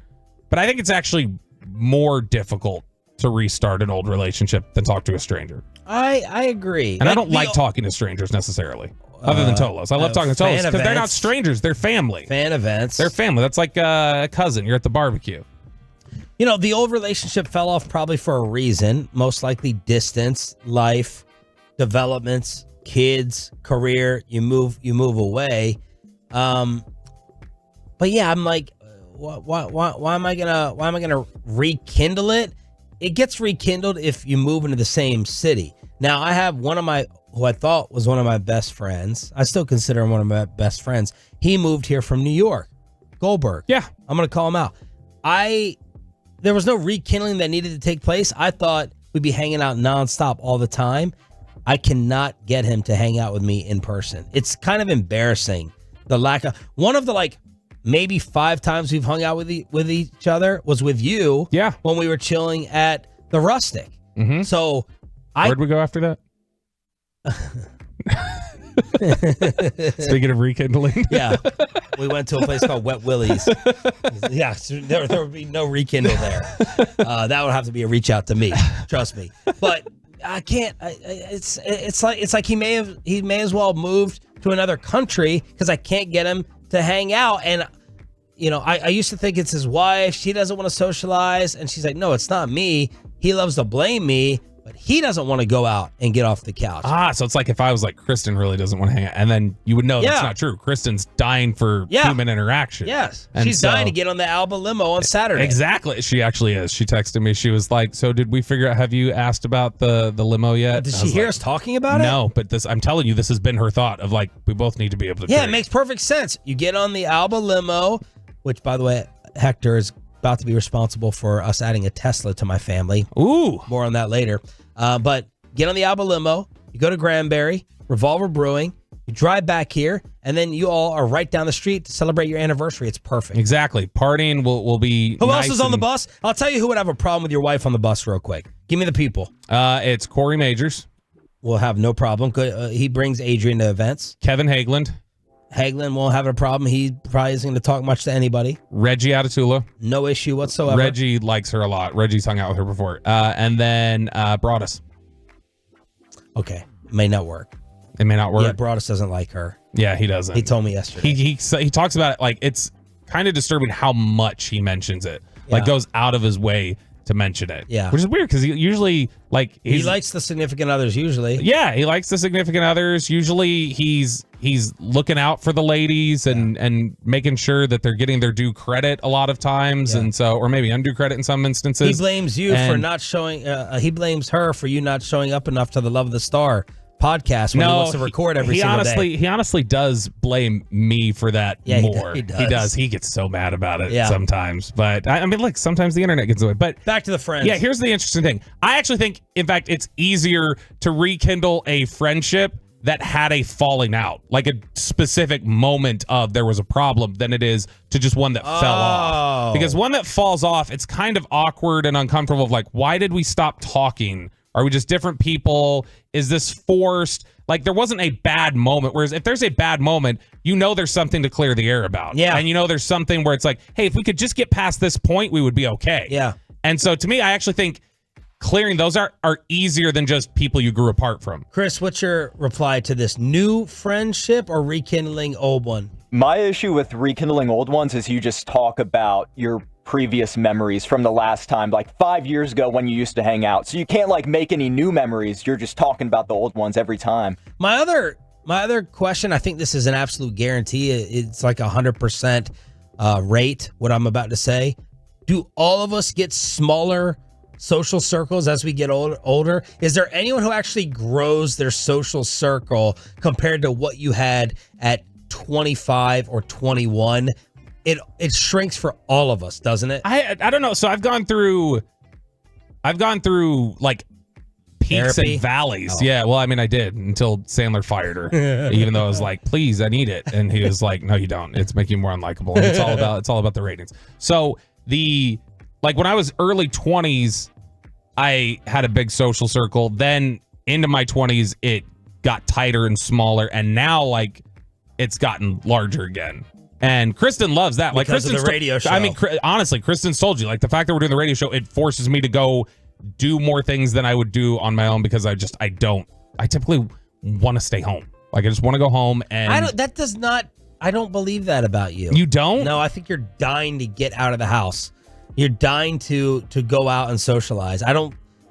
but I think it's actually more difficult to restart an old relationship than talk to a stranger. I agree. And I don't like talking to strangers necessarily, other than Tolos. I love talking to Tolos because they're not strangers. They're family. Fan events. They're family. That's like a cousin. You're at the barbecue. You know, the old relationship fell off probably for a reason. Most likely distance, life, developments, kids, career. You move away. But yeah, I'm like, why am I gonna rekindle it? It gets rekindled if you move into the same city. Now, I have who I thought was one of my best friends. I still consider him one of my best friends. He moved here from New York. Goldberg. Yeah. I'm going to call him out. There was no rekindling that needed to take place. I thought we'd be hanging out nonstop all the time. I cannot get him to hang out with me in person. It's kind of embarrassing. The lack of one of the maybe 5 times we've hung out with each other was with you. Yeah. When we were chilling at the Rustic. Mm-hmm. So where'd we go after that? Speaking of rekindling. Yeah. We went to a place called Wet Willie's. Yeah. So there would be no rekindle there. That would have to be a reach out to me. Trust me. But I can't. It's like he may as well have moved to another country because I can't get him to hang out. And you know, I used to think it's his wife. She doesn't want to socialize, and she's like, no, it's not me. He loves to blame me, but he doesn't want to go out and get off the couch. So it's like if I was like, Kristen really doesn't want to hang out, and then you would know that's not true. Kristen's dying for human interaction. Yes. And she's dying to get on the Alba limo on Saturday. Exactly. She actually is. She texted me. She was like, so did we figure out, have you asked about the limo yet? Did she hear us talking about it? No, but I'm telling you, this has been her thought of like, we both need to be able to it makes perfect sense. You get on the Alba limo, which, by the way, Hector is about to be responsible for us adding a Tesla to my family. Ooh. More on that later. But get on the Alba limo, you go to Granbury, Revolver Brewing, you drive back here, and then you all are right down the street to celebrate your anniversary. It's perfect. Exactly. Partying will be Who else is on the bus? I'll tell you who would have a problem with your wife on the bus real quick. Give me the people. It's Corey Majors. We'll have no problem. He brings Adrian to events. Kevin Hageland. Hagelin won't have a problem. He probably isn't going to talk much to anybody. Reggie Atatula. No issue whatsoever. Reggie likes her a lot. Reggie's hung out with her before. And then Broadus. Okay. May not work. It may not work. Yeah, Broadus doesn't like her. Yeah, he doesn't. He told me yesterday. He talks about it like it's kind of disturbing how much he mentions it. Like goes out of his way to mention it. Yeah. Which is weird because he usually he likes the significant others usually. Yeah, he likes the significant others. Usually he's looking out for the ladies and making sure that they're getting their due credit a lot of times, and so, or maybe undue credit in some instances. He blames you for not showing. He blames her for you not showing up enough to the Love of the Star podcast when he wants to record every single day. He honestly does blame me for that more. He does. He gets so mad about it sometimes. But I mean, look, sometimes the internet gets away. But back to the friends. Yeah, here's the interesting thing. I actually think, in fact, it's easier to rekindle a friendship that had a falling out, like a specific moment of there was a problem, than it is to just one that fell off. Because one that falls off, it's kind of awkward and uncomfortable of like, why did we stop talking? Are we just different people? Is this forced? Like, there wasn't a bad moment. Whereas if there's a bad moment, you know there's something to clear the air about. Yeah. And you know there's something where it's like, hey, if we could just get past this point, we would be okay. Yeah. And so to me, I actually think clearing those are easier than just people you grew apart from. Chris, what's your reply to this? New friendship or rekindling old one? My issue with rekindling old ones is you just talk about your previous memories from the last time, like 5 years ago when you used to hang out. So you can't like make any new memories. You're just talking about the old ones every time. My other question, I think this is an absolute guarantee. It's like 100% rate, what I'm about to say. Do all of us get smaller social circles as we get older? Is there anyone who actually grows their social circle compared to what you had at 25 or 21? It shrinks for all of us, doesn't it? I don't know. So I've gone through like peaks Therapy? and valleys. Yeah, well, I mean, I did until Sandler fired her. Even though I was like, please, I need it. And he was like, no, you don't. It's making you more unlikable. And it's all about the ratings. So when I was early 20s, I had a big social circle. Then into my 20s, it got tighter and smaller. And now like it's gotten larger again. And Kristen loves that. Like Because of Kristen's the radio show. I mean, honestly, Kristen's told you, like the fact that we're doing the radio show, it forces me to go do more things than I would do on my own because I typically want to stay home. Like I just want to go home and I don't believe that about you. You don't? No, I think you're dying to get out of the house. You're dying to go out and socialize.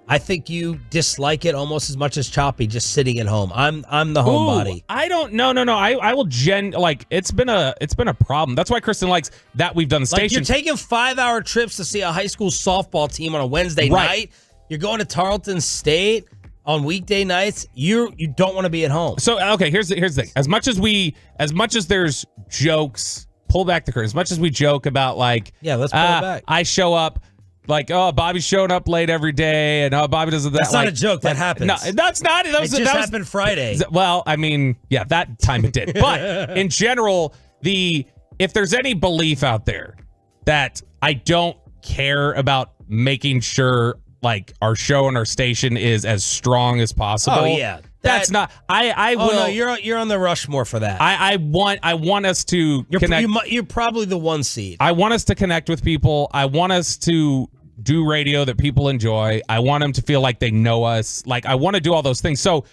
I think you dislike it almost as much as Choppy just sitting at home. I'm the homebody. I don't. No. I will it's been a problem. That's why Kristen likes that we've done the station. You're taking 5-hour trips to see a high school softball team on a Wednesday night. You're going to Tarleton State on weekday nights. You don't want to be at home. So okay, here's the thing. As much as there's jokes, pull back the curtain. As much as we joke about let's pull it back. I show up. Like, oh, Bobby's showing up late every day, and oh, Bobby does that. That's not a joke. That happens. No, that's not. That was, it just happened Friday. Well, I mean, yeah, that time it did. But in general, if there's any belief out there that I don't care about making sure like our show and our station is as strong as possible. Oh yeah. That's not. I will. No, you're on the Rushmore for that. I want us to connect. You're probably the one seed. I want us to connect with people. I want us to do radio that people enjoy. I want them to feel like they know us. Like I want to do all those things. So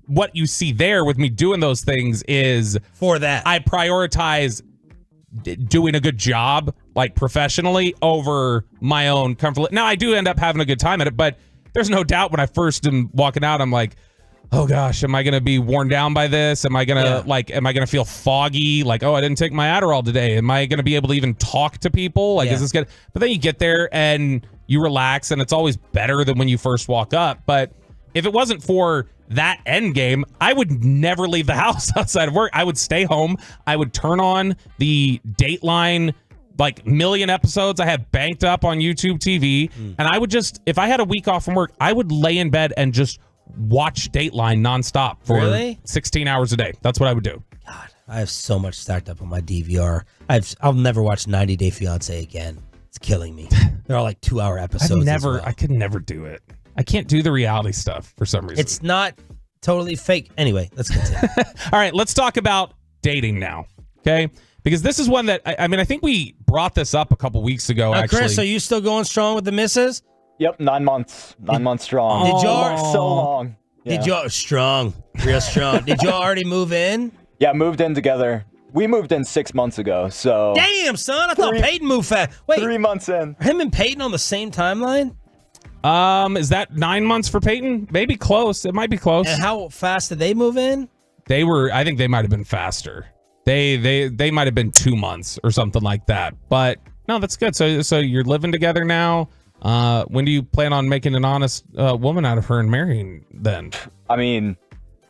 what you see there with me doing those things is for that. I prioritize doing a good job, like professionally, over my own comfort. Now I do end up having a good time at it, but there's no doubt when I first am walking out, I'm like, oh gosh, am I going to be worn down by this? Am I going to am I going to feel foggy? Like, oh, I didn't take my Adderall today. Am I going to be able to even talk to people? Like, is this good? But then you get there and you relax and it's always better than when you first walk up. But if it wasn't for that end game, I would never leave the house outside of work. I would stay home. I would turn on the Dateline, like million episodes I have banked up on YouTube TV. And I would just, if I had a week off from work, I would lay in bed and just watch Dateline nonstop for 16 hours a day. That's what I would do. God, I have so much stacked up on my DVR. I'll never watch 90 Day Fiance again. It's killing me. They're all like 2-hour episodes. I could never do it. I can't do the reality stuff for some reason. It's not totally fake. Anyway, let's continue. All right, let's talk about dating now. Okay? Because this is one that, I mean, I think we brought this up a couple weeks ago, actually. Chris, are you still going strong with the missus? Yep, 9 months. 9 months strong. Did y'all so long? Yeah. Did y'all strong? Real strong. Did y'all already move in? Yeah, moved in together. We moved in 6 months ago. So damn, son, I thought Peyton moved fast. Wait, 3 months in. Him and Peyton on the same timeline? Is that 9 months for Peyton? Maybe close. It might be close. And how fast did they move in? I think they might have been faster. They might have been 2 months or something like that. But no, that's good. So you're living together now. When do you plan on making an honest woman out of her and marrying then? I mean,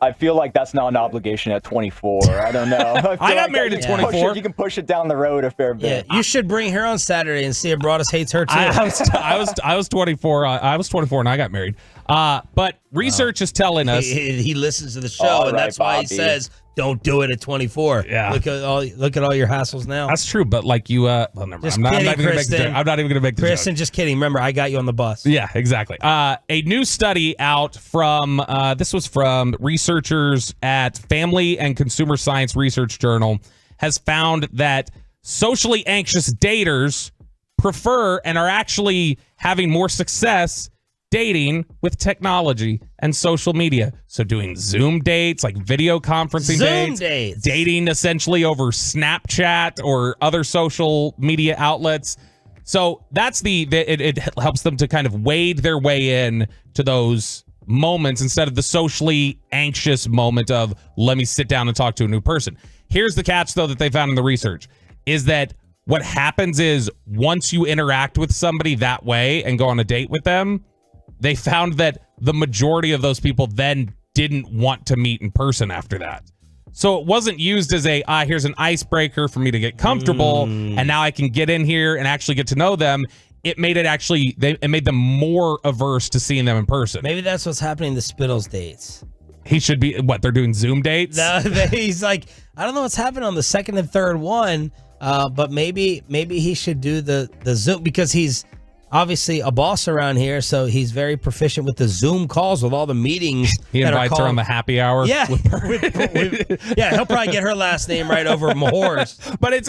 I feel like that's not an obligation at 24. I don't know. I got married at 24. You can push it down the road a fair bit. Yeah, you should bring her on Saturday and see if Broadus hates her too. I was 24. I was 24 and I got married. But research is telling us he listens to the show, and that's why he says don't do it at 24. Yeah. Look at all your hassles now. That's true, but like you, well, never mind. I'm not even going to make the joke. Kristen, just kidding. Remember, I got you on the bus. Yeah, exactly. A new study out from this was from researchers at Family and Consumer Science Research Journal has found that socially anxious daters prefer and are actually having more success dating with technology and social media. So doing Zoom dates, like video conferencing dates, dating essentially over Snapchat or other social media outlets. So that's it helps them to kind of wade their way in to those moments instead of the socially anxious moment of let me sit down and talk to a new person. Here's the catch though that they found in the research is that what happens is once you interact with somebody that way and go on a date with them, they found that the majority of those people then didn't want to meet in person after that. So it wasn't used as here's an icebreaker for me to get comfortable, and now I can get in here and actually get to know them. It made it made them more averse to seeing them in person. Maybe that's what's happening in the Spittles dates. He should be, they're doing Zoom dates? No, he's like, I don't know what's happening on the second and third one, but maybe he should do the Zoom because he's obviously a boss around here, so he's very proficient with the Zoom calls with all the meetings. He invites her on the happy hour. Yeah, yeah, he'll probably get her last name right over Mahor's. But it's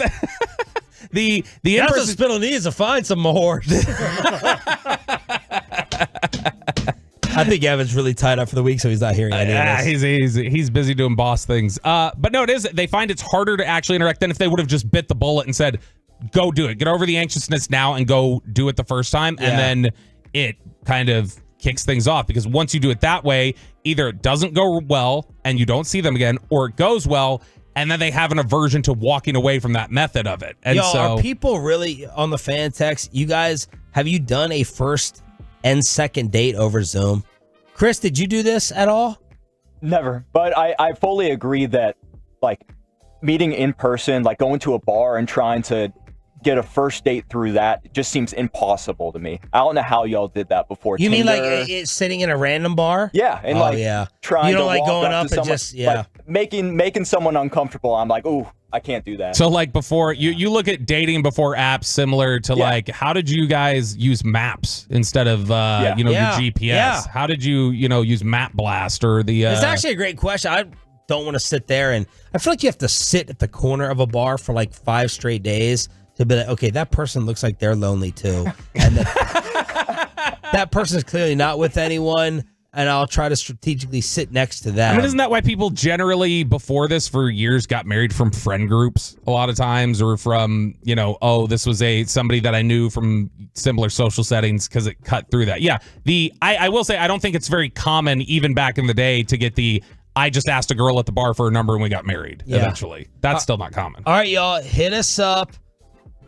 the That's what Spittle needs to find some Mahor's. I think Evan's really tied up for the week, so he's not hearing any of this. He's busy doing boss things. But no, it is. They find it's harder to actually interact than if they would have just bit the bullet and said, "Go do it. Get over the anxiousness now and go do it the first time." And then it kind of kicks things off, because once you do it that way, either it doesn't go well and you don't see them again, or it goes well and then they have an aversion to walking away from that method of it. And are people really on the fan text? You guys, have you done a first and second date over Zoom? Chris, did you do this at all? Never. But I fully agree that, like, meeting in person, like going to a bar and trying to get a first date through that, just seems impossible to me. I don't know how y'all did that before. You Tinder. mean like sitting in a random bar? Yeah, and trying. You don't to like walk going up to and someone, just making someone uncomfortable. I'm like, ooh, I can't do that. So like before, you look at dating before apps similar to like, how did you guys use maps instead of your GPS? Yeah. How did you use Map Blast or the? It's actually a great question. I don't want to sit there, and I feel like you have to sit at the corner of a bar for like 5 straight days to be like, okay, that person looks like they're lonely too, and that person's clearly not with anyone. And I'll try to strategically sit next to them. I mean, isn't that why people generally before this for years got married from friend groups a lot of times, or from, this was somebody that I knew from similar social settings because it cut through that. Yeah. I will say, I don't think it's very common even back in the day to get I just asked a girl at the bar for a number and we got married eventually. That's still not common. All right, y'all, hit us up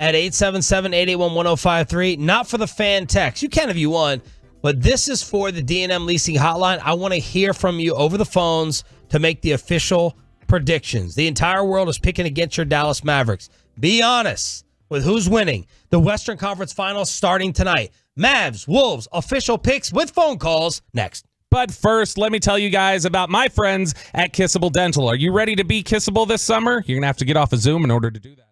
at 877-881-1053. Not for the fan text. You can if you want. But this is for the D&M Leasing Hotline. I want to hear from you over the phones to make the official predictions. The entire world is picking against your Dallas Mavericks. Be honest with who's winning. The Western Conference Finals starting tonight. Mavs-Wolves official picks with phone calls next. But first, let me tell you guys about my friends at Kissable Dental. Are you ready to be kissable this summer? You're going to have to get off of Zoom in order to do that.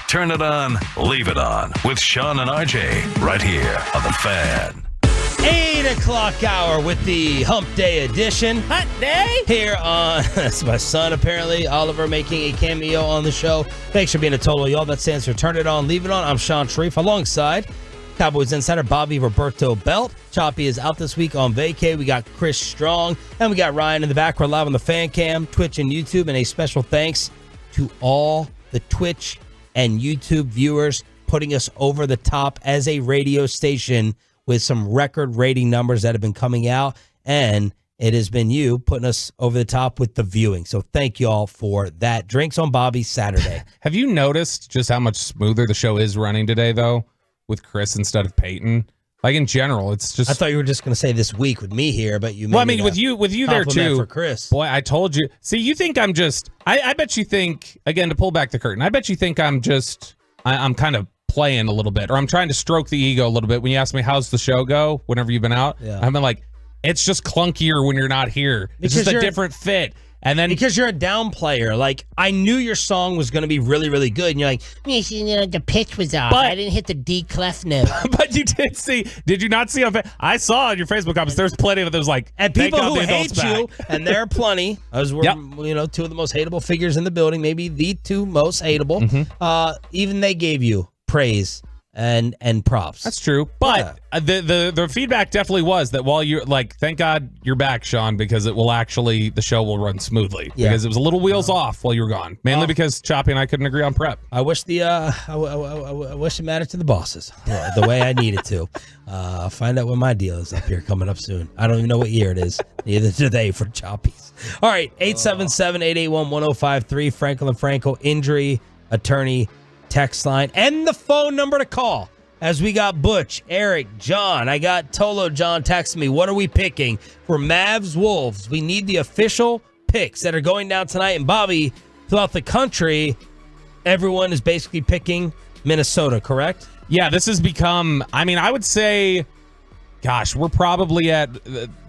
Turn it on, leave it on with Sean and RJ right here on The Fan. 8 o'clock hour with the Hump Day edition. Hump Day? Here on, that's my son apparently, Oliver making a cameo on the show. Thanks for being a total y'all. That stands for Turn It On, Leave It On. I'm Sean Sharif alongside Cowboys insider Bobby Roberto Belt. Choppy is out this week on vacay. We got Chris Strong and we got Ryan in the back. We're live on the Fan Cam, Twitch, and YouTube. And a special thanks to all the Twitch and YouTube viewers putting us over the top as a radio station with some record rating numbers that have been coming out. And it has been you putting us over the top with the viewing. So thank you all for that. Drinks on Bobby's Saturday. Have you noticed just how much smoother the show is running today, though, with Chris instead of Peyton? Like in general, it's just. I thought you were just going to say this week with me here, but you. Well, I mean, with you there too. For Chris, boy, I told you. See, you think I'm just. I bet you think, again, to pull back the curtain. I bet you think I'm just. I'm kind of playing a little bit, or I'm trying to stroke the ego a little bit. When you ask me how's the show go, whenever you've been out, I've been like, it's just clunkier when you're not here. It's just a different fit. And then because you're a down player, like I knew your song was going to be really, really good, and you're like, the pitch was off. I didn't hit the D clef note. But you did see? Did you not see? I saw on your Facebook comments. There's plenty of those like and people who hate you, and there are plenty. As we're two of the most hateable figures in the building, maybe the two most hateable. Even they gave you praise and props. That's true. But the feedback definitely was that while you're like, thank God you're back, Sean, because it will actually, the show will run smoothly. Yeah. Because it was a little wheels off while you were gone. Mainly because Choppy and I couldn't agree on prep. I wish I wish it mattered to the bosses the way I needed to. I'll find out when my deal is up here coming up soon. I don't even know what year it is. Neither do they for Choppies. All right, 877-881-1053, Franklin Franco injury attorney text line and the phone number to call as we got Butch, Eric, John. I got Tolo John texting me. What are we picking for Mavs-Wolves? We need the official picks that are going down tonight. And Bobby, throughout the country, everyone is basically picking Minnesota, correct? Yeah, this has become, I mean, I would say, gosh, we're probably at,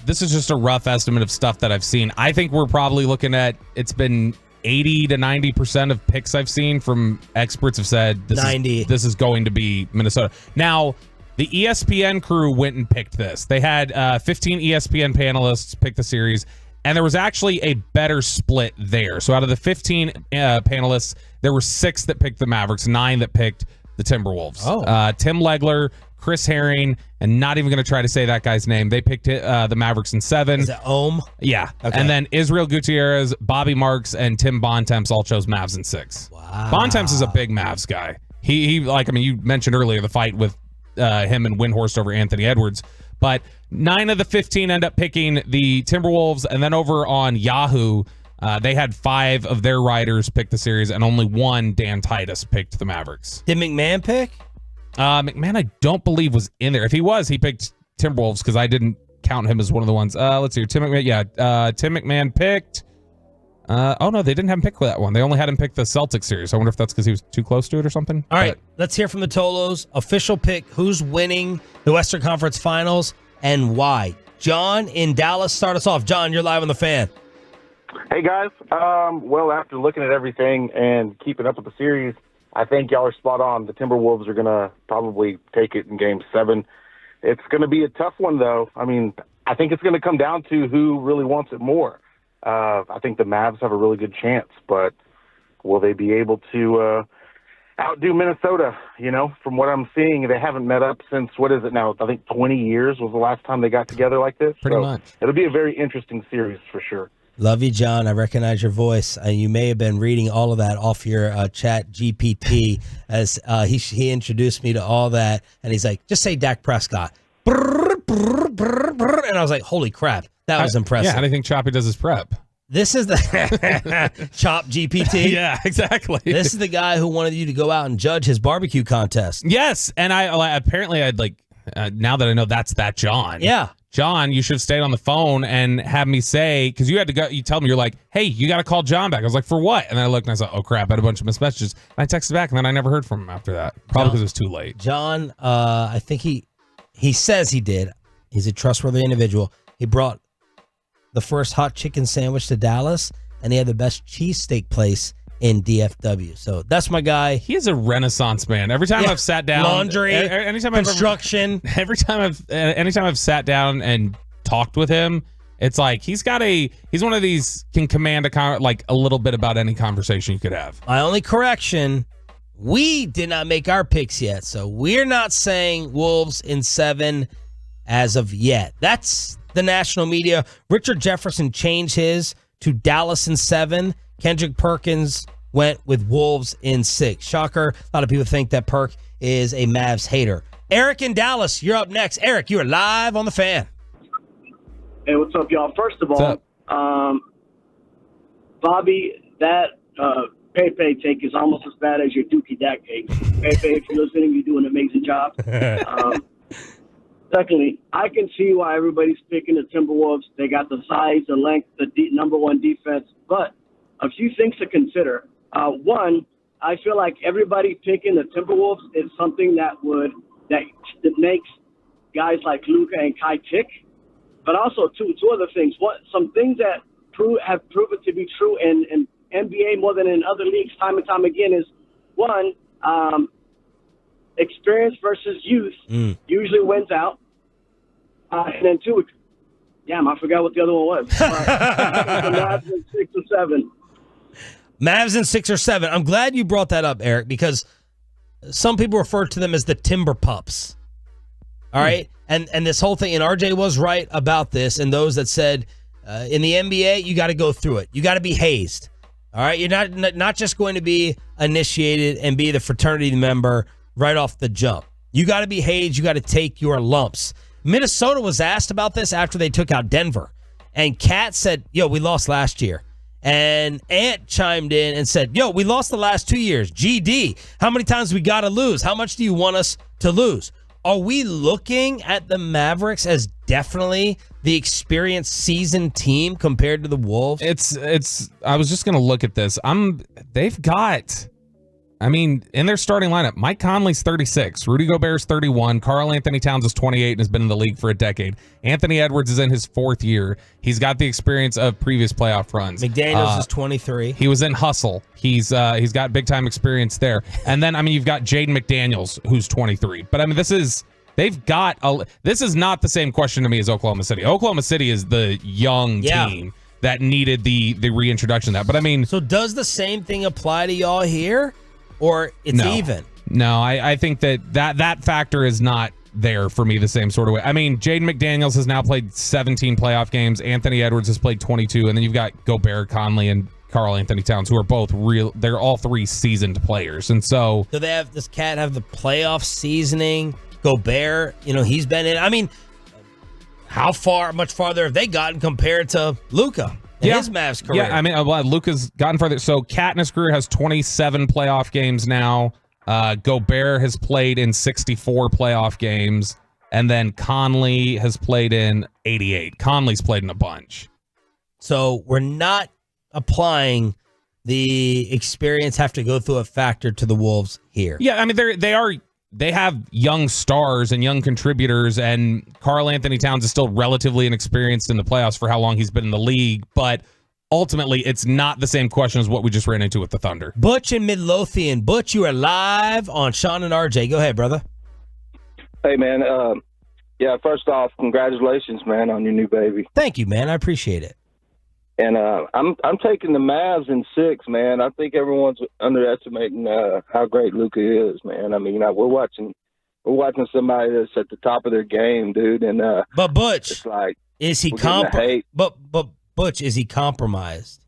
this is just a rough estimate of stuff that I've seen. I think we're probably looking at, it's been 80 to 90% of picks I've seen from experts have said this is going to be Minnesota. Now, the ESPN crew went and picked this. They had 15 ESPN panelists pick the series, and there was actually a better split there. So out of the 15 panelists, there were 6 that picked the Mavericks, 9 that picked the Timberwolves. Tim Legler, Chris Herring, and not even going to try to say that guy's name. They picked the Mavericks in 7. Is it Ohm? Yeah. Okay. And then Israel Gutierrez, Bobby Marks, and Tim Bontemps all chose Mavs in 6. Wow. Bontemps is a big Mavs guy. He like, I mean, you mentioned earlier the fight with him and Windhorst over Anthony Edwards, but 9 of the 15 end up picking the Timberwolves, and then over on Yahoo, they had 5 of their writers pick the series, and only 1, Dan Titus, picked the Mavericks. Did McMahon pick? McMahon, I don't believe, was in there. If he was, he picked Timberwolves because I didn't count him as one of the ones. Let's see. Tim McMahon, Tim McMahon picked. Oh, no, they didn't have him pick that one. They only had him pick the Celtics series. I wonder if that's because he was too close to it or something. All right, let's hear from the Tolos. Official pick. Who's winning the Western Conference Finals and why? John in Dallas, start us off. John, you're live on the Fan. Hey, guys. Well, after looking at everything and keeping up with the series, I think y'all are spot on. The Timberwolves are going to probably take it in Game 7. It's going to be a tough one, though. I mean, I think it's going to come down to who really wants it more. I think the Mavs have a really good chance, but will they be able to outdo Minnesota? You know, from what I'm seeing, they haven't met up since, what is it now? I think 20 years was the last time they got together like this. Pretty much. It'll be a very interesting series for sure. Love you, John. I recognize your voice. You may have been reading all of that off your chat GPT as he introduced me to all that. And he's like, just say Dak Prescott. Brr, brr, brr, brr. And I was like, holy crap. That was impressive. Yeah, how do you think Choppy does his prep? This is the Chop GPT. Yeah, exactly. This is the guy who wanted you to go out and judge his barbecue contest. Yes. And I'd like, now that I know that's that John. Yeah. John, you should have stayed on the phone and have me say, because you had to go, you tell me, you're like, hey, you got to call John back. I was like, for what? And then I looked and I was like, oh crap, I had a bunch of missed messages. And I texted back and then I never heard from him after that. Probably because it was too late. John, I think he says he did. He's a trustworthy individual. He brought the first hot chicken sandwich to Dallas, and he had the best cheesesteak place in DFW. So that's my guy. He is a renaissance man. Every time I've sat down, laundry, anytime construction. Anytime I've sat down and talked with him, it's like he's one of these can command a little bit about any conversation you could have. My only correction, we did not make our picks yet, so we're not saying Wolves in 7 as of yet. That's the national media. Richard Jefferson changed his to Dallas in 7. Kendrick Perkins went with Wolves in 6. Shocker. A lot of people think that Perk is a Mavs hater. Eric in Dallas, you're up next. Eric, you are live on the Fan. Hey, what's up, y'all? First of all, Bobby, that Pepe take is almost as bad as your Dookie Dak take. Pepe, if you're listening, you do an amazing job. Secondly, I can see why everybody's picking the Timberwolves. They got the size, the length, the number one defense. But a few things to consider. One, I feel like everybody picking the Timberwolves is something that makes guys like Luka and Kai tick. But also, two other things. Some things that have proven to be true in NBA more than in other leagues time and time again is, one, experience versus youth usually wins out. And then two, damn, I forgot what the other one was. The Mavs in 6 or 7. Mavs in 6 or 7. I'm glad you brought that up, Eric, because some people refer to them as the Timber Pups. All right? And this whole thing, and RJ was right about this, and those that said, in the NBA, you got to go through it. You got to be hazed. All right? You're not just going to be initiated and be the fraternity member right off the jump. You got to be hazed. You got to take your lumps. Minnesota was asked about this after they took out Denver. And Kat said, yo, we lost last year. And Ant chimed in and said, yo, we lost the last 2 years. GD, how many times we got to lose? How much do you want us to lose? Are we looking at the Mavericks as definitely the experienced seasoned team compared to the Wolves? I was just going to look at this. They've got, in their starting lineup, Mike Conley's 36, Rudy Gobert's 31, Karl-Anthony Towns is 28 and has been in the league for a decade. Anthony Edwards is in his 4th year. He's got the experience of previous playoff runs. McDaniels is 23. He was in Hustle. He's got big time experience there. And then you've got Jaden McDaniels who's 23. But this is not the same question to me as Oklahoma City. Oklahoma City is the young team that needed the reintroduction of that. But so does the same thing apply to y'all here? Or it's even? No, I think that factor is not there for me the same sort of way. Jaden McDaniels has now played 17 playoff games. Anthony Edwards has played 22. And then you've got Gobert, Conley, and Karl-Anthony Towns, who are both they're all 3 seasoned players. And so... does Cat have the playoff seasoning? Gobert, he's been in... how much farther have they gotten compared to Luka? His Mavs career. Yeah, Luka's gotten further. So Cat and his career has 27 playoff games now. Gobert has played in 64 playoff games. And then Conley has played in 88. Conley's played in a bunch. So we're not applying the experience have to go through a factor to the Wolves here. Yeah, they have young stars and young contributors, and Karl-Anthony Towns is still relatively inexperienced in the playoffs for how long he's been in the league, but ultimately it's not the same question as what we just ran into with the Thunder. Butch in Midlothian. Butch, you are live on Sean and RJ. Go ahead, brother. Hey, man. First off, congratulations, man, on your new baby. Thank you, man. I appreciate it. And I'm taking the Mavs in 6, man. I think everyone's underestimating how great Luka is, man. We're watching somebody that's at the top of their game, dude. And but Butch, it's like, is he But Butch, is he compromised?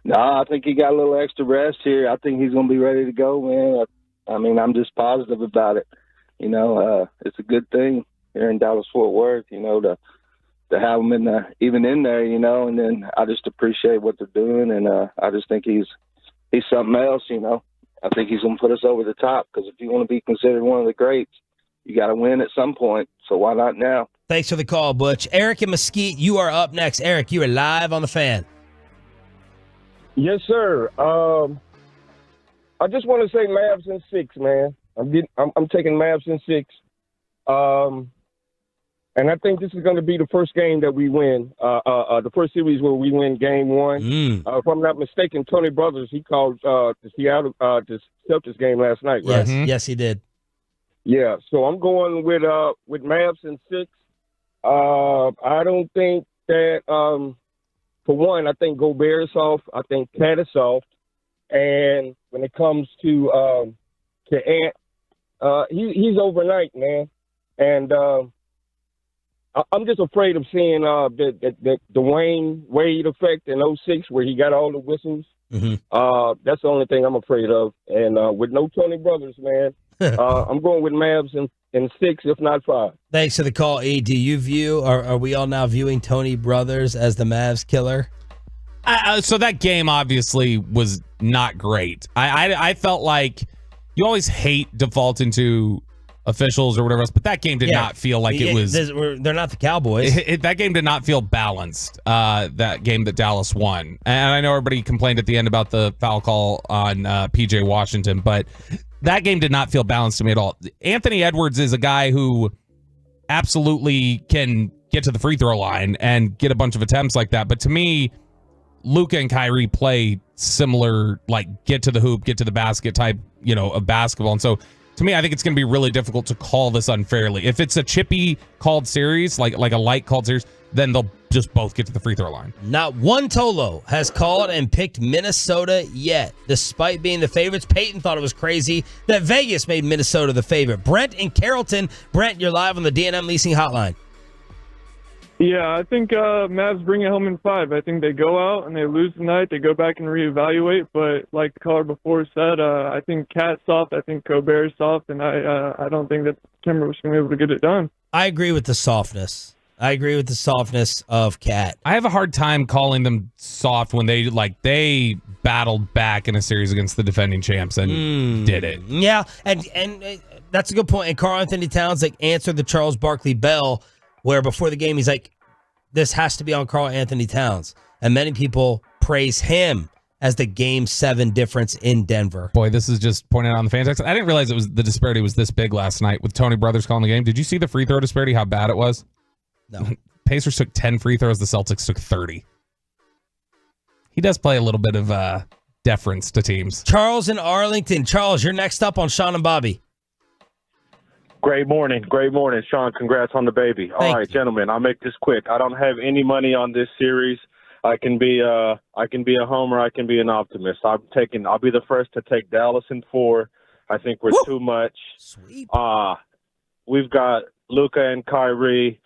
No, I think he got a little extra rest here. I think he's gonna be ready to go, man. I'm just positive about it. It's a good thing here in Dallas-Fort Worth, to have him even in there, and then I just appreciate what they're doing, and I just think he's something else, I think he's going to put us over the top, because if you want to be considered one of the greats, you got to win at some point, so why not now? Thanks for the call, Butch. Eric in Mesquite, you are up next. Eric, you are live on the Fan. Yes, sir. I just want to say Mavs in 6, man. I'm taking Mavs in 6. And I think this is going to be the first game that we win, the first series where we win game one. If I'm not mistaken, Tony Brothers, he called the Celtics game last night, right? Yes, he did. Yeah, so I'm going with Mavs in 6. I don't think that, for one, I think Gobert is soft. I think Cat is soft. And when it comes to Ant, he's overnight, man. And I'm just afraid of seeing the Dwayne Wade effect in 06 where he got all the whistles. That's the only thing I'm afraid of. And with no Tony Brothers, man, I'm going with Mavs in 6, if not 5. Thanks for the call, E. Do you view, are we all now viewing Tony Brothers as the Mavs killer? So that game obviously was not great. I felt like you always hate defaulting to officials or whatever else, but that game did not feel like it was. They're not the Cowboys. That game did not feel balanced. That game that Dallas won, and I know everybody complained at the end about the foul call on PJ Washington, but that game did not feel balanced to me at all. Anthony Edwards is a guy who absolutely can get to the free throw line and get a bunch of attempts like that, but to me, Luka and Kyrie play similar, like get to the hoop, get to the basket type, of basketball. And so to me, I think it's going to be really difficult to call this unfairly. If it's a chippy called series, like a light called series, then they'll just both get to the free throw line. Not one Tolo has called and picked Minnesota yet, despite being the favorites. Peyton thought it was crazy that Vegas made Minnesota the favorite. Brent in Carrollton. Brent, you're live on the D&M Leasing Hotline. Yeah, I think Mavs bring it home in 5. I think they go out and they lose tonight. They go back and reevaluate. But like the caller before said, I think Cat's soft. I think Gobert is soft. And I don't think that Timberwolves going to be able to get it done. I agree with the softness. Of Cat. I have a hard time calling them soft when they battled back in a series against the defending champs and did it. Yeah, and that's a good point. And Karl Anthony Towns answered the Charles Barkley Bell, where before the game he's like, this has to be on Karl Anthony Towns. And many people praise him as the Game 7 difference in Denver. Boy, this is just pointed out on the fan text. I didn't realize the disparity was this big last night with Tony Brothers calling the game. Did you see the free throw disparity, how bad it was? No. Pacers took 10 free throws. The Celtics took 30. He does play a little bit of deference to teams. Charles in Arlington. Charles, you're next up on Sean and Bobby. Great morning, Sean. Congrats on the baby. All right, gentlemen, I'll make this quick. I don't have any money on this series. I can be a homer. I can be an optimist. I'll be the first to take Dallas in 4. I think we're too much. Sweet. We've got Luka and Kyrie,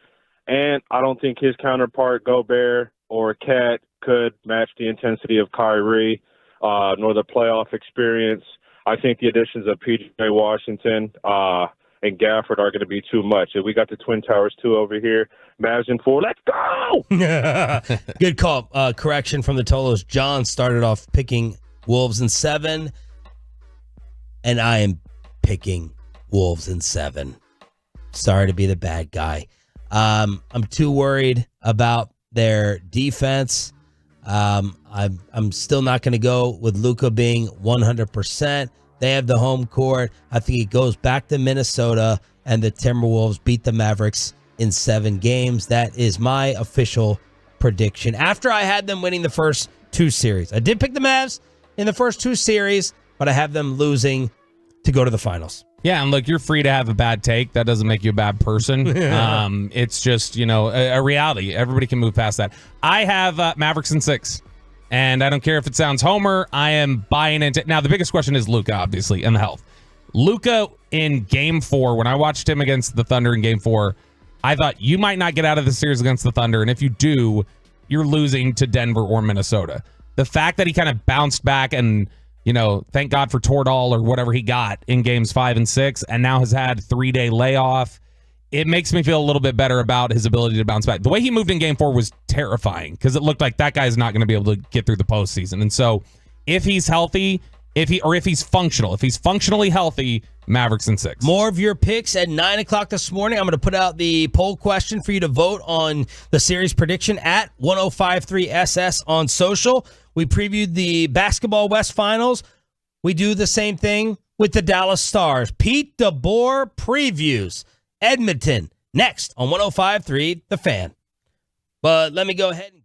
and I don't think his counterpart Gobert or Cat could match the intensity of Kyrie, nor the playoff experience. I think the additions of PJ Washington and Gafford are going to be too much. And we got the Twin Towers too over here. Mavs in 4. Let's go! Good call. Correction from the Tolos. John started off picking Wolves in 7, and I am picking Wolves in 7. Sorry to be the bad guy. I'm too worried about their defense. I'm still not going to go with Luka being 100%. They have the home court. I think it goes back to Minnesota, and the Timberwolves beat the Mavericks in 7 games. That is my official prediction. After I had them winning the first 2 series. I did pick the Mavs in the first 2 series, but I have them losing to go to the finals. Yeah, and look, you're free to have a bad take. That doesn't make you a bad person. It's just, a reality. Everybody can move past that. I have Mavericks in 6. And I don't care if it sounds homer. I am buying into it. Now, the biggest question is Luka, obviously, and the health. Luka in Game 4, when I watched him against the Thunder in Game 4, I thought you might not get out of the series against the Thunder. And if you do, you're losing to Denver or Minnesota. The fact that he kind of bounced back and, thank God for Toradol or whatever he got in Games 5 and 6, and now has had 3-day layoff, it makes me feel a little bit better about his ability to bounce back. The way he moved in Game 4 was terrifying because it looked like that guy's not going to be able to get through the postseason. And so if he's healthy, if he's functional, if he's functionally healthy, Mavericks in 6. More of your picks at 9 o'clock this morning. I'm going to put out the poll question for you to vote on the series prediction at 1053SS on social. We previewed the Basketball West Finals. We do the same thing with the Dallas Stars. Pete DeBoer previews Edmonton next on 105.3 The Fan. But let me go ahead and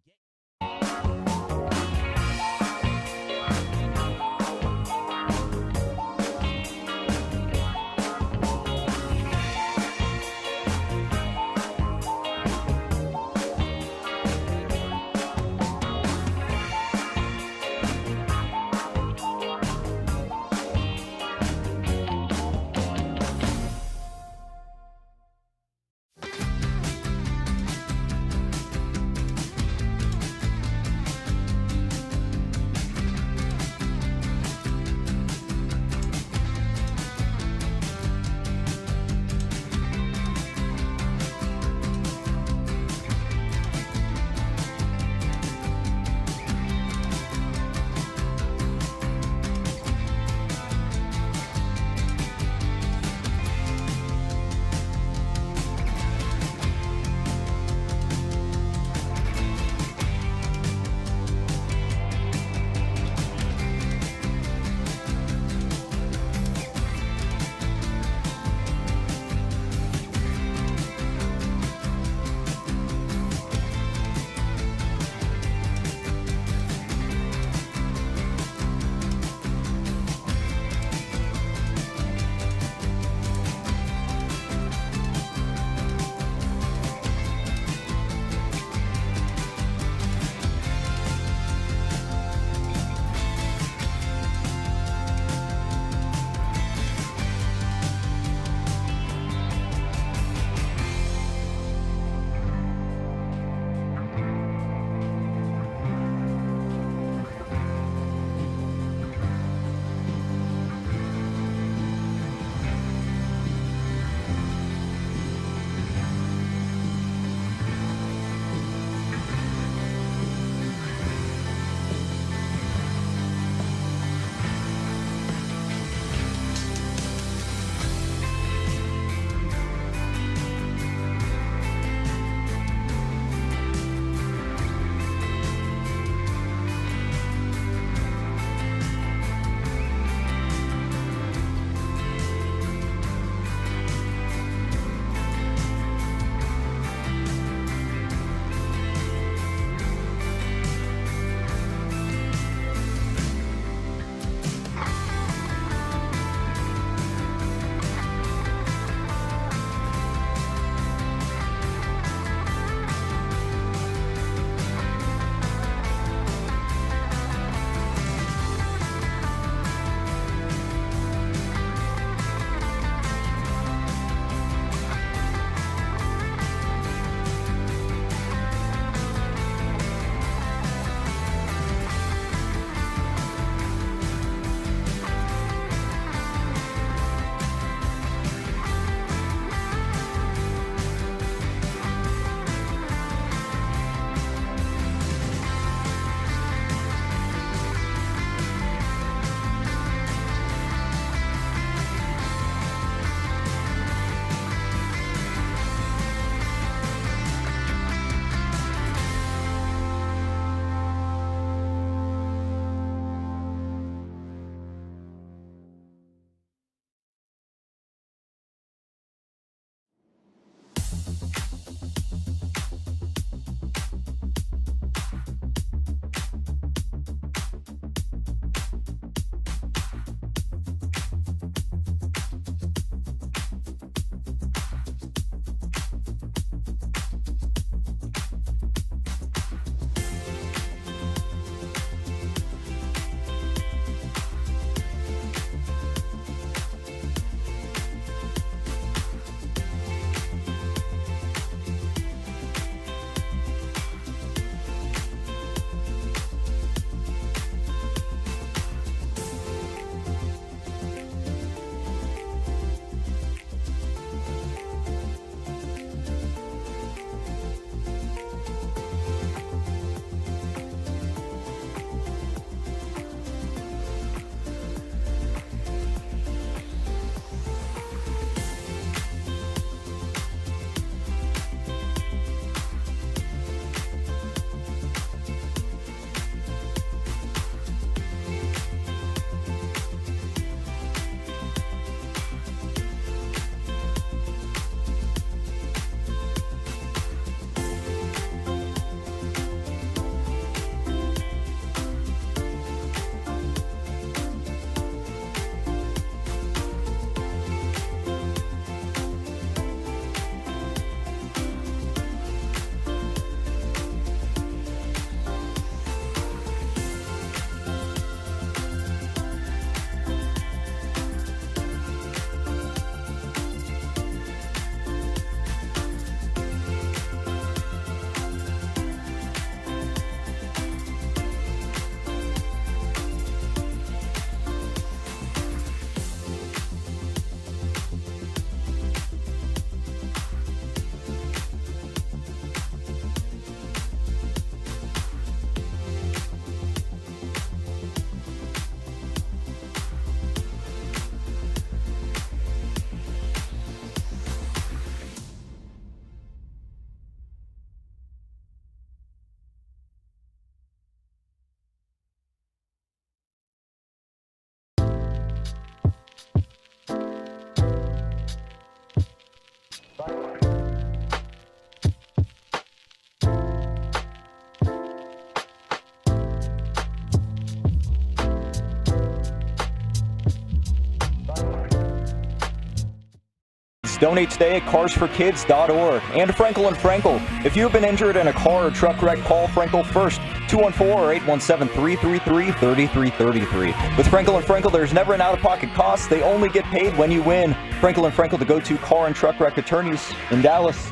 Donate today at carsforkids.org. And Frankel and Frankel. If you've been injured in a car or truck wreck, call Frankel first. 214 or 817-333-3333. With Frankel and Frankel, there's never an out-of-pocket cost. They only get paid when you win. Frankel and Frankel, the go-to car and truck wreck attorneys in Dallas.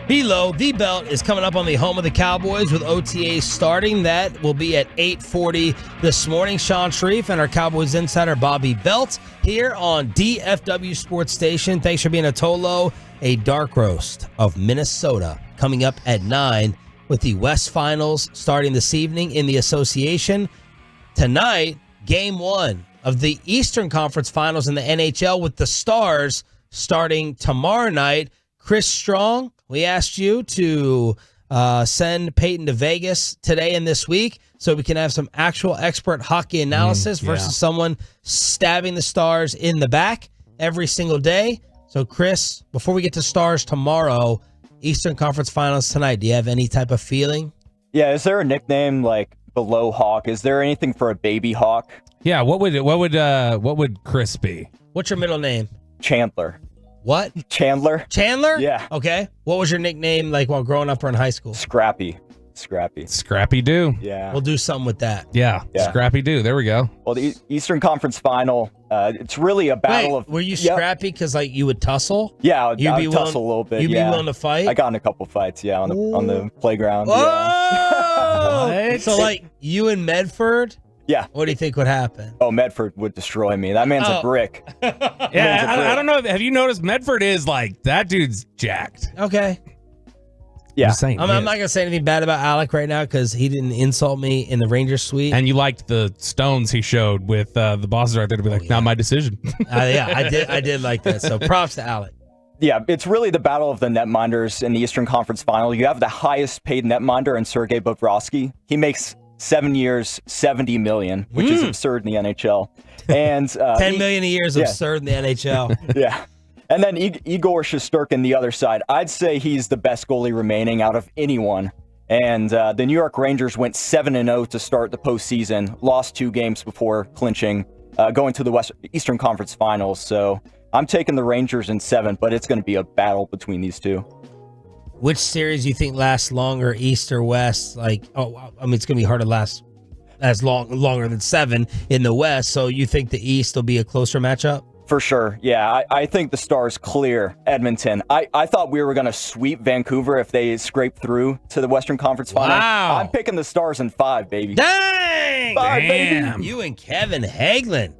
Below, the belt is coming up on the home of the Cowboys with OTAs starting. That will be at 8:40 this morning. Sean Sharif and our Cowboys insider Bobby Belt here on DFW Sports Station. Thanks for being a Tolo. A dark roast of Minnesota coming up at 9 with the West Finals starting this evening in the association. Tonight, Game 1 of the Eastern Conference Finals in the NHL with the Stars starting tomorrow night. Chris Strong, we asked you to send Peyton to Vegas today and this week so we can have some actual expert hockey analysis versus someone stabbing the Stars in the back every single day. So, Chris, before we get to Stars tomorrow, Eastern Conference Finals tonight, do you have any type of feeling? Yeah, is there a nickname like below Hawk? Is there anything for a baby Hawk? Yeah, what would Chris be? What's your middle name? Chandler. What? Chandler. Chandler? Yeah. Okay. What was your nickname like while growing up or in high school? Scrappy. Scrappy Doo. Yeah. We'll do something with that. Yeah. Scrappy Doo. There we go. Well, the Eastern Conference Final, it's really a battle of... Were you scrappy because like you would tussle? Yeah, I'd tussle a little bit. You'd be willing to fight? I got in a couple fights, on the playground. Oh! So like you and Medford? Yeah. What do you think would happen? Oh, Medford would destroy me. That man's a brick. Yeah, I don't know. Have you noticed Medford is like, that dude's jacked. Okay. Yeah. I'm not going to say anything bad about Alec right now because he didn't insult me in the Rangers suite. And you liked the stones he showed with the bosses right there to be like, not my decision. I did like that. So props to Alec. Yeah, it's really the battle of the netminders in the Eastern Conference Final. You have the highest paid netminder in Sergei Bobrovsky. He makes 7 years, $70 million, which is absurd in the NHL. And $10 million a year is absurd in the NHL. Yeah. And then Igor Shesterkin, the other side. I'd say he's the best goalie remaining out of anyone. And the New York Rangers went 7-0 to start the postseason, lost 2 games before clinching, going to the Eastern Conference Finals. So I'm taking the Rangers in 7, but it's going to be a battle between these two. Which series do you think lasts longer, East or West? It's going to be hard to last as longer than 7 in the West. So you think the East will be a closer matchup? For sure. Yeah, I think the Stars clear Edmonton. I thought we were going to sweep Vancouver if they scrape through to the Western Conference Final. Wow. I'm picking the Stars in 5, baby. Dang! 5, Damn. baby. You and Kevin Hagelin.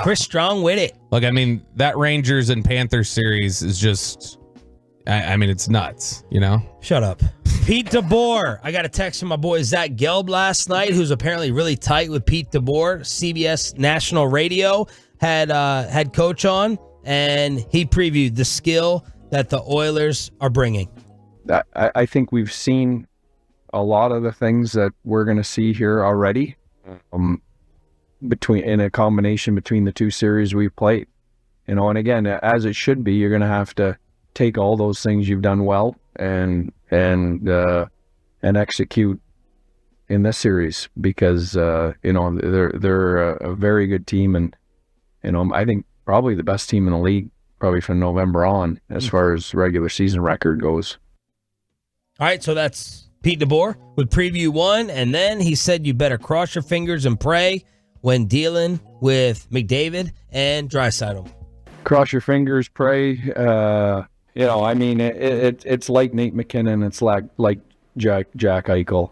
Chris Strong with it. Look, I mean, that Rangers and Panthers series is just... I mean, it's nuts, you know? Shut up. Pete DeBoer. I got a text from my boy Zach Gelb last night, who's apparently really tight with Pete DeBoer. CBS National Radio had coach on, and he previewed the skill that the Oilers are bringing. I think we've seen a lot of the things that we're going to see here already in a combination between the 2 series we've played. You know, and again, as it should be, you're going to have to take all those things you've done well and execute in this series because they're a very good team, and I think probably the best team in the league probably from November on as far as regular season record goes. All right, so that's Pete DeBoer with preview 1, and then he said you better cross your fingers and pray when dealing with McDavid and Draisaitl. Cross your fingers, pray. I mean, it's like Nate McKinnon. It's like Jack Eichel.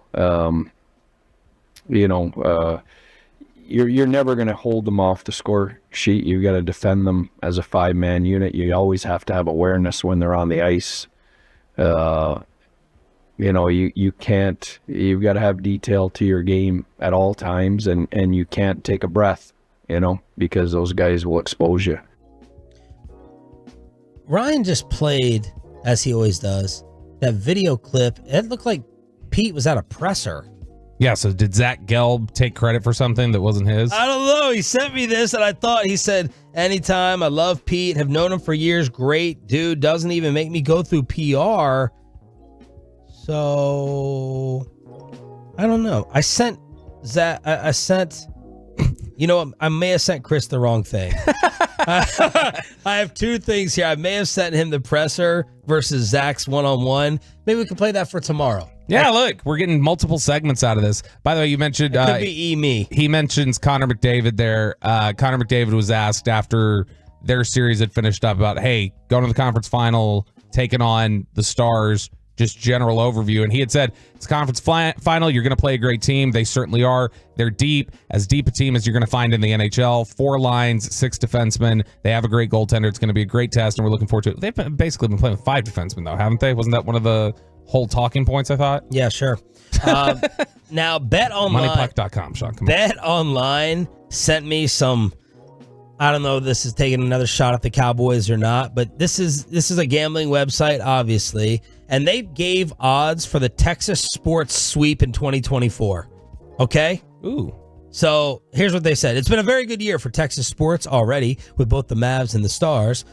You're never going to hold them off the score sheet. You got to defend them as a 5-man unit. You always have to have awareness when they're on the ice. You can't. You've got to have detail to your game at all times, and you can't take a breath. Because those guys will expose you. Ryan just played, as he always does, that video clip. It looked like Pete was at a presser. Yeah, so did Zach Gelb take credit for something that wasn't his? I don't know. He sent me this, and I thought, he said, anytime, I love Pete, have known him for years, great dude, doesn't even make me go through PR. So, I don't know. I sent Zach, I may have sent Chris the wrong thing. I have two things here. I may have sent him the presser versus Zach's one-on-one. Maybe we can play that for tomorrow. Yeah, look, we're getting multiple segments out of this. By the way, you mentioned it could be me. He mentions Connor McDavid there. Connor McDavid was asked after their series had finished up about, hey, going to the conference final, taking on the Stars, just general overview. And he had said, it's a conference final. You're going to play a great team. They certainly are. They're deep, as deep a team as you're going to find in the NHL. 4 lines, 6 defensemen. They have a great goaltender. It's going to be a great test, and we're looking forward to it. They've basically been playing with 5 defensemen, though, haven't they? Wasn't that one of the whole talking points, I thought? Yeah, sure. Now, Bet Online. Moneypuck.com, Sean. Come on. Bet Online sent me some. I don't know if this is taking another shot at the Cowboys or not, but this is a gambling website, obviously, and they gave odds for the Texas sports sweep in 2024. Okay? Ooh. So here's what they said. It's been a very good year for Texas sports already with both the Mavs and the Stars.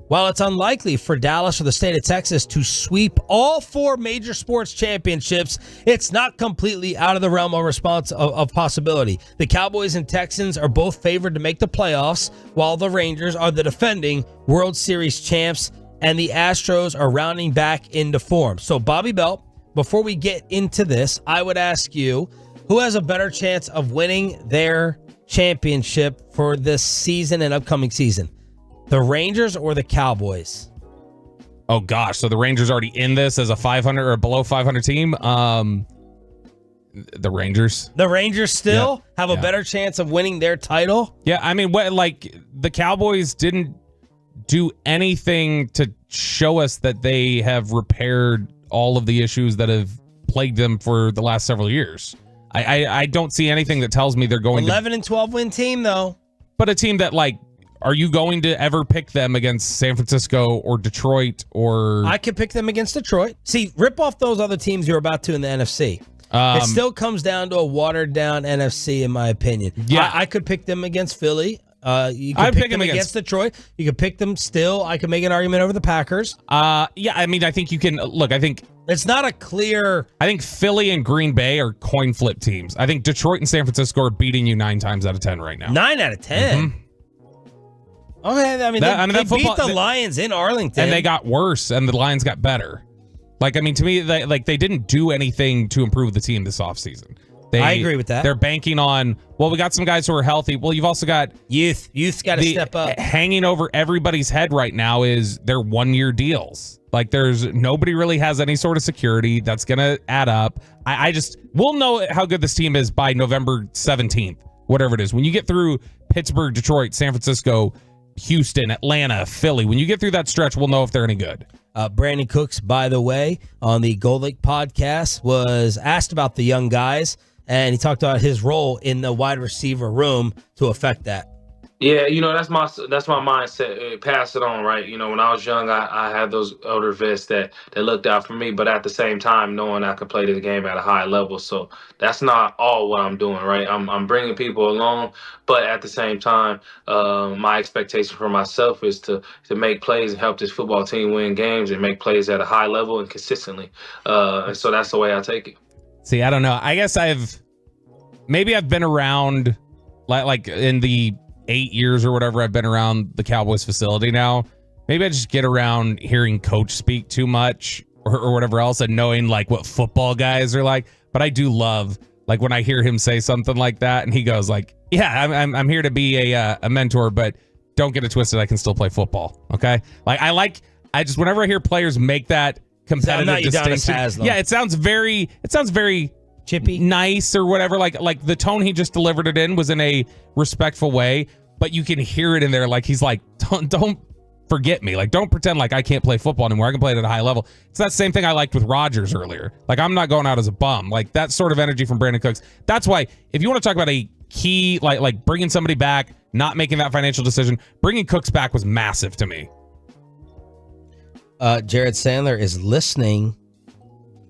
While it's unlikely for Dallas or the state of Texas to sweep all 4 major sports championships, it's not completely out of the realm of possibility. The Cowboys and Texans are both favored to make the playoffs, while the Rangers are the defending World Series champs, and the Astros are rounding back into form. So, Bobby Belt, before we get into this, I would ask you, who has a better chance of winning their championship for this season and upcoming season? The Rangers or the Cowboys? Oh, gosh. So the Rangers already in this as a 500 or below 500 team? The Rangers. The Rangers still have a better chance of winning their title? Yeah, I mean, the Cowboys didn't do anything to show us that they have repaired all of the issues that have plagued them for the last several years. I don't see anything that tells me they're going 11 and 12 win team, though. But a team that, are you going to ever pick them against San Francisco or Detroit or... I could pick them against Detroit. See, rip off those other teams you're about to in the NFC. It still comes down to a watered-down NFC, in my opinion. Yeah. I could pick them against Philly. You could pick them against Detroit. You could pick them still. I could make an argument over the Packers. Yeah, I mean, I think you can... Look, I think... It's not a clear... I think Philly and Green Bay are coin flip teams. I think Detroit and San Francisco are beating you 9 times out of 10 right now. 9 out of 10? Mm-hmm. Okay, they beat the Lions in Arlington. And they got worse, and the Lions got better. To me, they didn't do anything to improve the team this offseason. I agree with that. They're banking on, we got some guys who are healthy. Well, you've also got... Youth's got to step up. Hanging over everybody's head right now is their 1-year deals. Nobody really has any sort of security that's going to add up. We'll know how good this team is by November 17th, whatever it is. When you get through Pittsburgh, Detroit, San Francisco, Houston, Atlanta, Philly. When you get through that stretch, we'll know if they're any good. Brandon Cooks, by the way, on the Gold Lake podcast, was asked about the young guys, and he talked about his role in the wide receiver room to affect that. Yeah, that's my mindset. Pass it on, right? When I was young, I had those older vets that looked out for me, but at the same time, knowing I could play the game at a high level. So that's not all what I'm doing, right? I'm bringing people along, but at the same time, my expectation for myself is to make plays and help this football team win games and make plays at a high level and consistently. And so that's the way I take it. See, I don't know. I guess I've been around like in the 8 years or whatever I've been around the Cowboys facility now. Maybe I just get around hearing coach speak too much or whatever else and knowing what football guys are like. But I do love when I hear him say something like that and he goes yeah, I'm here to be a mentor, but don't get it twisted. I can still play football. Okay. Whenever I hear players make that competitive distinction. Yeah. It sounds very chippy, nice or whatever. Like the tone he just delivered it in was in a respectful way, but you can hear it in there. He's don't forget me. Don't pretend like I can't play football anymore. I can play it at a high level. It's that same thing I liked with Rodgers earlier. I'm not going out as a bum. That sort of energy from Brandon Cooks. That's why if you want to talk about a key, like bringing somebody back, not making that financial decision, bringing Cooks back was massive to me. Jared Sandler is listening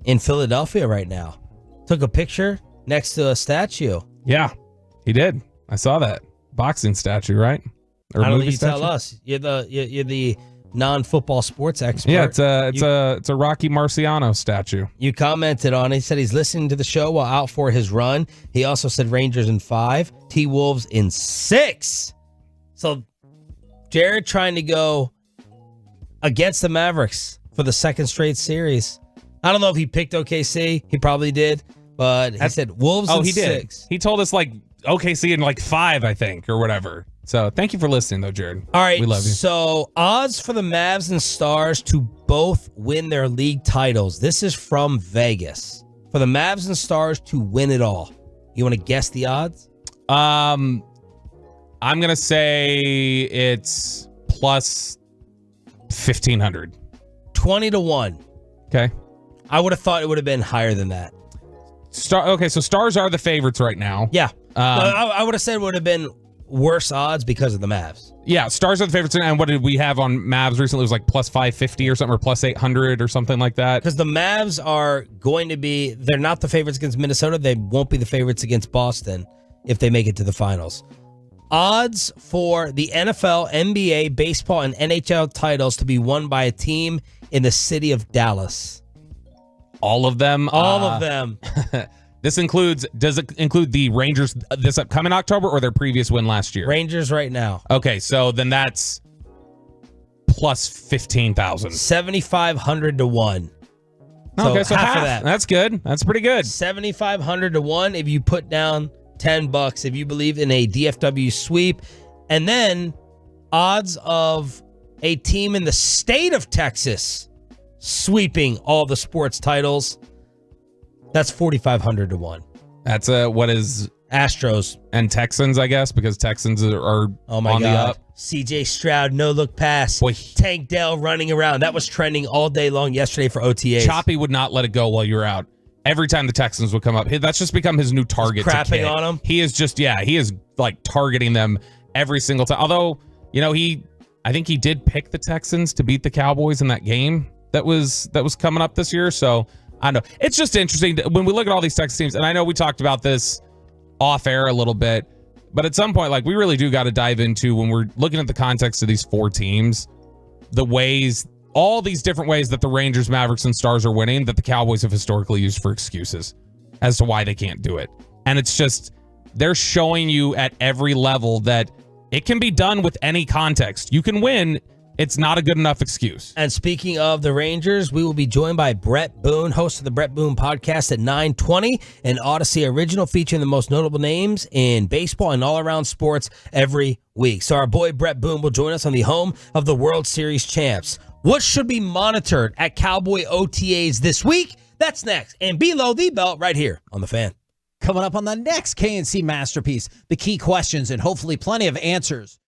in Philadelphia right now. Took a picture next to a statue. Yeah, he did. I saw that boxing statue, right? Or I don't know. You tell us. You're the non-football sports expert. Yeah, it's a Rocky Marciano statue. You commented on it. He said he's listening to the show while out for his run. He also said Rangers in 5, T-Wolves in 6. So Jared trying to go against the Mavericks for the second straight series. I don't know if he picked OKC. He probably did. But he said Wolves in 6. He told us like OKC in like 5, I think, or whatever. So thank you for listening, though, Jared. All right. We love you. So odds for the Mavs and Stars to both win their league titles. This is from Vegas. For the Mavs and Stars to win it all. You want to guess the odds? I'm going to say it's plus 1,500. 20-1. Okay. I would have thought it would have been higher than that. Okay, so Stars are the favorites right now. Yeah. I would have said it would have been worse odds because of the Mavs. Yeah, Stars are the favorites. And what did we have on Mavs recently? It was like plus 550 or something, or plus 800 or something like that. Because the Mavs are going to be, they're not the favorites against Minnesota. They won't be the favorites against Boston if they make it to the finals. Odds for the NFL, NBA, baseball, and NHL titles to be won by a team in the city of Dallas. All of them? All of them. Does it include the Rangers this upcoming October or their previous win last year? Rangers right now. Okay, so then that's plus 15,000. 7,500 to 1. Okay, so half of that. That's good. That's pretty good. 7,500 to 1 if you put down $10 if you believe in a DFW sweep. And then odds of a team in the state of Texas sweeping all the sports titles. That's 4,500 to 1. That's what is Astros and Texans, I guess, because Texans are oh my on God. the up. CJ Stroud, no look pass. Boy. Tank Dell running around. That was trending all day long yesterday for OTAs. Choppy would not let it go while you were out. Every time the Texans would come up, that's just become his new target. Just crapping to kick. on him. He is like targeting them every single time. Although, I think he did pick the Texans to beat the Cowboys in that game that was coming up this year. So I don't know. It's just interesting when we look at all these Texas teams, and I know we talked about this off air a little bit, but at some point, like, we really do got to dive into, when we're looking at the context of these 4 teams, all these different ways that the Rangers, Mavericks, and Stars are winning that the Cowboys have historically used for excuses as to why they can't do it. And it's just, they're showing you at every level that it can be done with any context. You can win. It's not a good enough excuse. And speaking of the Rangers, we will be joined by Brett Boone, host of the Brett Boone podcast at 9:20, an Odyssey original featuring the most notable names in baseball and all-around sports every week. So our boy Brett Boone will join us on the home of the World Series champs. What should be monitored at Cowboy OTAs this week? That's next. And below the belt right here on The Fan. Coming up on the next KNC Masterpiece, the key questions and hopefully plenty of answers.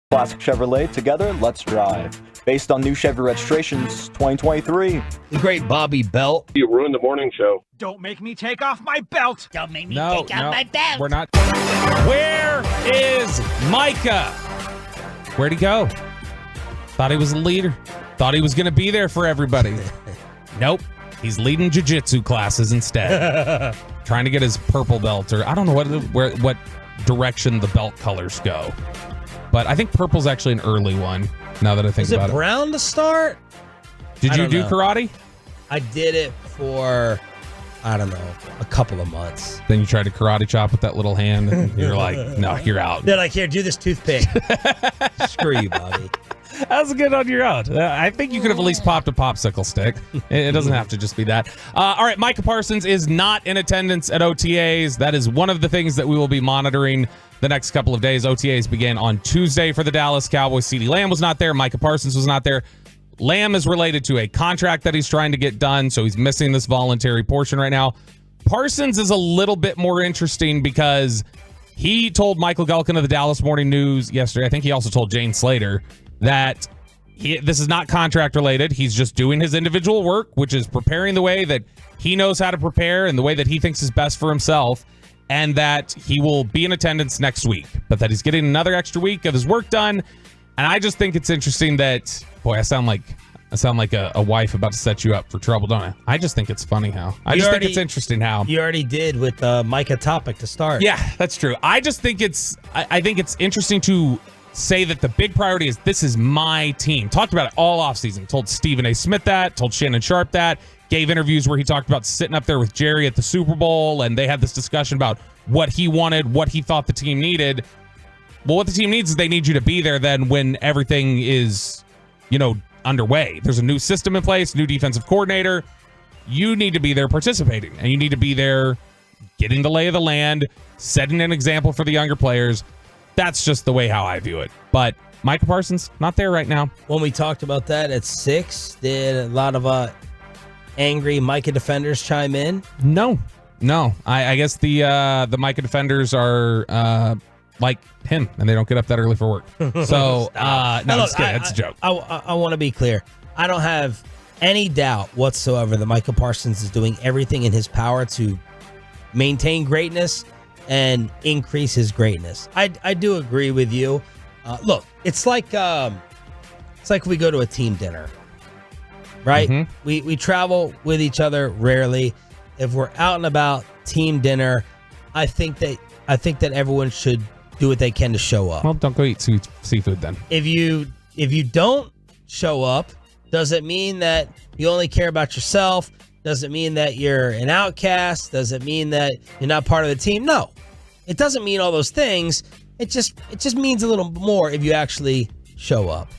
Classic Chevrolet, together, let's drive. Based on new Chevy registrations, 2023. The great Bobby Belt. You ruined the morning show. Don't make me take off my belt. Don't make me No, take off my belt. we're not. Where is Micah? Where'd he go? Thought he was a leader. Thought he was going to be there for everybody. Nope. He's leading jiu-jitsu classes instead. Trying to get his purple belt, or I don't know what direction the belt colors go. But I think purple's actually an early one, now that I think about it. Is it brown to start? Did you do karate? I did it for, I don't know, a couple of months. Then you tried to karate chop with that little hand, and you're like, no, you're out. They're like, here, do this toothpick. Screw you, Bobby. That was good on your own. I think you could have at least popped a popsicle stick. It doesn't have to just be that. All right, Micah Parsons is not in attendance at OTAs. That is one of the things that we will be monitoring the next couple of days. OTAs began on Tuesday for the Dallas Cowboys. CeeDee Lamb was not there. Micah Parsons was not there. Lamb is related to a contract that he's trying to get done, so he's missing this voluntary portion right now. Parsons is a little bit more interesting because he told Michael Gelkin of the Dallas Morning News yesterday, I think he also told Jane Slater, that this is not contract related. He's just doing his individual work, which is preparing the way that he knows how to prepare and the way that he thinks is best for himself, and that he will be in attendance next week, but that he's getting another extra week of his work done. And I just think it's interesting that, boy, I sound like a wife about to set you up for trouble, don't I? I just think it's funny how. I think it's interesting how. You already did with Micah topic to start. Yeah, that's true. I just think I think it's interesting to say that the big priority is this is my team. Talked about it all offseason. Told Stephen A. Smith that. Told Shannon Sharp that. Gave interviews where he talked about sitting up there with Jerry at the Super Bowl, and they had this discussion about what he wanted, what he thought the team needed. Well, what the team needs is they need you to be there then when everything is, underway. There's a new system in place, new defensive coordinator. You need to be there participating, and you need to be there getting the lay of the land, setting an example for the younger players. That's just the way how I view it. But Micah Parsons, not there right now. When we talked about that at 6, did a lot of angry Micah defenders chime in? No. I guess the Micah defenders are like him, and they don't get up that early for work. So, no, it's good. It's a joke. I want to be clear. I don't have any doubt whatsoever that Micah Parsons is doing everything in his power to maintain greatness and increase his greatness. I do agree with you. Look, it's like we go to a team dinner, right? Mm-hmm. We travel with each other rarely. If we're out and about, team dinner, I think that everyone should do what they can to show up. Well, don't go eat seafood then. If you don't show up, does it mean that you only care about yourself? Does it mean that you're an outcast? Does it mean that you're not part of the team? No. It doesn't mean all those things. It just means a little more if you actually show up.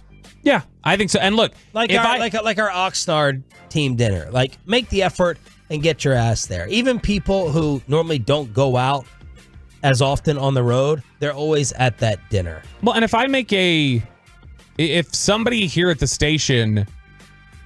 Yeah, I think so. And look, like our Oxnard team dinner, like make the effort and get your ass there. Even people who normally don't go out as often on the road, they're always at that dinner. Well, and if somebody here at the station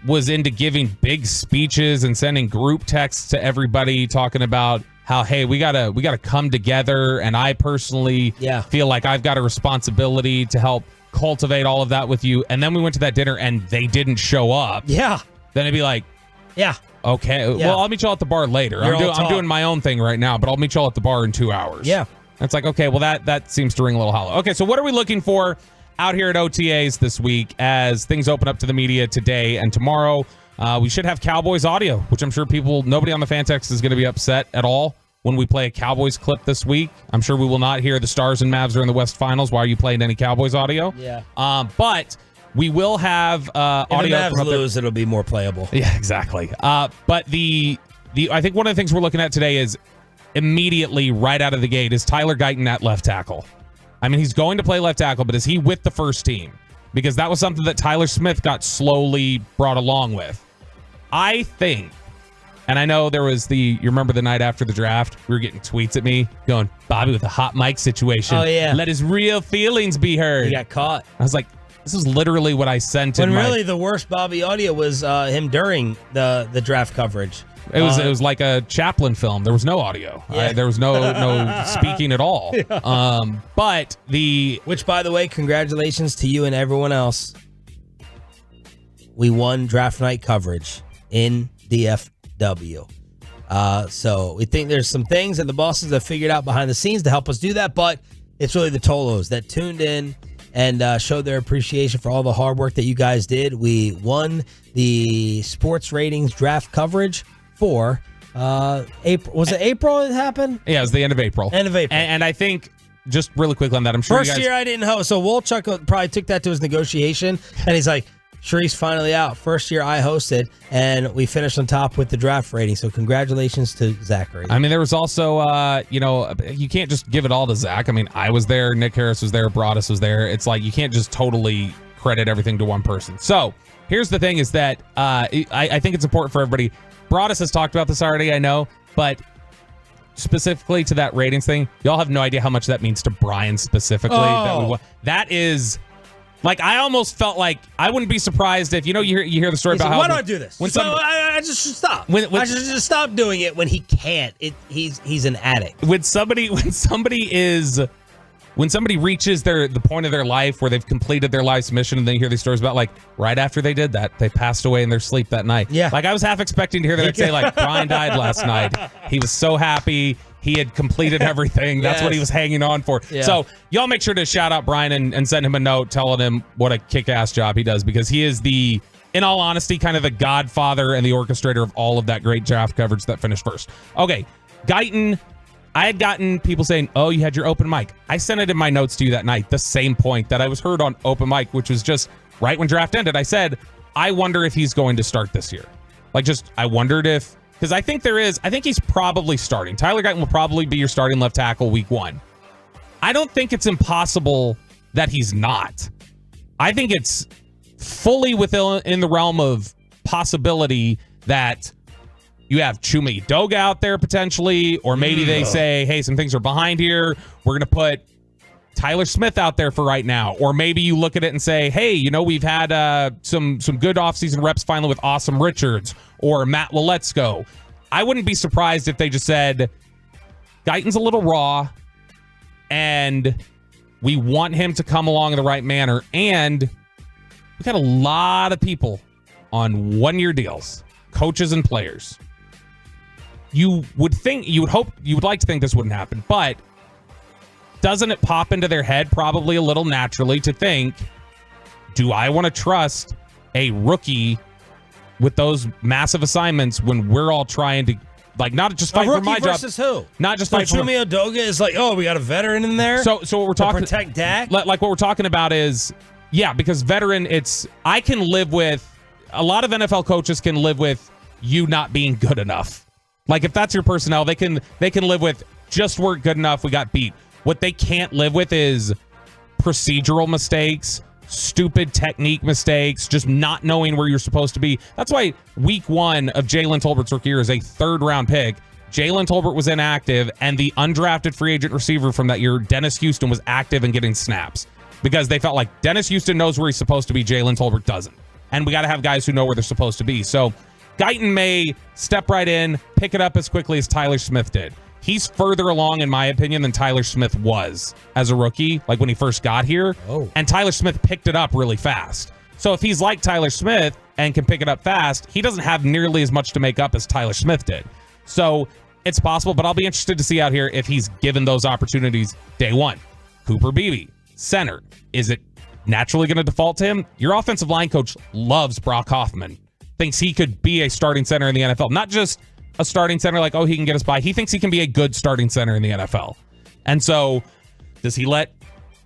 was into giving big speeches and sending group texts to everybody talking about how, hey, we gotta come together, and I personally feel like I've got a responsibility to help cultivate all of that with you, and then we went to that dinner and they didn't show up. Yeah. Then it'd be like, yeah. Okay. Yeah. Well, I'll meet y'all at the bar later. I'm doing my own thing right now, but I'll meet y'all at the bar in 2 hours. Yeah. It's like, okay, well, that seems to ring a little hollow. Okay, so what are we looking for out here at OTAs this week as things open up to the media today and tomorrow? We should have Cowboys audio, which I'm sure nobody on the fan text is going to be upset at all when we play a Cowboys clip this week. I'm sure we will not hear the Stars and Mavs are in the West Finals. Why are you playing any Cowboys audio? Yeah. But we will have audio. If the Mavs lose, it'll be more playable. Yeah, exactly. But the I think one of the things we're looking at today is immediately right out of the gate is Tyler Guyton at left tackle. I mean, he's going to play left tackle, but is he with the first team? Because that was something that Tyler Smith got slowly brought along with. I think, and I know there was you remember the night after the draft, we were getting tweets at me going, Bobby with a hot mic situation. Oh, yeah. Let his real feelings be heard. He got caught. I was like, this is literally what I sent when really the worst Bobby audio was him during the draft coverage. It was like a Chaplin film. There was no audio. Yeah. There was no speaking at all. Yeah. But which, by the way, congratulations to you and everyone else. We won draft night coverage in DFW. So we think there's some things that the bosses have figured out behind the scenes to help us do that, but it's really the Tolos that tuned in and showed their appreciation for all the hard work that you guys did. We won the sports ratings draft coverage for April. Was it April it happened? Yeah, it was the end of April. End of April. And I think, just really quickly on that, I'm sure First you guys... year I didn't host, so Wolchuk probably took that to his negotiation, and he's like, Sharice's finally out. First year I hosted, and we finished on top with the draft rating. So congratulations to Zachary. I mean, there was also, you can't just give it all to Zach. I mean, I was there, Nick Harris was there, Broadus was there. It's like you can't just totally credit everything to one person. So here's the thing is that I think it's important for everybody. Broadus has talked about this already, I know, but specifically to that ratings thing, y'all have no idea how much that means to Brian specifically. That is... Like, I almost felt like I wouldn't be surprised if, you hear the story about how... Why do I do this? I just should stop. I should just stop doing it when he can't. He's an addict. When somebody reaches the point of their life where they've completed their life's mission, and then you hear these stories about, like, right after they did that, they passed away in their sleep that night. Yeah. Like, I was half expecting to hear that say, like, Brian died last night. He was so happy. He had completed everything. That's what he was hanging on for. Yeah. So y'all make sure to shout out Brian and send him a note telling him what a kick-ass job he does, because he is in all honesty, kind of the godfather and the orchestrator of all of that great draft coverage that finished first. Okay, Guyton, I had gotten people saying, oh, you had your open mic. I sent it in my notes to you that night, the same point that I was heard on open mic, which was just right when draft ended. I said, I wonder if he's going to start this year. I wondered if... Because I think he's probably starting. Tyler Guyton will probably be your starting left tackle week 1. I don't think it's impossible that he's not. I think it's fully in the realm of possibility that you have Chuma Edoga out there potentially, or maybe they say, hey, some things are behind here. We're going to put Tyler Smith out there for right now. Or maybe you look at it and say, hey, we've had some good offseason reps finally with Awesome Richards or Matt Leletsko. I wouldn't be surprised if they just said, Guyton's a little raw, and we want him to come along in the right manner. And we got a lot of people on one-year deals, coaches and players. You would like to think this wouldn't happen, but doesn't it pop into their head probably a little naturally to think, do I want to trust a rookie with those massive assignments when we're all trying to, not just fight for my job? Versus who? Not just so fight for... Chuma Edoga is like, oh, we got a veteran in there? So what we're talking... To protect Dak? Like what we're talking about is, because veteran, I can live with... A lot of NFL coaches can live with you not being good enough. Like, if that's your personnel, they can live with just weren't good enough, we got beat. What they can't live with is procedural mistakes, stupid technique mistakes, just not knowing where you're supposed to be. That's why week 1 of Jalen Tolbert's rookie year is a 3rd-round pick. Jalen Tolbert was inactive, and the undrafted free agent receiver from that year, Dennis Houston, was active and getting snaps because they felt like Dennis Houston knows where he's supposed to be, Jalen Tolbert doesn't. And we got to have guys who know where they're supposed to be. So Guyton may step right in, pick it up as quickly as Tyler Smith did. He's further along, in my opinion, than Tyler Smith was as a rookie, like when he first got here. Oh. And Tyler Smith picked it up really fast. So if he's like Tyler Smith and can pick it up fast, he doesn't have nearly as much to make up as Tyler Smith did. So it's possible, but I'll be interested to see out here if he's given those opportunities day 1. Cooper Beebe, center. Is it naturally going to default to him? Your offensive line coach loves Brock Hoffman, thinks he could be a starting center in the NFL. Not just a starting center like, oh, he can get us by. He thinks he can be a good starting center in the NFL. And so does he let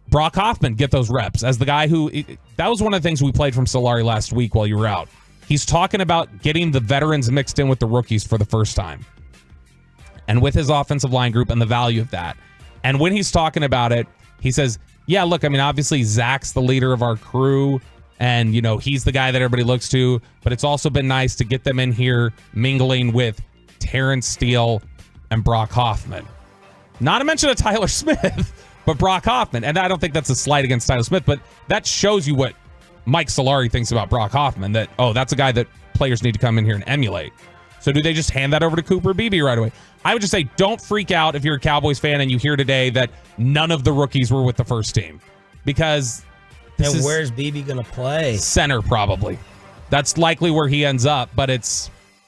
Brock Hoffman get those reps as the guy who... That was one of the things we played from Solari last week while you were out. He's talking about getting the veterans mixed in with the rookies for the first time. And with his offensive line group and the value of that. And when he's talking about it, he says, yeah, look, I mean, obviously Zach's the leader of our crew. And, he's the guy that everybody looks to. But it's also been nice to get them in here mingling with Terrence Steele and Brock Hoffman. Not to mention a Tyler Smith, but Brock Hoffman. And I don't think that's a slight against Tyler Smith, but that shows you what Mike Solari thinks about Brock Hoffman, that, oh, that's a guy that players need to come in here and emulate. So do they just hand that over to Cooper Beebe right away? I would just say don't freak out if you're a Cowboys fan and you hear today that none of the rookies were with the first team. Because and where's Beebe going to play? Center, probably. That's likely where he ends up. But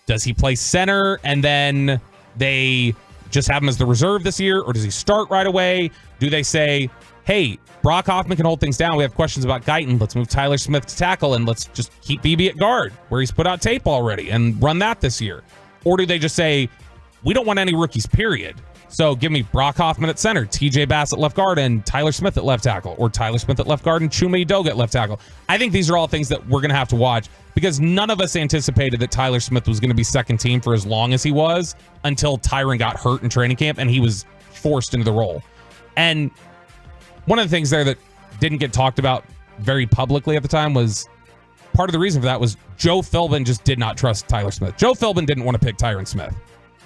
does he play center and then they just have him as the reserve this year? Or does he start right away? Do they say, hey, Brock Hoffman can hold things down. We have questions about Guyton. Let's move Tyler Smith to tackle and let's just keep Beebe at guard where he's put out tape already and run that this year. Or do they just say, we don't want any rookies, period. So give me Brock Hoffman at center, TJ Bass at left guard, and Tyler Smith at left tackle, or Tyler Smith at left guard and Chuma Edoga at left tackle. I think these are all things that we're going to have to watch because none of us anticipated that Tyler Smith was going to be second team for as long as he was until Tyron got hurt in training camp and he was forced into the role. And one of the things there that didn't get talked about very publicly at the time was part of the reason for that was Joe Philbin just did not trust Tyler Smith. Joe Philbin didn't want to pick Tyron Smith.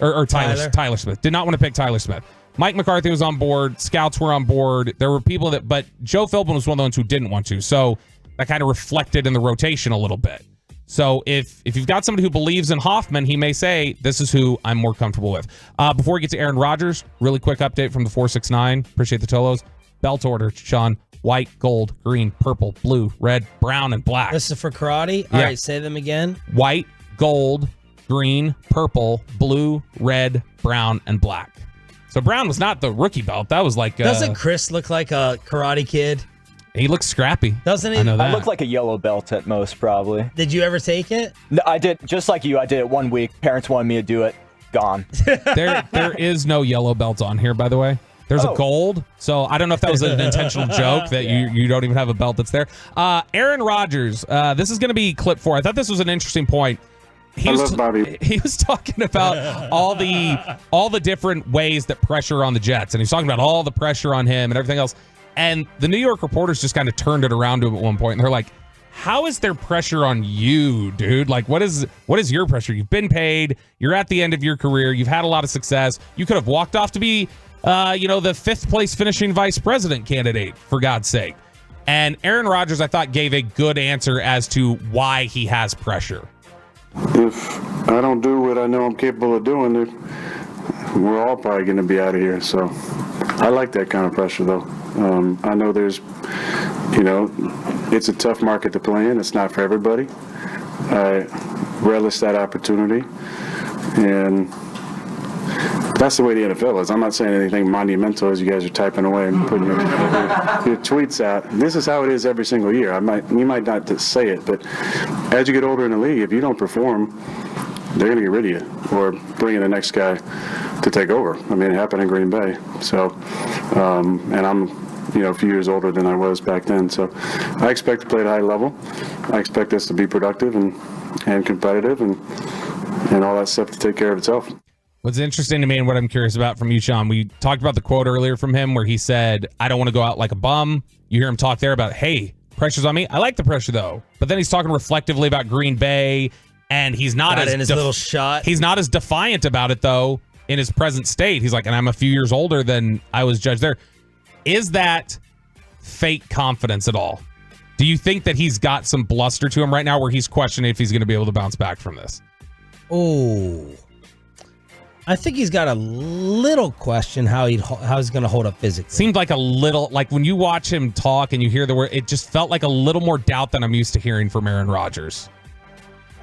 Or Tyler Smith. Did not want to pick Tyler Smith. Mike McCarthy was on board. Scouts were on board. There were people but Joe Philbin was one of the ones who didn't want to. So that kind of reflected in the rotation a little bit. So if you've got somebody who believes in Hoffman, he may say, this is who I'm more comfortable with. Before we get to Aaron Rodgers, really quick update from the 469. Appreciate the Tolos. Belt order, Sean. White, gold, green, purple, blue, red, brown, and black. This is for karate? All right, say them again. White, gold, green, purple, blue, red, brown, and black. So brown was not the rookie belt. That was like... Doesn't Chris look like a karate kid? He looks scrappy. Doesn't he? I know that. I look like a yellow belt at most, probably. Did you ever take it? No, I did. Just like you, I did it 1 week. Parents wanted me to do it. Gone. There is no yellow belt on here, by the way. There's a gold, so I don't know if that was an intentional joke that you don't even have a belt that's there. Aaron Rodgers, this is going to be clip 4. I thought this was an interesting point. He was talking about all the different ways that pressure on the Jets, and he's talking about all the pressure on him and everything else. And the New York reporters just kind of turned it around to him at one point, and they're like, how is there pressure on you, dude? Like, what is your pressure? You've been paid. You're at the end of your career. You've had a lot of success. You could have walked off to be, the 5th place finishing vice president candidate, for God's sake. And Aaron Rodgers, I thought, gave a good answer as to why he has pressure. If I don't do what I know I'm capable of doing, we're all probably going to be out of here. So I like that kind of pressure, though. I know there's, it's a tough market to play in. It's not for everybody. I relish that opportunity. And that's the way the NFL is. I'm not saying anything monumental as you guys are typing away and putting your tweets out. This is how it is every single year. We might not say it, but as you get older in the league, if you don't perform, they're going to get rid of you or bring in the next guy to take over. I mean, it happened in Green Bay. So, and I'm, a few years older than I was back then. So I expect to play at a high level. I expect this to be productive and competitive and all that stuff to take care of itself. What's interesting to me and what I'm curious about from you, Sean, we talked about the quote earlier from him where he said, I don't want to go out like a bum. You hear him talk there about, hey, pressure's on me. I like the pressure, though. But then he's talking reflectively about Green Bay, and he's not in his little shot. He's not as defiant about it, though, in his present state. He's like, and I'm a few years older than I was judged there. Is that fake confidence at all? Do you think that he's got some bluster to him right now where he's questioning if he's going to be able to bounce back from this? Oh, I think he's got a little question how he's going to hold up physically. Seemed like a little, like when you watch him talk and you hear the word, it just felt like a little more doubt than I'm used to hearing from Aaron Rodgers.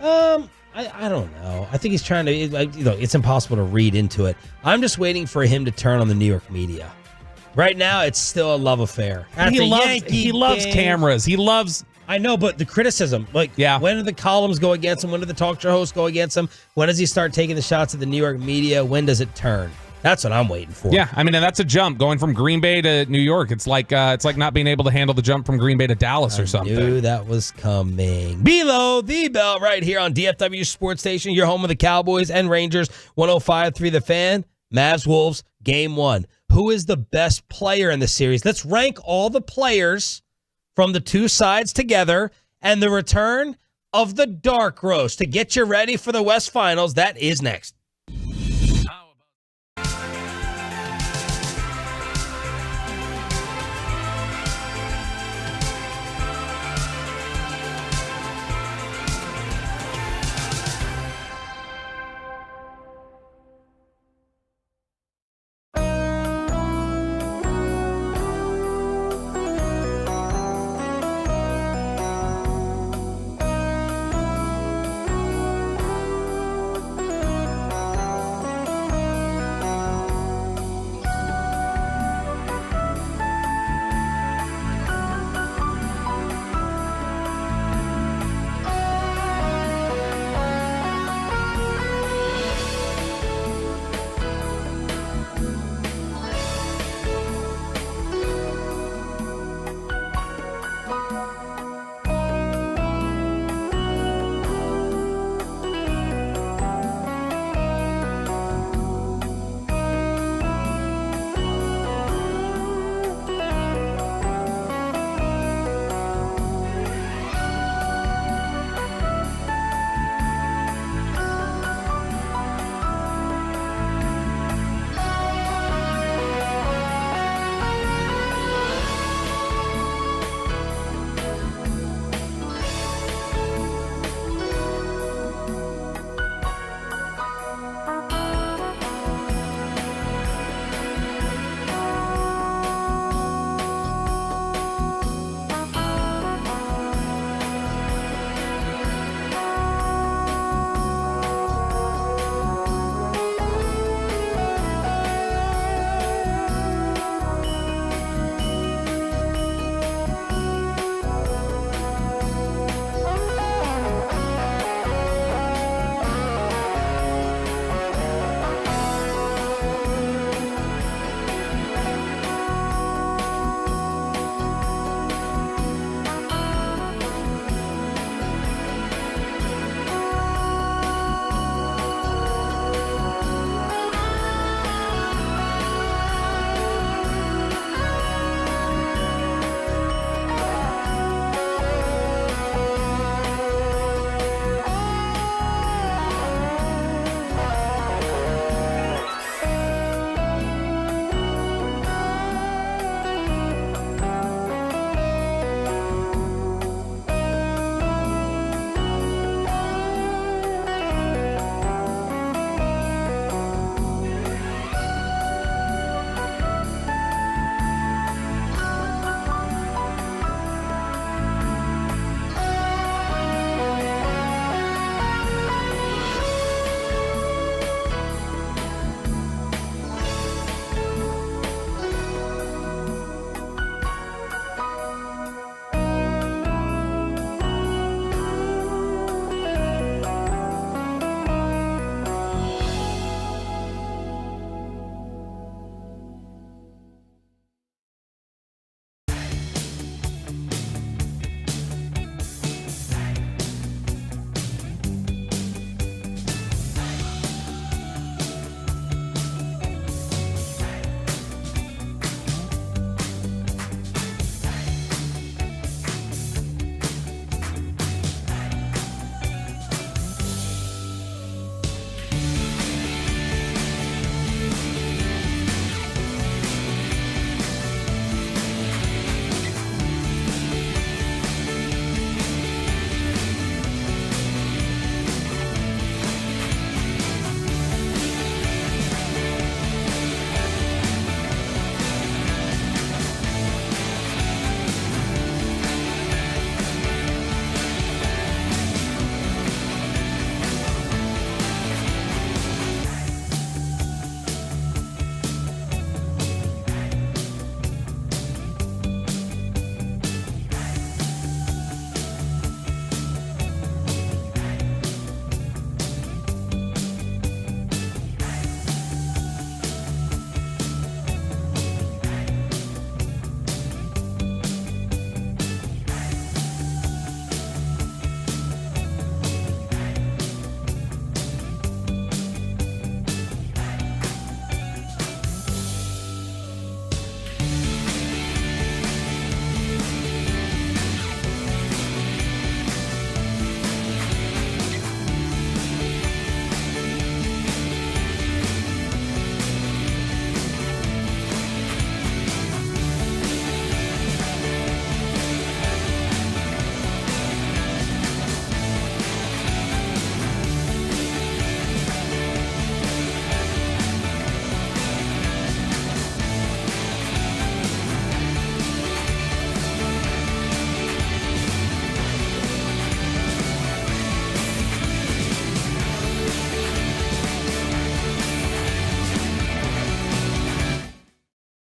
I don't know. I think he's trying to, it's impossible to read into it. I'm just waiting for him to turn on the New York media. Right now, it's still a love affair. He loves cameras. He loves... I know, but the criticism, when do the columns go against him? When do the talk show hosts go against him? When does he start taking the shots at the New York media? When does it turn? That's what I'm waiting for. Yeah, I mean, and that's a jump going from Green Bay to New York. It's like not being able to handle the jump from Green Bay to Dallas or something. I knew that was coming. Below the belt right here on DFW Sports Station, your home of the Cowboys and Rangers. 105.3 The Fan. Mavs-Wolves, Game 1. Who is the best player in the series? Let's rank all the players from the two sides together, and the return of the dark roast to get you ready for the West Finals. That is next.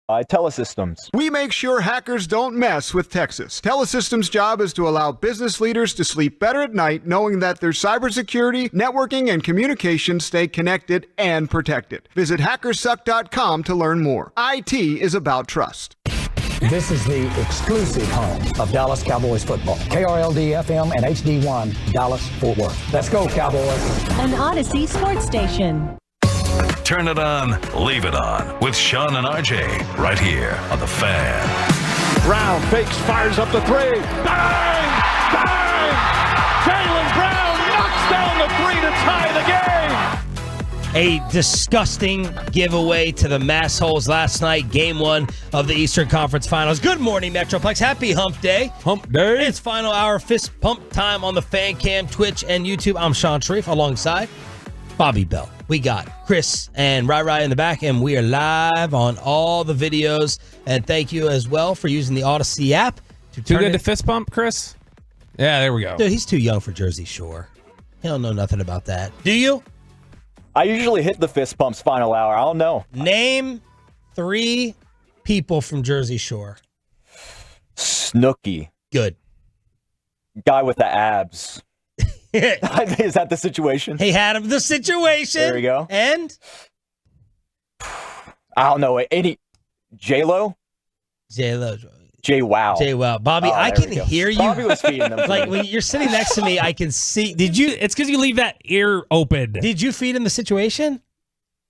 By Telesystems. We make sure hackers don't mess with Texas. Telesystems' job is to allow business leaders to sleep better at night knowing that their cybersecurity, networking, and communication stay connected and protected. Visit hackersuck.com to learn more. IT is about trust. This is the exclusive home of Dallas Cowboys football. KRLD-FM and HD1, Dallas-Fort Worth. Let's go, Cowboys. An Odyssey sports station. Turn it on, leave it on with Sean and RJ right here on The Fan. Brown fakes, fires up the three. Bang! Bang! Jaylen Brown knocks down the three to tie the game. A disgusting giveaway to the Mass-Holes last night, game 1 of the Eastern Conference Finals. Good morning, Metroplex. Happy Hump Day. Hump Day. It's final hour fist pump time on the Fan Cam, Twitch, and YouTube. I'm Sean Sharif alongside Bobby Bell. We got Chris and Rai in the back, and we are live on all the videos. And thank you as well for using the Odyssey app. Too good to fist pump, Chris? Yeah, there we go. Dude, he's too young for Jersey Shore. He don't know nothing about that. Do you? I usually hit the fist pumps final hour. I don't know. Name 3 people from Jersey Shore. Snooki. Good. Guy with the abs. Is that the situation? He had him the situation. There we go. And? I don't know. Any J-Lo? J-Lo. J-Wow. J-Wow. Bobby, I can hear you. Bobby was feeding them. Like, when you're sitting next to me, I can see. Did you? It's because you leave that ear open. Did you feed him the situation?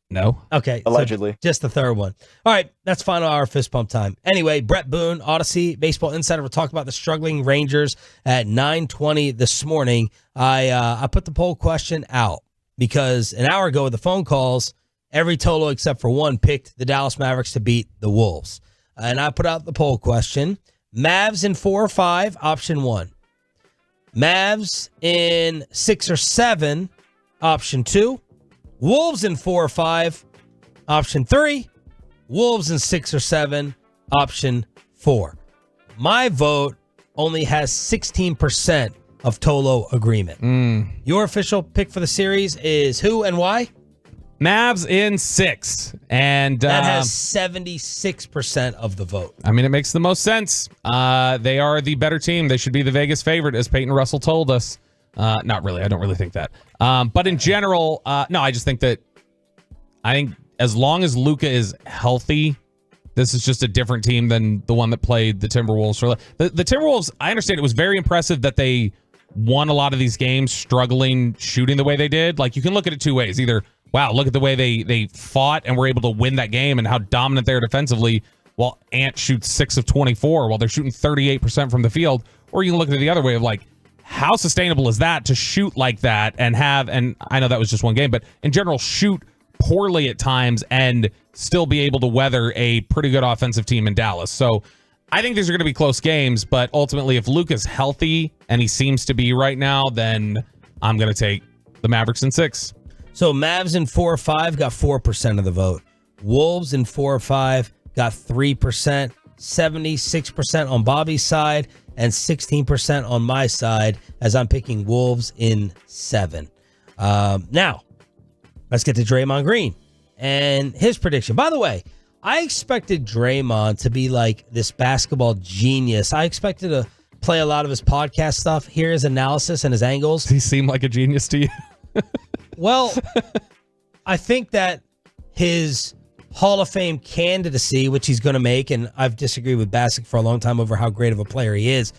No. Okay. Allegedly. So just the third one. All right. That's final hour fist pump time. Anyway, Brett Boone, Odyssey, Baseball Insider. We'll talk about the struggling Rangers at 9:20 this morning. I put the poll question out because an hour ago with the phone calls, every total except for one picked the Dallas Mavericks to beat the Wolves. And I put out the poll question. Mavs in 4 or 5, option 1. Mavs in 6 or 7, option 2. Wolves in 4 or 5, option 3. Wolves in 6 or 7, option 4. My vote only has 16% of Tolo agreement. Your official pick for the series is who and why? Mavs in 6. And that has 76% of the vote. I mean, it makes the most sense. They are the better team. They should be the Vegas favorite, as Peyton Russell told us. Not really. I don't really think that. But in general, no, I just think that I think as long as Luka is healthy, this is just a different team than the one that played the Timberwolves. The Timberwolves, I understand it was very impressive that they won a lot of these games struggling shooting the way they did. Like, you can look at it 2 ways. Either, wow, look at the way they fought and were able to win that game and how dominant they are defensively, while Ant shoots 6 of 24 while they're shooting 38% from the field. Or you can look at it the other way of like, how sustainable is that to shoot like that and I know that was just one game, but in general, shoot poorly at times and still be able to weather a pretty good offensive team in Dallas. So I think these are going to be close games, but ultimately if Luka's healthy, and he seems to be right now, then I'm going to take the Mavericks in 6. So Mavs in 4 or 5 got 4% of the vote. Wolves in 4 or 5 got 3%, 76% on Bobby's side, and 16% on my side as I'm picking Wolves in 7. Now, let's get to Draymond Green and his prediction. By the way, I expected Draymond to be like this basketball genius. I expected to play a lot of his podcast stuff, hear his analysis and his angles. Does he seem like a genius to you? Well, I think that his Hall of Fame candidacy, which he's going to make, and I've disagreed with Bassick for a long time over how great of a player he is,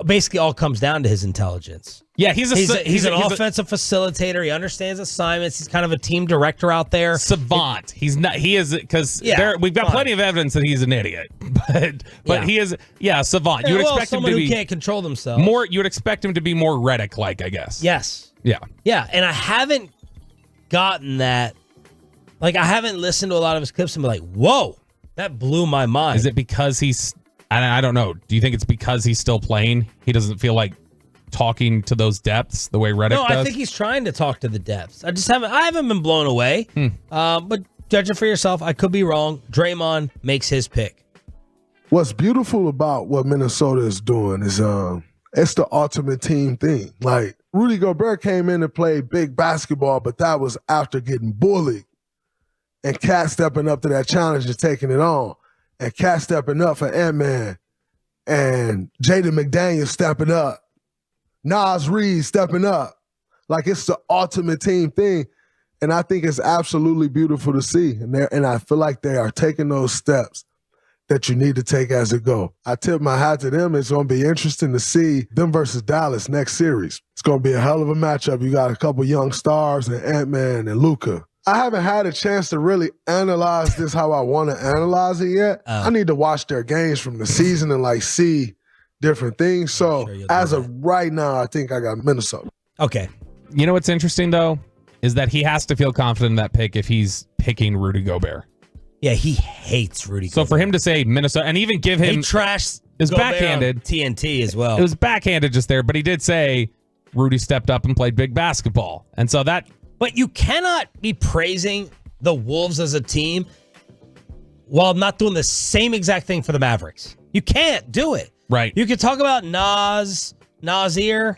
basically all comes down to his intelligence. Yeah, he's an offensive facilitator. He understands assignments. He's kind of a team director out there. Savant. He's not. He is because we've got plenty of evidence that he's an idiot. But he is. Yeah, savant. You would expect him to be who can't control themselves. More. You would expect him to be more Reddick-like, I guess. Yes. Yeah. Yeah, and I haven't gotten that. Like, I haven't listened to a lot of his clips and be like, whoa, that blew my mind. Is it because he's? I don't know. Do you think it's because he's still playing? He doesn't feel like talking to those depths the way Reddick does? No, I think he's trying to talk to the depths. I haven't been blown away. But judge it for yourself. I could be wrong. Draymond makes his pick. What's beautiful about what Minnesota is doing is it's the ultimate team thing. Like, Rudy Gobert came in and played big basketball, but that was after getting bullied and Cat stepping up to that challenge and taking it on. and Cat stepping up for Ant-Man, and Jaden McDaniels stepping up, Nas Reed stepping up. Like, it's the ultimate team thing. And I think it's absolutely beautiful to see. And I feel like they are taking those steps that you need to take as a go. I tip my hat to them. It's going to be interesting to see them versus Dallas next series. It's going to be a hell of a matchup. You got a couple young stars and Ant-Man and Luka. I haven't had a chance to really analyze this how I want to analyze it yet. I need to watch their games from the season and like see different things. So as of right now, I think I got Minnesota. Okay. You know what's interesting, though, is that he has to feel confident in that pick if he's picking Rudy Gobert. Yeah, he hates Rudy Gobert. So for him to say Minnesota and even give him... He trashed is Gobert backhanded. on TNT as well. It was backhanded just there, but he did say Rudy stepped up and played big basketball. And so that... But you cannot be praising the Wolves as a team while not doing the same exact thing for the Mavericks. You can't do it. Right. You could talk about Nasir.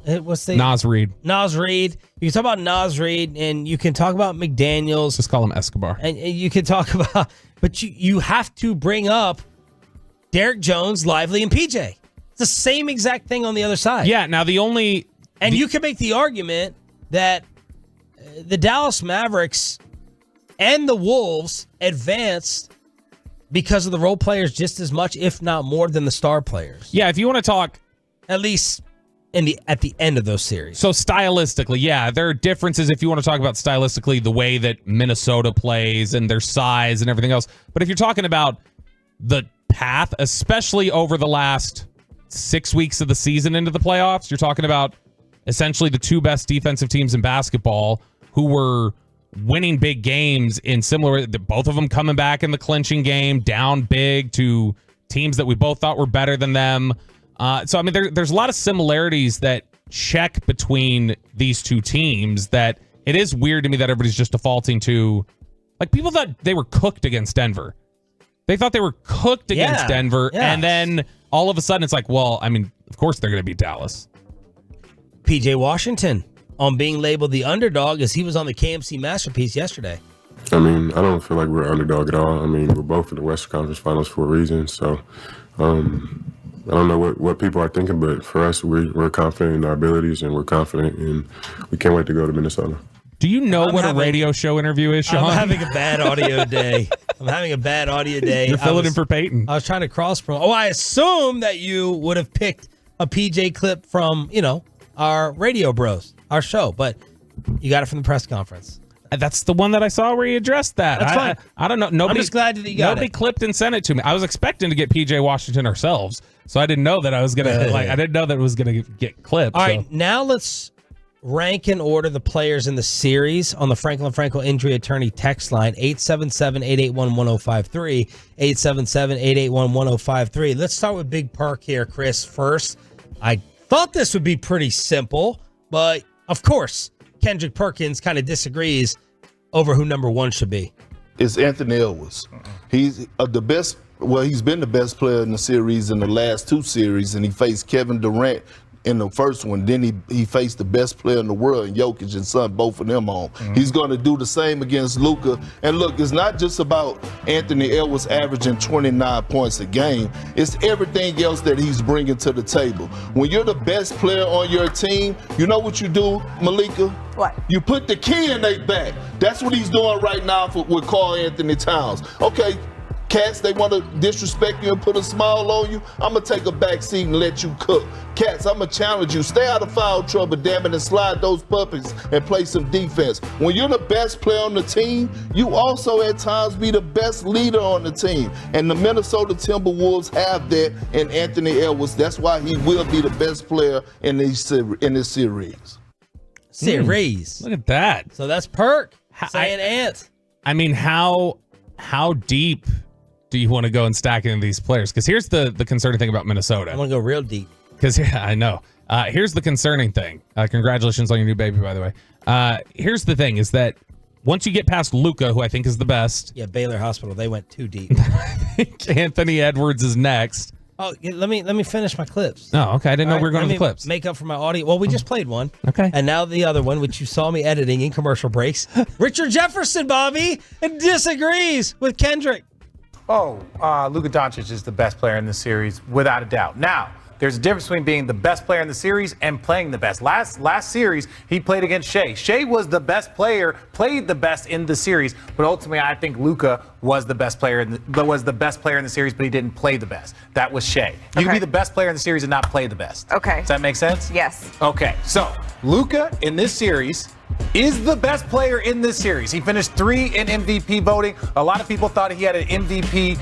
What's the Nas Reed. Nas Reed. You can talk about Nas Reed, and you can talk about McDaniels. Just call him Escobar. And you can talk about, but you have to bring up Derek Jones, Lively, and PJ. It's the same exact thing on the other side. Yeah. Now you can make the argument that the Dallas Mavericks and the Wolves advanced because of the role players just as much, if not more, than the star players. Yeah. If you want to talk, at least. At the end of those series. So stylistically, yeah, there are differences if you want to talk about stylistically the way that Minnesota plays and their size and everything else. But if you're talking about the path, especially over the last 6 weeks of the season into the playoffs, you're talking about essentially the two best defensive teams in basketball who were winning big games in similar, both of them coming back in the clinching game, down big to teams that we both thought were better than them. So, I mean, there's a lot of similarities that check between these two teams that it is weird to me that everybody's just defaulting to. Like, people thought they were cooked against Denver. They thought they were cooked against Denver. Yeah. And then all of a sudden it's like, well, I mean, of course they're going to beat Dallas. PJ Washington on being labeled the underdog as he was on the KMC Masterpiece yesterday. I mean, I don't feel like we're underdog at all. I mean, we're both in the Western Conference Finals for a reason. So, I don't know what people are thinking, but for us, we're confident in our abilities and we're confident and we can't wait to go to Minnesota. Do you know what a radio show interview is, Sean? I'm having a bad audio day. You're filling in for Peyton. I was trying to cross-promote. I assume that you would have picked a PJ clip from, our Radio Bros, our show, but you got it from the press conference. That's the one that I saw where he addressed that. That's fine. I don't know. I'm just glad that you got nobody it. clipped and sent it to me. I was expecting to get PJ Washington ourselves, so I didn't know that I was gonna I didn't know that it was gonna get clipped. All right, now let's rank and order the players in the series on the Franklin Frankel Injury Attorney text line 877-881-1053 877-881-1053. Let's start with Big Perk here, Chris. First, I thought this would be pretty simple, but of course, Kendrick Perkins kind of disagrees over who number one should be. It's Anthony Edwards. He's the best. Well, he's been the best player in the series in the last two series, and he faced Kevin Durant in the first one. Then he faced the best player in the world, and Jokic, and sent both of them home. He's going to do the same against Luka. And look, it's not just about Anthony Edwards averaging 29 points a game. It's everything else that he's bringing to the table. When you're the best player on your team, you know what you do, Malika? What? You put the key in their back. That's what he's doing right now with Karl Anthony Towns. Okay, cats, they want to disrespect you and put a smile on you. I'm going to take a back seat and let you cook. Cats, I'm going to challenge you. Stay out of foul trouble, damn it, and slide those puppies and play some defense. When you're the best player on the team, you also at times be the best leader on the team. And the Minnesota Timberwolves have that in Anthony Edwards. That's why he will be the best player in this series. Look at that. So that's Perk saying Ant. I mean, how deep do you want to go and stack in these players? Because here's the concerning thing about Minnesota. I want to go real deep. Because I know. Here's the concerning thing. Congratulations on your new baby, by the way. Here's the thing: is that once you get past Luka, who I think is the best. Yeah, Baylor Hospital. They went too deep. Anthony Edwards is next. Oh, let me finish my clips. Oh, okay. I didn't know we were going to the clips. Make up for my audio. Well, we just played one. Okay. And now the other one, which you saw me editing in commercial breaks. Richard Jefferson, Bobby, disagrees with Kendrick. Luka Doncic is the best player in the series, without a doubt. Now, there's a difference between being the best player in the series and playing the best. Last series, he played against Shea. Shea was the best player, played the best in the series, but ultimately, I think Luka was the best player in the series, but he didn't play the best. That was Shea. You can be the best player in the series and not play the best. Okay. Does that make sense? Yes. Okay. So Luka in this series is the best player in this series. He finished 3 in MVP voting. A lot of people thought he had an MVP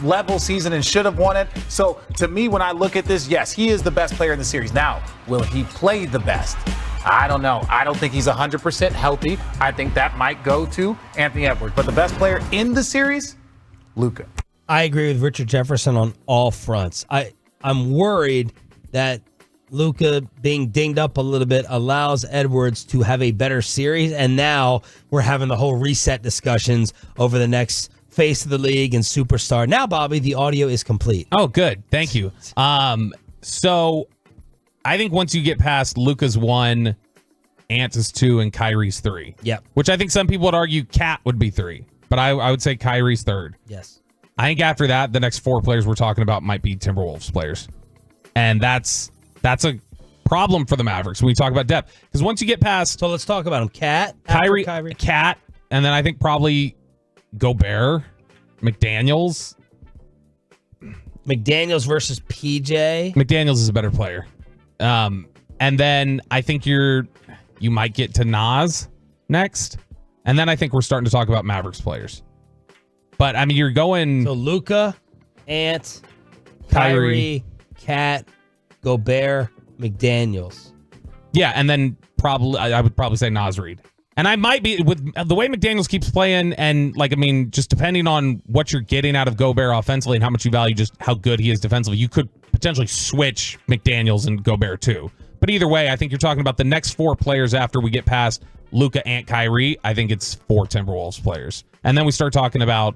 level season and should have won it. So to me, when I look at this, yes, he is the best player in the series. Now, will he play the best? I don't know. I don't think he's 100% healthy. I think that might go to Anthony Edwards. But the best player in the series, Luka. I agree with Richard Jefferson on all fronts. I'm worried that Luka being dinged up a little bit allows Edwards to have a better series, and now we're having the whole reset discussions over the next face of the league and superstar. Now, Bobby, the audio is complete. Oh, good. Thank you. So I think once you get past Luka's 1, Ant is 2, and Kyrie's 3. Yep. Which I think some people would argue Cat would be 3, but I would say Kyrie's 3rd. Yes. I think after that, the next 4 players we're talking about might be Timberwolves players. And that's a problem for the Mavericks when we talk about depth. Because once you get past... So let's talk about them. Kyrie, Cat, and then I think probably Gobert, McDaniels. McDaniels versus PJ. McDaniels is a better player. And then I think you might get to Nas next. And then I think we're starting to talk about Mavericks players. But, I mean, you're going... So Luka, Ant, Kyrie, Cat, Gobert, McDaniels. Yeah, and then probably I would probably say Nas Reed. And I might be, with the way McDaniels keeps playing, and just depending on what you're getting out of Gobert offensively and how much you value just how good he is defensively, you could potentially switch McDaniels and Gobert too. But either way, I think you're talking about the next 4 players after we get past Luka, Ant, Kyrie. I think it's 4 Timberwolves players. And then we start talking about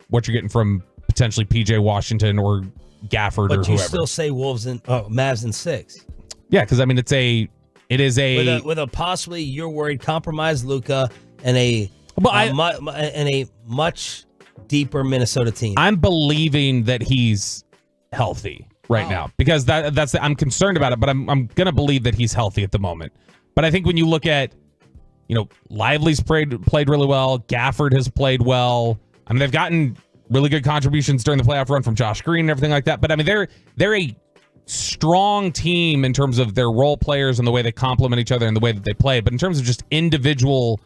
what you're getting from potentially PJ Washington or Gafford or whoever. But you still say Mavs in 6. Yeah, because I mean it is a with a possibly, you're worried, compromised Luka and a much deeper Minnesota team. I'm believing that he's healthy right now because I'm concerned about it, but I'm gonna believe that he's healthy at the moment. But I think when you look at, Lively's played really well, Gafford has played well. I mean, they've gotten really good contributions during the playoff run from Josh Green and everything like that. But I mean, they're a strong team in terms of their role players and the way they complement each other and the way that they play. But in terms of just individual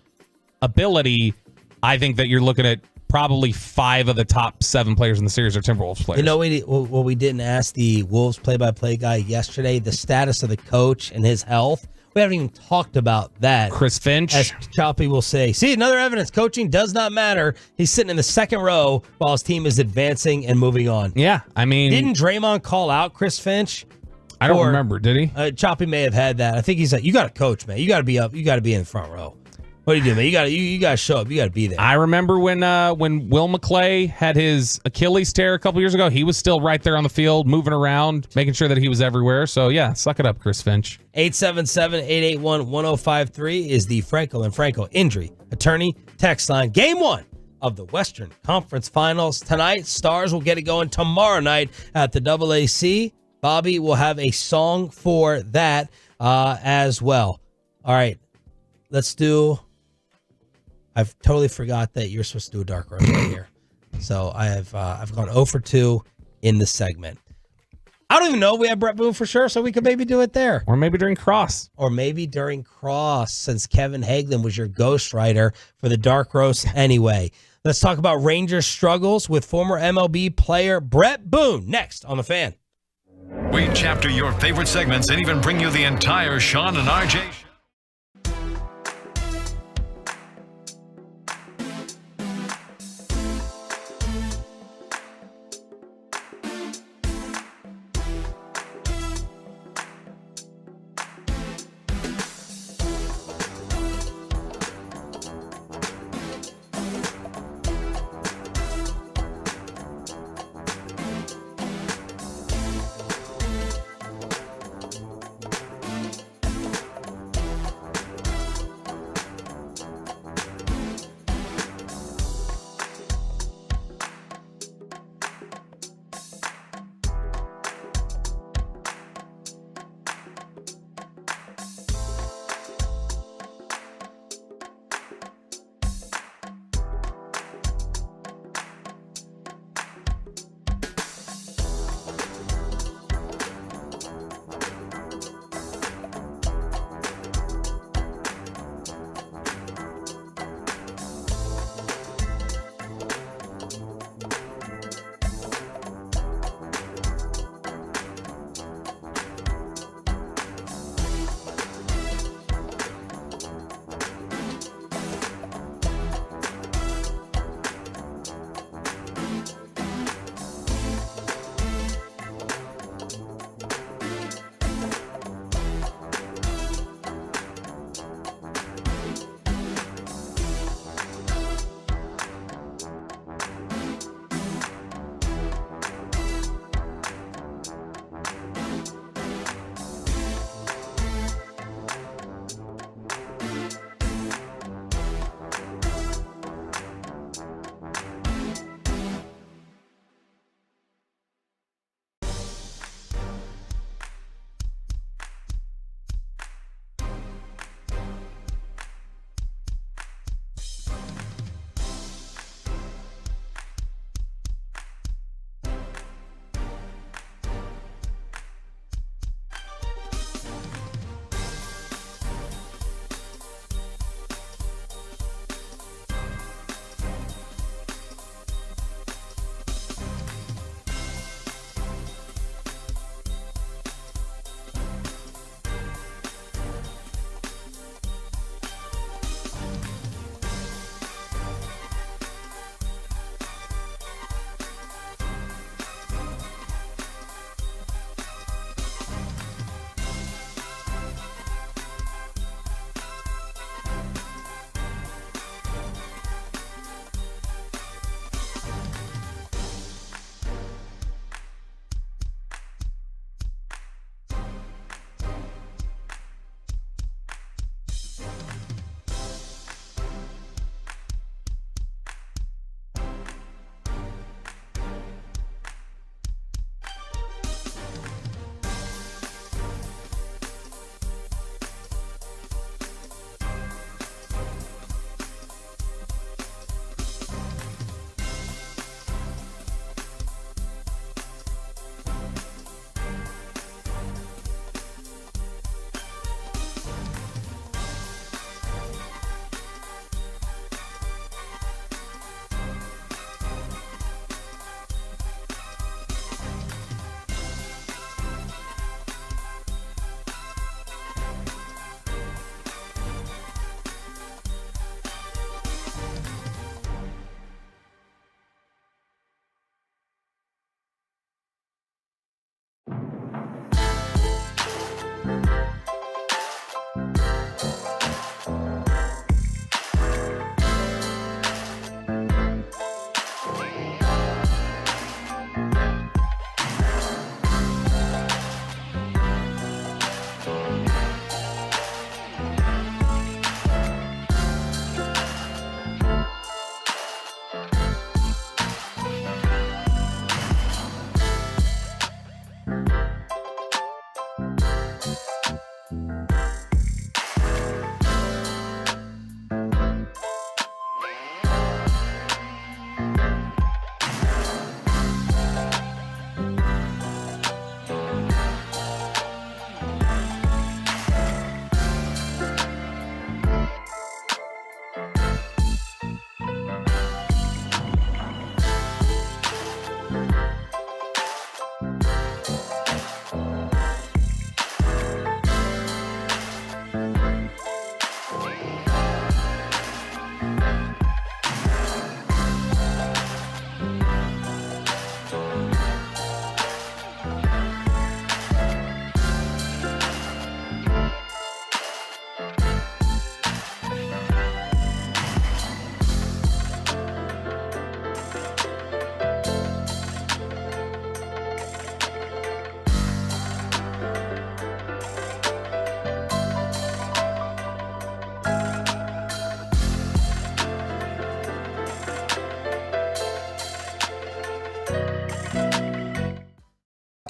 ability, I think that you're looking at probably 5 of the top 7 players in the series are Timberwolves players. We didn't ask the Wolves play-by-play guy yesterday, the status of the coach and his health. We haven't even talked about that. Chris Finch. As Choppy will say, see, another evidence, coaching does not matter. He's sitting in the second row while his team is advancing and moving on. Yeah, I mean... Didn't Draymond call out Chris Finch? I don't remember, did he? Choppy may have had that. I think he's like, you got to coach, man. You got to be up. You got to be in the front row. What do you do, man? You got to show up. You got to be there. I remember when Will McClay had his Achilles tear a couple years ago. He was still right there on the field, moving around, making sure that he was everywhere. So, yeah, suck it up, Chris Finch. 877-881-1053 is the Franco and Franco Injury Attorney text line. Game 1 of the Western Conference Finals tonight. Stars will get it going tomorrow night at the AAC. Bobby will have a song for that as well. All right, let's do... I've totally forgot that you're supposed to do a dark roast right here. So I've gone 0 for 2 in the segment. I don't even know if we have Brett Boone for sure, so we could maybe do it there. Or maybe during Cross. Since Kevin Hagelin was your ghostwriter for the dark roast anyway. Let's talk about Rangers struggles with former MLB player Brett Boone next on The Fan. We chapter your favorite segments and even bring you the entire Sean and RJ show.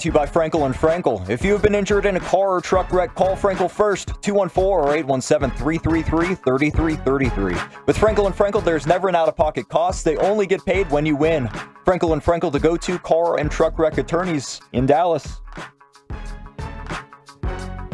To you by Frankel & Frankel. If you have been injured in a car or truck wreck, call Frankel first, 214 or 817-333-3333. With Frankel & Frankel, there's never an out-of-pocket cost. They only get paid when you win. Frankel & Frankel, the go-to car and truck wreck attorneys in Dallas.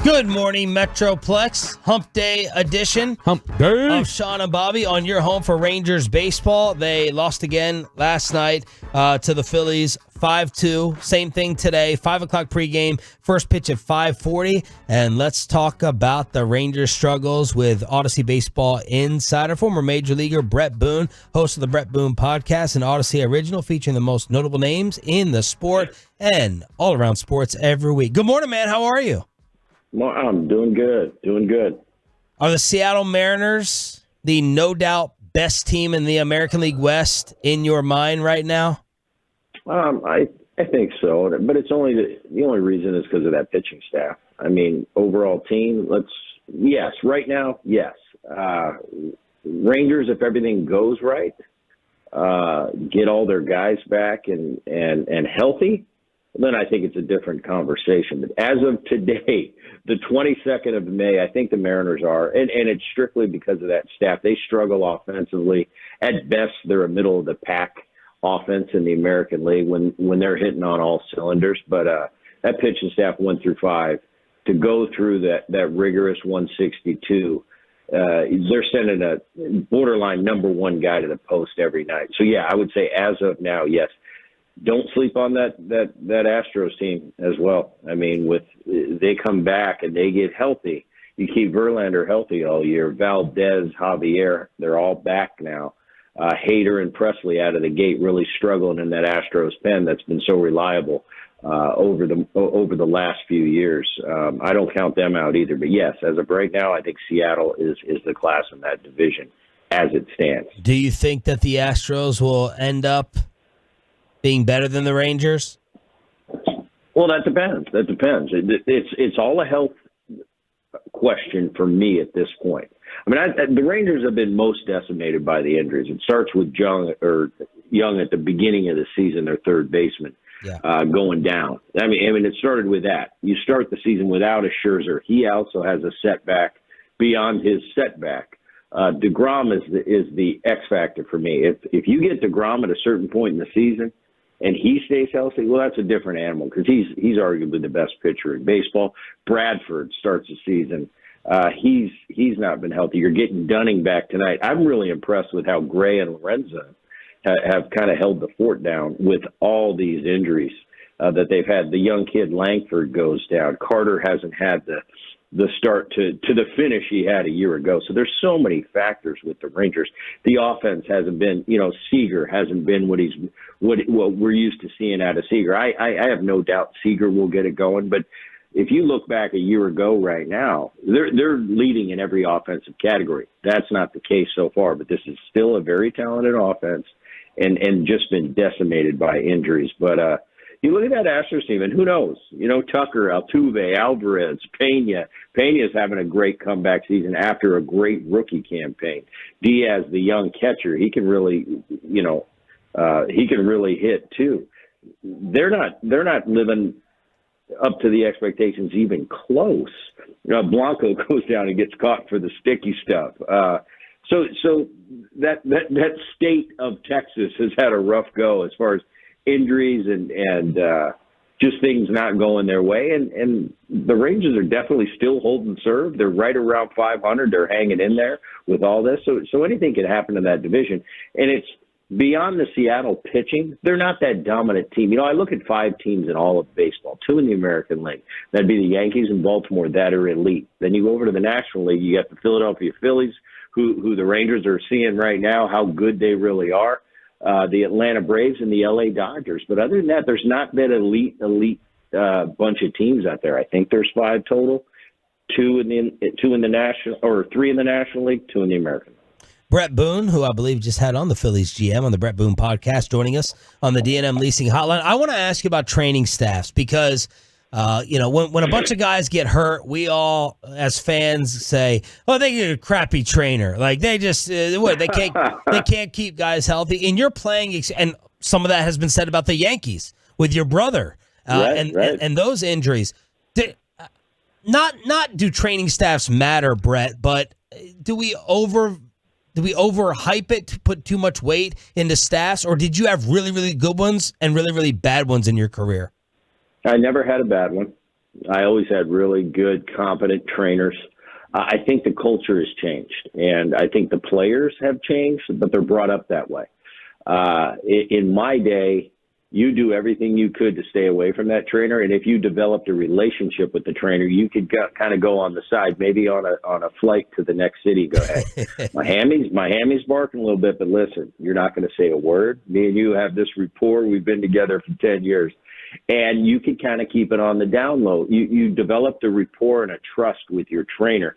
Good morning, Metroplex. Hump Day edition. Hump Day. Of Sean and Bobby on your home for Rangers baseball. They lost again last night to the Phillies, 5-2. Same thing today, 5 o'clock pregame. First pitch at 5:40. And let's talk about the Rangers' struggles with Odyssey Baseball insider, former Major Leaguer Brett Boone, host of the Brett Boone podcast, an Odyssey original featuring the most notable names in the sport and all around sports every week. Good morning, man. How are you? I'm doing good. Are the Seattle Mariners the no doubt best team in the American League West in your mind right now? I think so, but it's only the only reason is because of that pitching staff. I mean, overall team. Right now, yes. Rangers, if everything goes right, get all their guys back and healthy, then I think it's a different conversation. But as of today, the 22nd of May, I think the Mariners are, and it's strictly because of that staff. They struggle offensively. At best, they're a middle-of-the-pack offense in the American League when they're hitting on all cylinders. But that pitching staff 1 through 5, to go through that rigorous 162, they're sending a borderline number one guy to the post every night. So, yeah, I would say as of now, yes. Don't sleep on that Astros team as well. I mean, they come back and they get healthy. You keep Verlander healthy all year. Valdez, Javier, they're all back now. Hader and Presley out of the gate really struggling in that Astros pen that's been so reliable over the last few years. I don't count them out either. But yes, as of right now, I think Seattle is the class in that division as it stands. Do you think that the Astros will end up being better than the Rangers? Well, that depends. It's all a health question for me at this point. I mean, the Rangers have been most decimated by the injuries. It starts with Young at the beginning of the season, their third baseman, going down. I mean, it started with that. You start the season without a Scherzer. He also has a setback beyond his setback. DeGrom is the X factor for me. If you get DeGrom at a certain point in the season, and he stays healthy, well, that's a different animal because he's arguably the best pitcher in baseball. Bradford starts the season. He's not been healthy. You're getting Dunning back tonight. I'm really impressed with how Gray and Lorenzo have kind of held the fort down with all these injuries that they've had. The young kid Langford goes down. Carter hasn't had the start to the finish he had a year ago. So there's so many factors with the Rangers. The offense hasn't been, Seager hasn't been what we're used to seeing out of Seager. I have no doubt Seager will get it going, but if you look back a year ago right now, they're leading in every offensive category. That's not the case so far, but this is still a very talented offense and just been decimated by injuries. But you look at that Astros team, and who knows? Tucker, Altuve, Alvarez, Pena. Pena's having a great comeback season after a great rookie campaign. Diaz, the young catcher, he can really, hit too. They're not living up to the expectations even close. Blanco goes down and gets caught for the sticky stuff. So that state of Texas has had a rough go as far as injuries and just things not going their way. And the Rangers are definitely still holding serve. They're right around 500. They're hanging in there with all this. So anything could happen in that division. And it's beyond the Seattle pitching. They're not that dominant team. I look at 5 teams in all of baseball, 2 in the American League. That'd be the Yankees and Baltimore that are elite. Then you go over to the National League. You got the Philadelphia Phillies, who the Rangers are seeing right now, how good they really are. The Atlanta Braves and the LA Dodgers. But other than that, there's not that elite bunch of teams out there. I think there's 5 total, 2 in the National, or 3 in the National League, 2 in the American League. Brett Boone, who I believe just had on the Phillies GM on the Brett Boone podcast, joining us on the D&M Leasing Hotline. I want to ask you about training staffs because, when a bunch of guys get hurt, we all, as fans, say, "Oh, they get a crappy trainer. Like they just they can't keep guys healthy." And you're playing, and some of that has been said about the Yankees with your brother And those injuries, not do training staffs matter, Brett, but do we overhype it to put too much weight into staffs, or did you have really, really good ones and really, really bad ones in your career? I never had a bad one. I always had really good, competent trainers. I think the culture has changed, and I think the players have changed, but they're brought up that way. In my day, you do everything you could to stay away from that trainer, and if you developed a relationship with the trainer, you could kind of go on the side, maybe on a flight to the next city. Go ahead. my hammy's barking a little bit, but listen, you're not going to say a word. Me and you have this rapport. We've been together for 10 years. And you could kind of keep it on the down low. You developed a rapport and a trust with your trainer.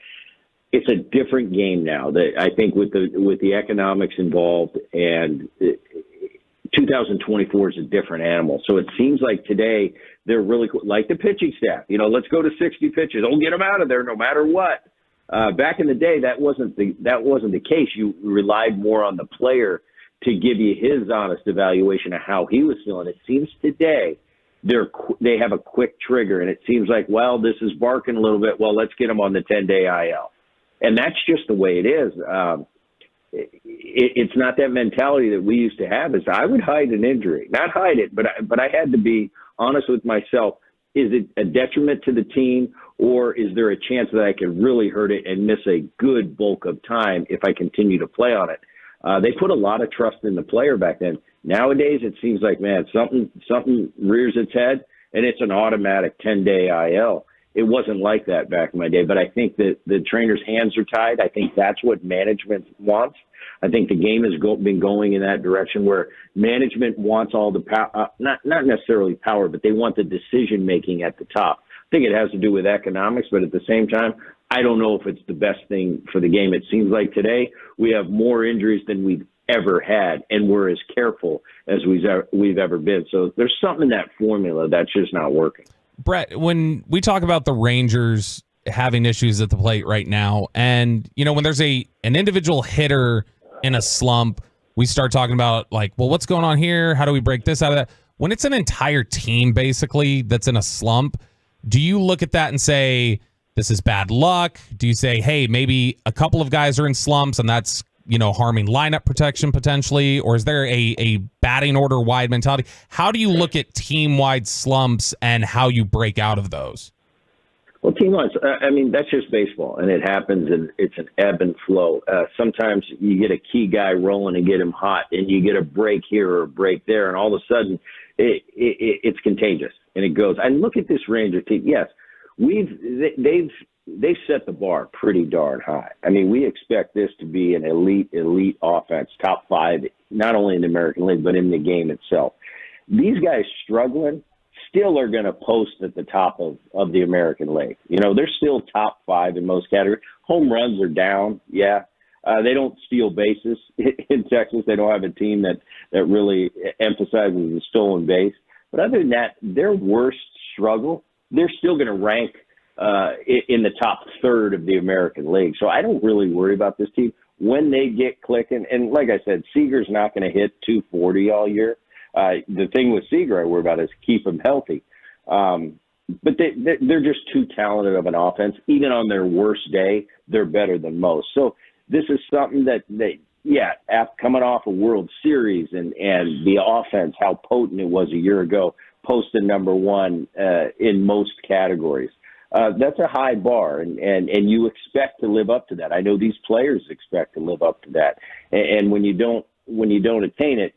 It's a different game now. That I think with the economics involved, and 2024 is a different animal. So it seems like today they're really like the pitching staff. Let's go to 60 pitches. Oh, get them out of there no matter what. Back in the day, that wasn't the case. You relied more on the player to give you his honest evaluation of how he was feeling. It seems today they have a quick trigger, and it seems like, well, this is barking a little bit. Well, let's get him on the 10-day IL. And that's just the way it is. It's not that mentality that we used to have. Is I would hide an injury, not hide it, but I had to be honest with myself. Is it a detriment to the team, or is there a chance that I could really hurt it and miss a good bulk of time if I continue to play on it? They put a lot of trust in the player back then. Nowadays, it seems like, man, something rears its head, and it's an automatic 10-day IL. It wasn't like that back in my day, but I think that the trainer's hands are tied. I think that's what management wants. I think the game has been going in that direction where management wants all the power, not necessarily power, but they want the decision-making at the top. I think it has to do with economics, but at the same time, I don't know if it's the best thing for the game. It seems like today we have more injuries than we've ever had, and we're as careful as we've ever been. So there's something in that formula that's just not working. Brett, when we talk about the Rangers having issues at the plate right now, and when there's an individual hitter in a slump, we start talking about like, well, what's going on here? How do we break this out of that? When it's an entire team basically that's in a slump, do you look at that and say, this is bad luck? Do you say, hey, maybe a couple of guys are in slumps and that's harming lineup protection potentially? Or is there a batting order wide mentality? How do you look at team-wide slumps and how you break out of those? Well, team-wide, that's just baseball, and it happens, and it's an ebb and flow. Sometimes you get a key guy rolling and get him hot, and you get a break here or a break there, and all of a sudden it's contagious, and it goes. And look at this Ranger team. Yes, they've set the bar pretty darn high. We expect this to be an elite offense, top 5, not only in the American League, but in the game itself. These guys struggling still are going to post at the top of the American League. They're still top 5 in most categories. Home runs are down. Yeah. They don't steal bases in Texas. They don't have a team that really emphasizes the stolen base. But other than that, their worst struggle, they're still going to rank in the top third of the American League. So I don't really worry about this team when they get clicking. And like I said, Seager's not going to hit 240 all year. The thing with Seager I worry about is keep him healthy. But they're just too talented of an offense. Even on their worst day, they're better than most. So this is something that coming off a World Series and the offense, how potent it was a year ago, posted number 1 in most categories. That's a high bar, and you expect to live up to that. I know these players expect to live up to that, and when you don't attain it,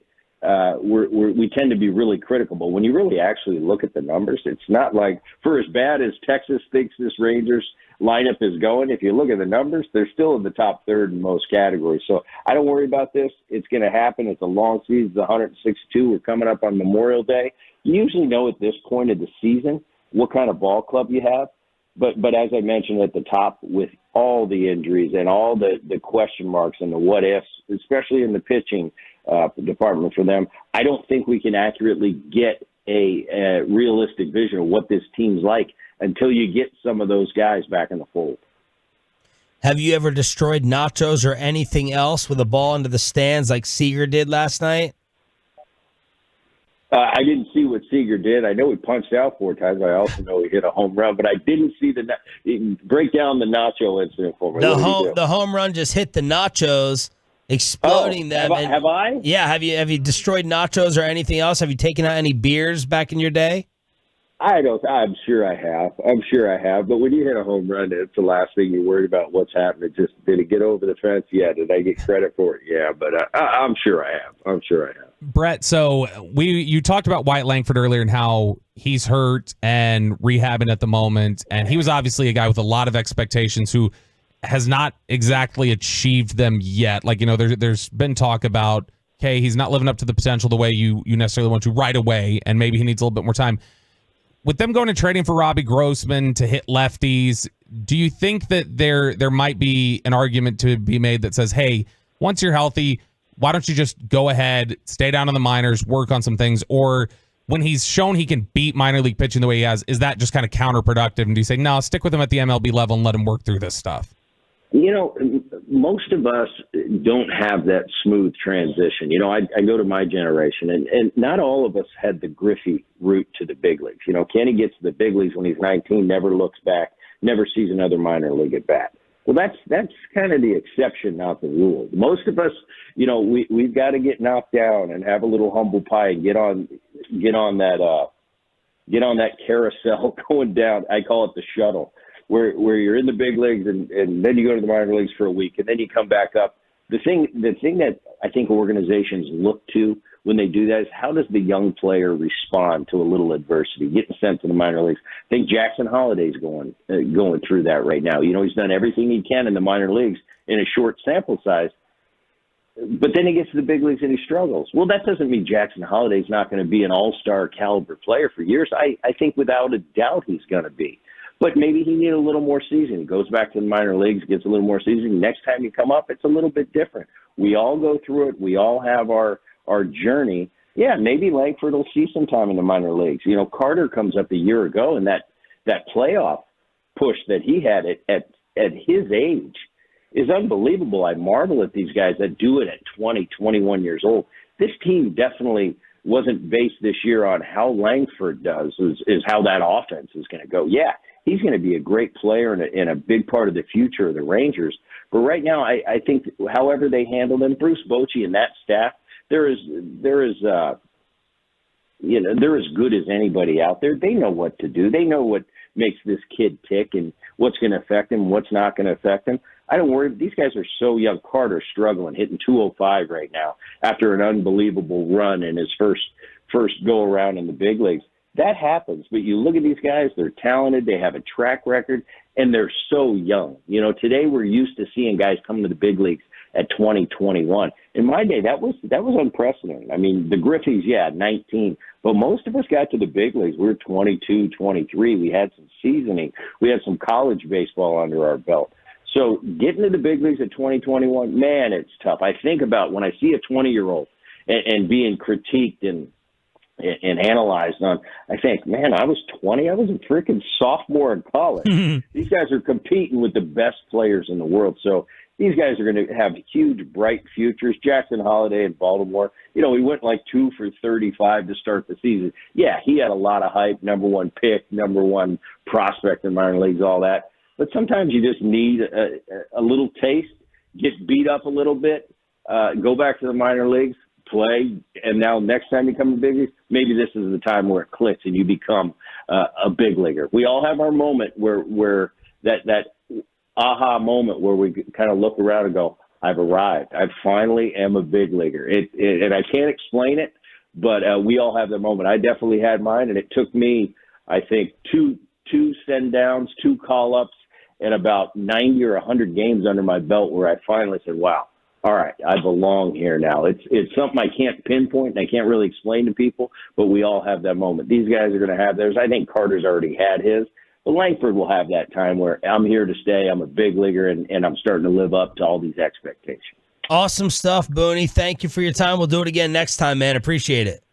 we tend to be really critical. But when you really actually look at the numbers, it's not like, for as bad as Texas thinks this Rangers lineup is going, if you look at the numbers, they're still in the top third in most categories. So I don't worry about this. It's going to happen. It's a long season. It's 162. We're coming up on Memorial Day. You usually know at this point of the season what kind of ball club you have. But as I mentioned at the top, with all the injuries and all the question marks and the what ifs, especially in the pitching department for them, I don't think we can accurately get a realistic vision of what this team's like until you get some of those guys back in the fold. Have you ever destroyed nachos or anything else with a ball into the stands like Seager did last night? I didn't see what Seager did. I know he punched out 4 times. I also know he hit a home run, but I didn't see break down the nacho incident for me. The home run just hit the nachos, exploding them. Have I? Yeah. Have you destroyed nachos or anything else? Have you taken out any beers back in your day? I'm sure I have. But when you hit a home run, it's the last thing you're worried about. What's happening? Just did it get over the fence? Yeah. Did I get credit for it? Yeah. But I'm sure I have. Brett, so you talked about Wyatt Langford earlier and how he's hurt and rehabbing at the moment, and he was obviously a guy with a lot of expectations who has not exactly achieved them yet. Like, there's been talk about, okay, he's not living up to the potential the way you necessarily want to right away, and maybe he needs a little bit more time. With them going and trading for Robbie Grossman to hit lefties, do you think that there might be an argument to be made that says, hey, once you're healthy, why don't you just go ahead, stay down in the minors, work on some things? Or when he's shown he can beat minor league pitching the way he has, is that just kind of counterproductive? And do you say, no, stick with him at the MLB level and let him work through this stuff? Most of us don't have that smooth transition. I go to my generation, and not all of us had the Griffey route to the big leagues. Kenny gets to the big leagues when he's 19, never looks back, never sees another minor league at bat. Well, that's kind of the exception, not the rule. Most of us, we've got to get knocked down and have a little humble pie and get on that carousel going down. I call it the shuttle, where you're in the big leagues and then you go to the minor leagues for a week and then you come back up. The thing that I think organizations look to when they do that is, how does the young player respond to a little adversity, getting sent to the minor leagues? I think Jackson Holliday's going through that right now. He's done everything he can in the minor leagues in a short sample size, but then he gets to the big leagues and he struggles. Well, that doesn't mean Jackson Holliday's not going to be an all-star caliber player for years. I think without a doubt he's going to be. But maybe he needs a little more season. He goes back to the minor leagues, gets a little more season. Next time you come up, it's a little bit different. We all go through it. We all have our journey. Yeah, maybe Langford will see some time in the minor leagues. Carter comes up a year ago, and that playoff push that he had at his age is unbelievable. I marvel at these guys that do it at 20, 21 years old. This team definitely wasn't based this year on how Langford does, is how that offense is going to go. Yeah, he's going to be a great player and a big part of the future of the Rangers. But right now, I think however they handle them, Bruce Bochy and that staff, they're as good as anybody out there. They know what to do. They know what makes this kid tick and what's going to affect him, what's not going to affect him. I don't worry. These guys are so young. Carter's struggling, hitting 205 right now after an unbelievable run in his first go around in the big leagues. That happens. But you look at these guys, they're talented, they have a track record, and they're so young. Today we're used to seeing guys come to the big leagues at 20, 21. In my day, that was unprecedented. I mean, the Griffeys, 19. But most of us got to the big leagues. We were 22, 23. We had some seasoning. We had some college baseball under our belt. So getting to the big leagues at 20, 21, man, it's tough. I think about when I see a 20-year-old and being critiqued and analyzed on, I think, man, I was 20. I was a freaking sophomore in college. These guys are competing with the best players in the world. So these guys are going to have huge, bright futures. Jackson Holliday in Baltimore, he went like 2 for 35 to start the season. Yeah, he had a lot of hype, number one pick, number one prospect in minor leagues, all that. But sometimes you just need a little taste, get beat up a little bit, go back to the minor leagues, play, and now next time you come to big leagues, maybe this is the time where it clicks and you become a big leaguer. We all have our moment where that aha moment where we kind of look around and go, I've arrived. I finally am a big leaguer. And I can't explain it, but we all have that moment. I definitely had mine, and it took me, I think, two send-downs, 2 call-ups, and about 90 or 100 games under my belt where I finally said, wow, all right, I belong here now. It's something I can't pinpoint and I can't really explain to people, but we all have that moment. These guys are going to have theirs. I think Carter's already had his, but Langford will have that time where I'm here to stay, I'm a big leaguer, and I'm starting to live up to all these expectations. Awesome stuff, Booney. Thank you for your time. We'll do it again next time, man. Appreciate it.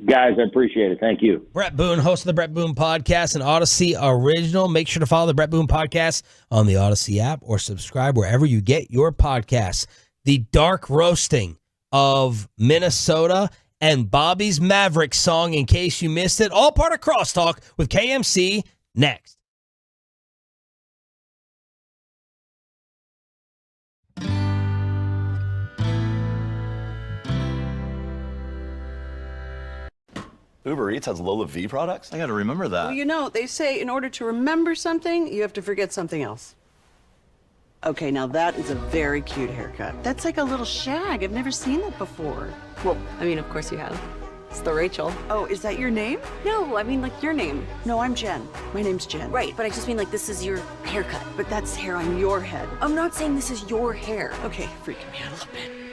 Guys, I appreciate it. Thank you. Brett Boone, host of the Brett Boone Podcast, an Odyssey original. Make sure to follow the Brett Boone Podcast on the Odyssey app or subscribe wherever you get your podcasts. The dark roasting of Minnesota and Bobby's Mavericks song in case you missed it. All part of Crosstalk with KMC next. Uber Eats has Lola V products? I got to remember that. Well, you know, they say in order to remember something, you have to forget something else. Okay, now that is a very cute haircut. That's like a little shag. I've never seen that before. Well, I mean, of course you have. It's the Rachel. Oh, is that your name? No, I mean like your name. No, I'm Jen. My name's Jen. Right, but I just mean like this is your haircut. But that's hair on your head. I'm not saying this is your hair. Okay, freaking me out a little bit.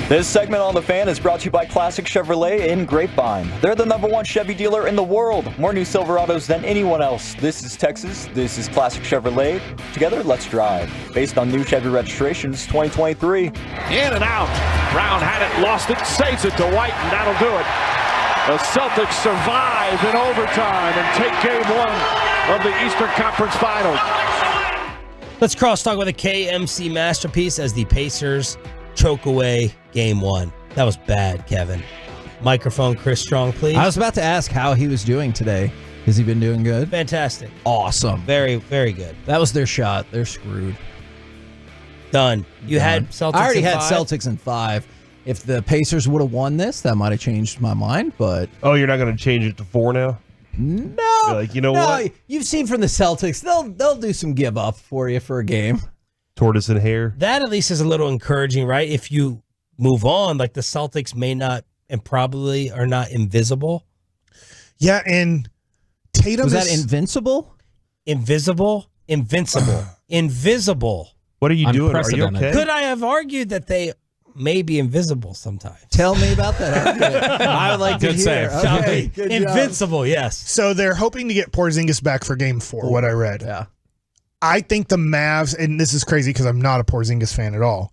This segment on The Fan is brought to you by Classic Chevrolet in Grapevine. They're the #1 Chevy dealer in the world. More new Silverados than anyone else. This is Texas. This is Classic Chevrolet. Together, let's drive. Based on new Chevy registrations, 2023. In and out. Brown had it, lost it, saves it to White, and that'll do it. The Celtics survive in overtime and take game 1 of the Eastern Conference Finals. Let's cross-talk with a KMC masterpiece as the Pacers choke away game 1. That was bad, Kevin. Microphone, Chris Strong, please. I was about to ask how he was doing today. Has he been doing good? Fantastic. Awesome. Very, very good. That was their shot. They're screwed. Done. You had Celtics I already in had 5? Celtics in 5. If the Pacers would have won this, that might have changed my mind, but... Oh, you're not going to change it to 4 now? No. You're like, you know what? You've seen from the Celtics, they'll do some give up for you for a game. Tortoise and hare. That at least is a little encouraging, right? If you move on, like the Celtics may not and probably are not invisible. Yeah, and Tatum Was that invincible? Invisible? Invincible. Invisible. What are you doing? Are you okay? Could I have argued that they may be invisible sometimes? Tell me about that argument. I would like to hear. Okay, good job. Invincible, yes. So they're hoping to get Porzingis back for game 4, what I read. Yeah. I think the Mavs, and this is crazy because I'm not a Porzingis fan at all.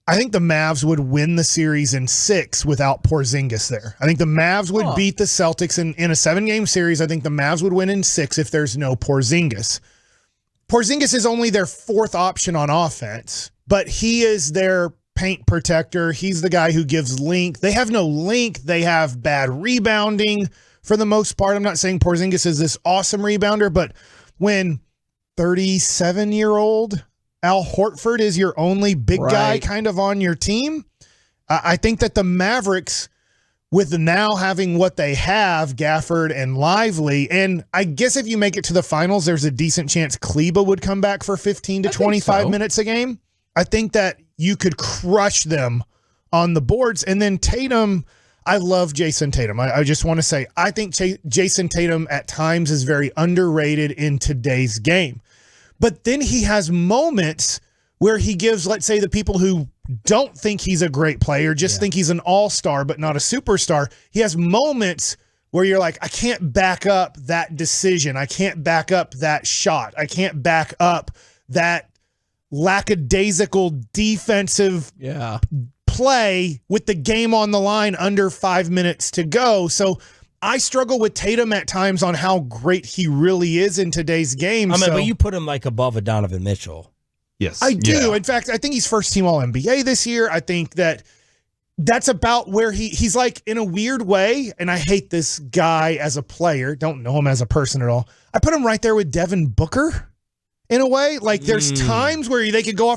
I think the Mavs would win the series in 6 without Porzingis there. I think the Mavs would beat the Celtics in a 7-game series. I think the Mavs would win in 6 if there's no Porzingis. Porzingis is only their 4th option on offense, but he is their paint protector. He's the guy who gives length. They have no length. They have bad rebounding for the most part. I'm not saying Porzingis is this awesome rebounder, but when 37-year-old Al Horford is your only big guy kind of on your team, I think that the Mavericks, with now having what they have, Gafford and Lively, and I guess if you make it to the finals, there's a decent chance Kleba would come back for 15 to 25 minutes a game. I think that you could crush them on the boards. And then Tatum, I love Jason Tatum. I just want to say, I think Jason Tatum at times is very underrated in today's game. But then he has moments where he gives, let's say, the people who don't think he's a great player, just think he's an all-star but not a superstar. He has moments where you're like, I can't back up that decision. I can't back up that shot. I can't back up that lackadaisical defensive play with the game on the line under 5 minutes to go. So I struggle with Tatum at times on how great he really is in today's game. I mean, but you put him like above a Donovan Mitchell. Yes. I do. In fact, I think he's first team All-NBA this year. I think that that's about where he's like, in a weird way, and I hate this guy as a player, don't know him as a person at all. I put him right there with Devin Booker in a way. Like there's times where they could go off